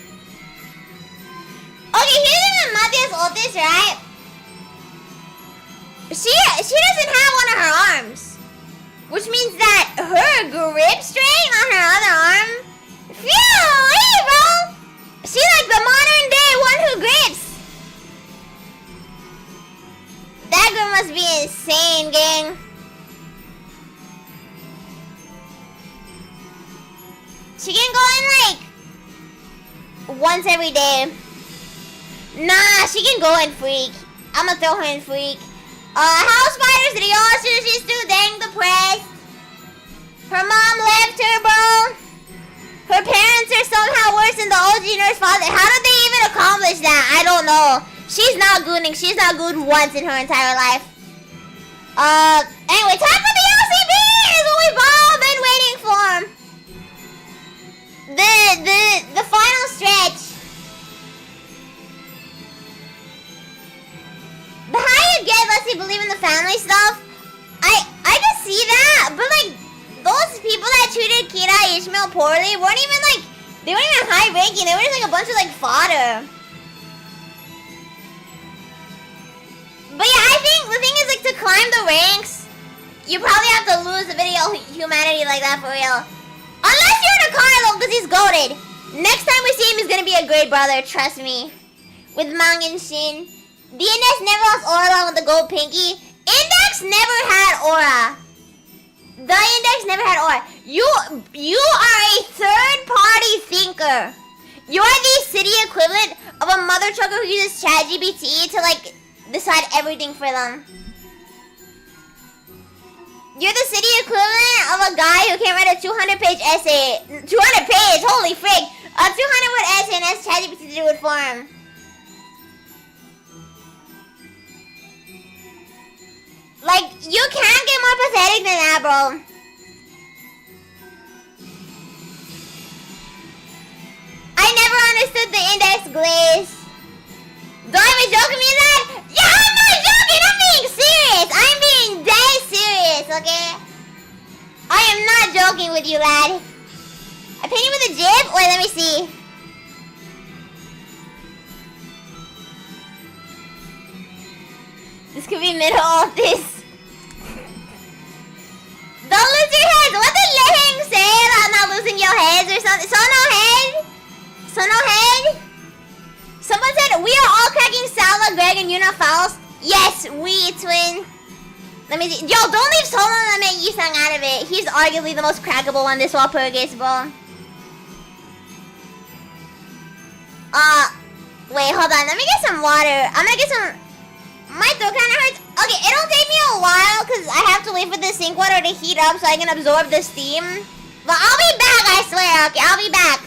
Okay, here's the thing with Matias Otis, right? She doesn't have one of her arms. Which means that her grip strength on her other arm, phew, bro. She's like the modern day one who grips. That girl must be insane, gang. She can go in like once every day. Nah, she can go in freak. I'ma throw her in freak. House Spiders to the Ocean, she's too dang depressed. Her mom left her, bro. Her parents are somehow worse than the OG nurse father. How did they even accomplish that? I don't know. She's not gooning. She's not good once in her entire life. Anyway, time for the LCB is what we've all been waiting for. The final stretch. The higher you get, lets you believe in the family stuff. I can see that, but like those people that treated Kira Ishmael poorly weren't even like, they weren't even high ranking. They were just like a bunch of like fodder. But yeah, I think the thing is like to climb the ranks, You probably have to lose the video humanity like that for real. Unless you're in a Carlo, because he's goated. Next time we see him, he's gonna be a great brother, trust me. With Mang and Shin. The Index never lost aura with the gold pinky. Index never had aura. The Index never had aura. You are a third-party thinker. You are the city equivalent of a mother trucker who uses ChatGPT to like decide everything for them. You're the city equivalent of a guy who can write a 200-page essay. 200 pages, holy frig! A 200-word essay and has ChatGPT to do it for him. Like, you can't get more pathetic than that, bro. I never understood the Index glaze. Don't even joke with me that? Yeah, I'm not joking! I'm being serious! I'm being dead serious, okay? I am not joking with you, lad. I paint you with a jib? Wait, let me see. This could be middle of this. Don't lose your heads! What did Leheng say about not losing your heads or something? So no head? So no head? Someone said, we are all cracking Sala, Greg, and Yuna Faust. Yes, we, twin. Let me see. Yo, don't leave Solo and make Yisang out of it. He's arguably the most crackable one this Walpurgis, bro. Wait, hold on. Let me get some water. I'm gonna get some... My throat kinda hurts. Okay, it'll take me a while because I have to wait for the sink water to heat up so I can absorb the steam. But I'll be back, I swear. Okay, I'll be back.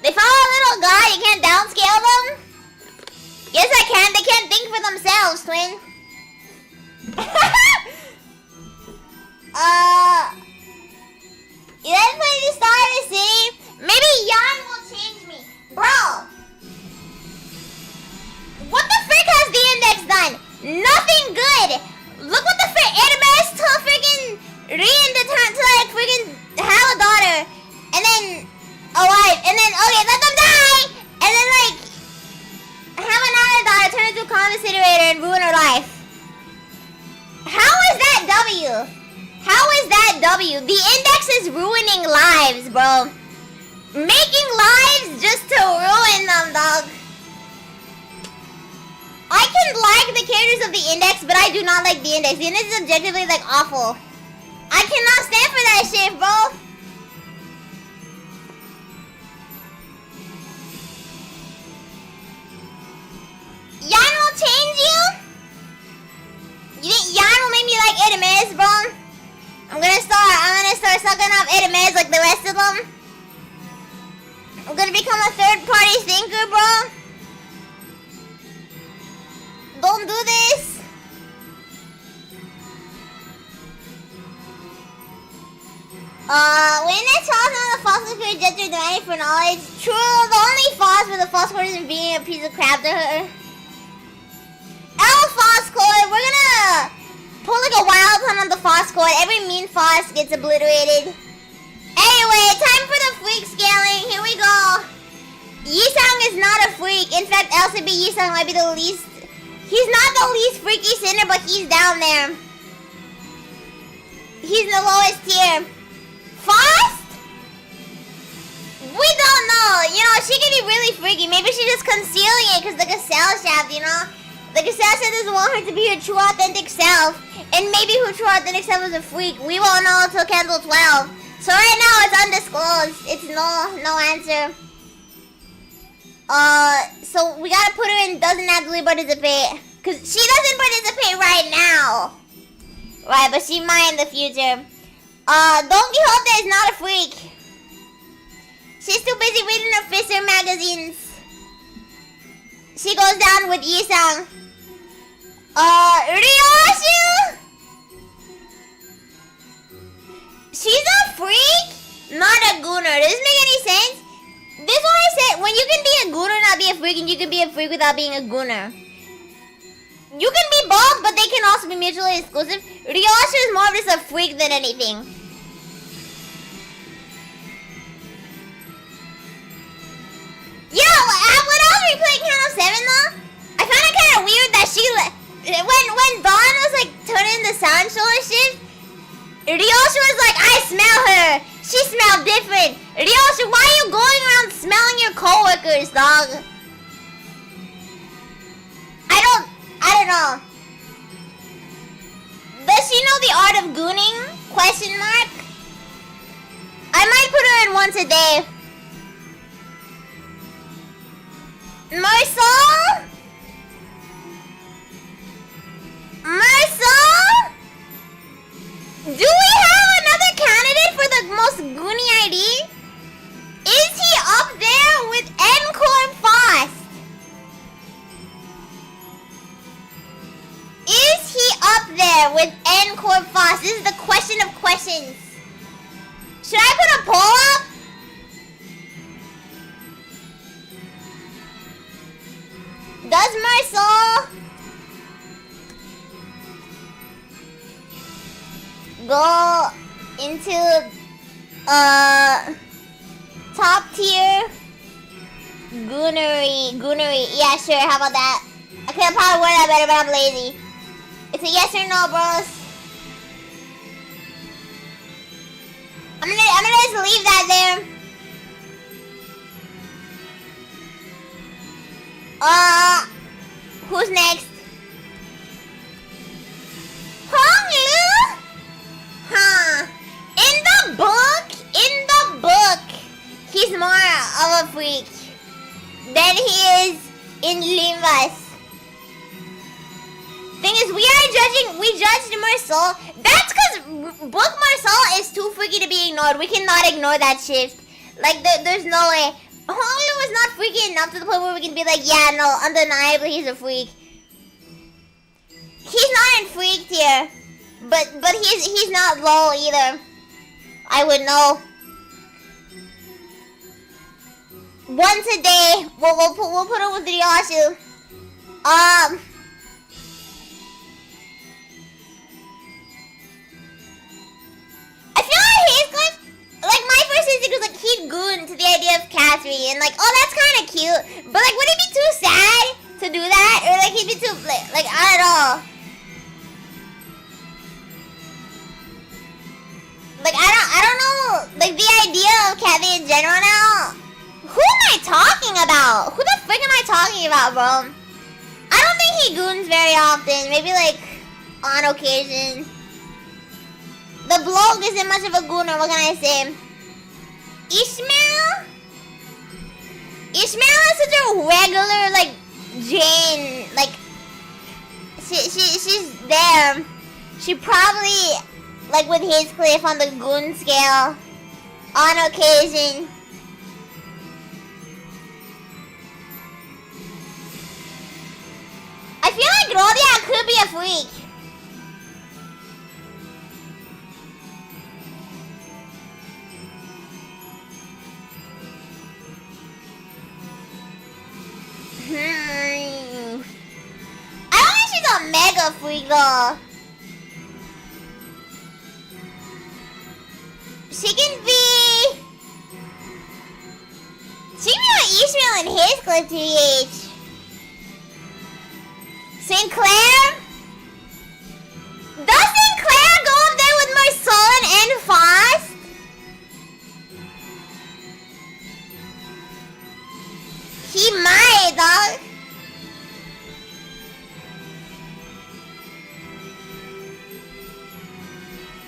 They follow a little guy, you can't downscale them? Yes I can, they can't think for themselves, twin. You guys play the Star of the City? Maybe Yan will change me. Bro! What the frick has the index done? Nothing good! Look what the frick Animus told freaking Rian to like freaking have a daughter. And then a wife. And then, okay, let them die! And then like have another daughter, turn into a considerator and ruin her life. How is that W? How is that W? The index is ruining lives, bro. Making lives just to ruin them, dog. I can like the characters of the index, but I do not like the index. The index is objectively like awful. I cannot stand for that shit, bro. Yan will change you? You think Yan will make me like Edemes, bro? I'm gonna start sucking up Edemes like the rest of them. I'm gonna become a third-party thinker, bro. Don't do this. When that child on the false creature gesture demanding for knowledge, true, the only false for the false court is being a piece of crap to her. False court, we're gonna pull like a wild hunt on the false court. Every mean false gets obliterated. Anyway, time for the freak scaling. Here we go. Yisang is not a freak. In fact, LCB Yisang might be the least. He's not the least freaky sinner, but he's down there. He's the lowest tier. Fast? We don't know. You know, she could be really freaky. Maybe she's just concealing it because the Cassell shaft, you know? The Cassell shaft doesn't want her to be her true authentic self. And maybe her true authentic self is a freak. We won't know until Candle 12. So right now it's undisclosed. It's no answer. So we gotta put her in doesn't actively participate. Cause she doesn't participate right now. Right, but she might in the future. Don Quixote is not a freak. She's too busy reading her Fisher magazines. She goes down with Yisang. Ryoshu? She's a freak? Not a gooner. Does this make any sense? This is what I said. When you can be a gooner, not be a freak, and you can be a freak without being a gooner. You can be both, but they can also be mutually exclusive. Ryoshu is more of just a freak than anything. Yeah, when I was replaying Channel 7 though, I found it kind of weird that she when Dawn was like turning the sound shoulder shift, Ryoshu was like, I smell her. She smelled different. Ryoshu, why are you going around smelling your coworkers, dog? I don't know. Does she know the art of gooning? Question mark. I might put her in once a day. Marisol? Marisol? Do we have another candidate for the most goony ID? Is he up there with Encore Fast? Is he up there with Encore Fast? This is the question of questions. Should I put a poll up? Does Marisol go into top tier goonery? Yeah, sure. How about that? I could probably word that better, but I'm lazy. It's a yes or no, bros. I'm gonna just leave that there. Who's next? Hong Lu? Huh. In the book, he's more of a freak than he is in limbus. Thing is, we are judging we judged Marcel. That's because Book Marcel is too freaky to be ignored. We cannot ignore that shift. Like, there's no way. Honolulu was not freaky enough to the point where we can be like, yeah, no, undeniably he's a freak. He's not in freak tier, but he's not low either. I would know. Once a day, we'll put him with Ryasu. I feel like Heathcliff, like my first instinct was like he'd goon to the idea of Catherine and like, oh, that's kind of cute, but like would he be too sad to do that, or like he'd be too like I don't know. Like I don't know, like the idea of Catherine in general now. Who am I talking about? Who the frick am I talking about, bro? I don't think he goons very often. Maybe like on occasion. The blog isn't much of a gooner, what can I say? Ishmael? Ishmael is such a regular, like, Jane. Like, she's there. She probably, like with Heathcliff on the goon scale. On occasion. I feel like Rodia could be a freak. I don't think she's a mega freak though. She can be like Ishmael and Heathcliff TH. Sinclair? Does Sinclair go up there with Marcelin and Faust? He might, dog.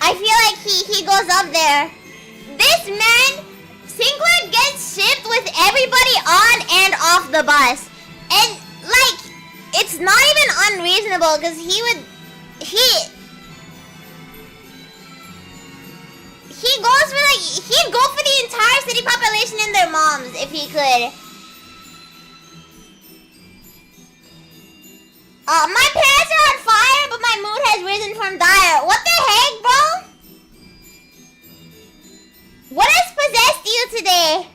I feel like he goes up there. This man, Sinclair gets shipped with everybody on and off the bus. And, like, it's not even unreasonable because he'd go for the entire city population and their moms if he could. My parents are on fire, but my mood has risen from dire. What the heck, bro? What has possessed you today?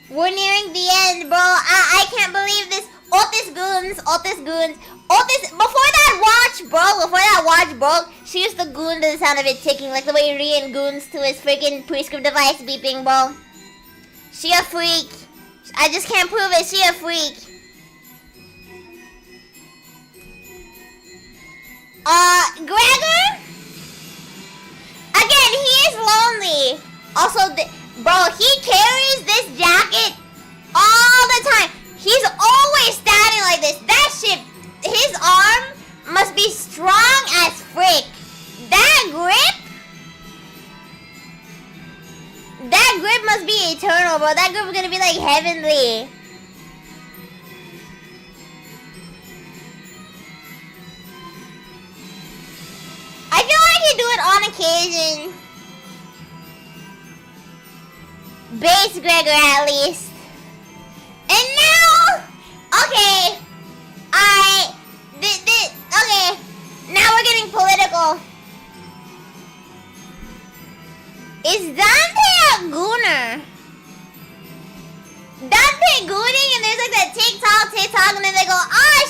We're nearing the end, bro. I can't believe this. Otis goons. Before that watch broke, she used to goon to the sound of it ticking, like the way Rian goons to his freaking prescript device beeping, bro. She a freak. I just can't prove it. She a freak. Gregor? Again, he is lonely. Also, bro, he carries this jacket all the time. He's always standing like this. That shit, his arm must be strong as frick. That grip must be eternal, bro. That grip is gonna be like heavenly. I feel like he do it on occasion. Base Gregor at least. And now, okay, okay, now we're getting political. Is Dante a gooner? Dante gooning and there's like that TikTok and then they go,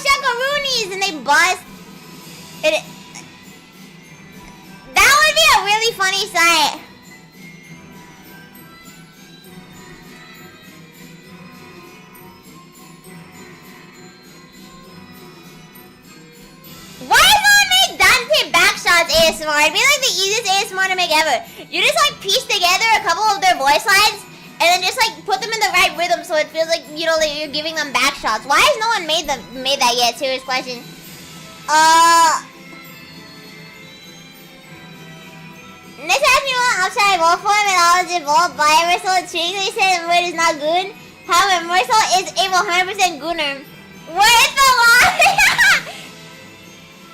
shakaroonies, and they bust. That would be a really funny sight. Why has no one made Dante backshots ASMR? It'd be like the easiest ASMR to make ever. You just like piece together a couple of their voice lines and then just like put them in the right rhythm so it feels like, you know, that you're giving them backshots. Why has no one made that yet? Serious question. Nick asked me what option I vote for him and I was involved by ever so intrigued. He said the word is not good. However, Morsel is able 100% Gunner. Where is the law?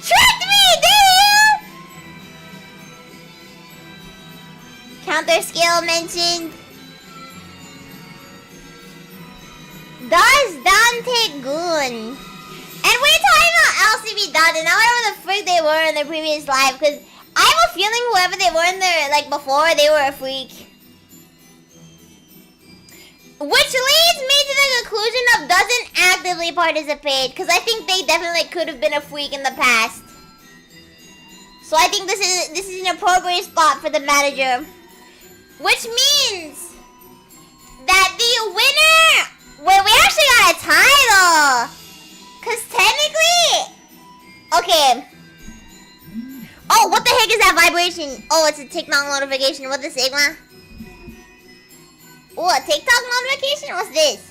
Tricked me, did you? Counter skill mentioned. Does Dante Goon? And we're talking about LCB Dante, not whatever the frick they were in their previous life, because I have a feeling whoever they were in their, like, before, they were a freak. Which leads me to the conclusion of doesn't actively participate, because I think they definitely could have been a freak in the past. So I think this is an appropriate spot for the manager. Which means that the winner... Wait, we actually got a title! Because technically... Okay. Oh, what the heck is that vibration? Oh, it's a TikTok notification. What the Sigma? Oh, a TikTok notification? What's this?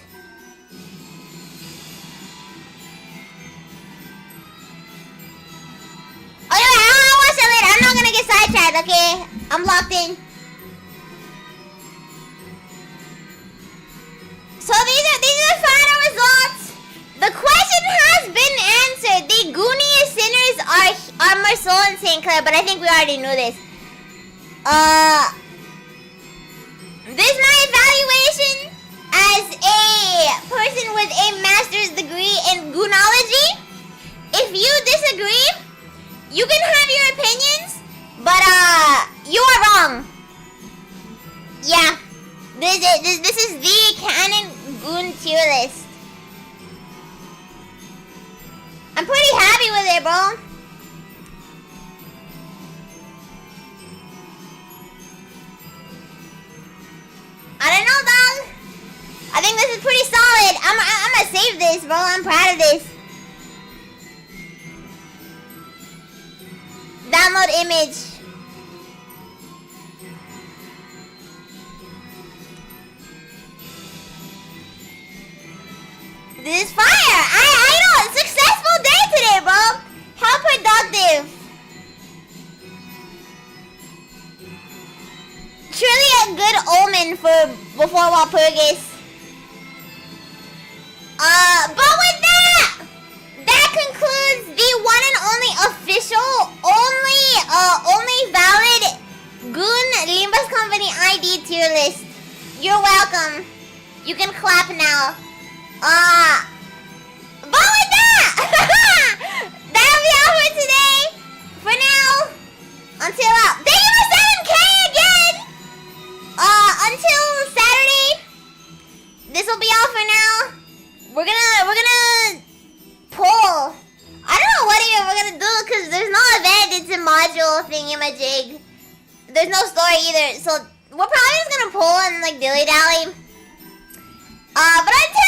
Oh, yeah, I'll watch that later. I'm not gonna get sidetracked, okay? I'm locked in. So these are the final results. The question has been answered. The Gooniest sinners are Marceau and St. Clair, but I think we already knew this. This is my evaluation as a person with a master's degree in Goonology. If you disagree, you can have your opinions, but you are wrong. Yeah. This is the canon Goon tier list. I'm pretty happy with it, bro. I don't know, dog. I think this is pretty solid. I'm gonna save this, bro. I'm proud of this. Download image. This is fire! I know! Successful day today, bro! How productive! Truly a good omen for before Walpurgis. But with that concludes the one and only official, only valid Goon Limbus Company ID tier list. You're welcome. You can clap now. But with that, that'll be all for today. For now, until thank you for 7K again. Until Saturday, this will be all for now. We're gonna pull. I don't know what even we're gonna do because there's no event. It's a module thingamajig. There's no story either, so we're probably just gonna pull and like dilly dally. But until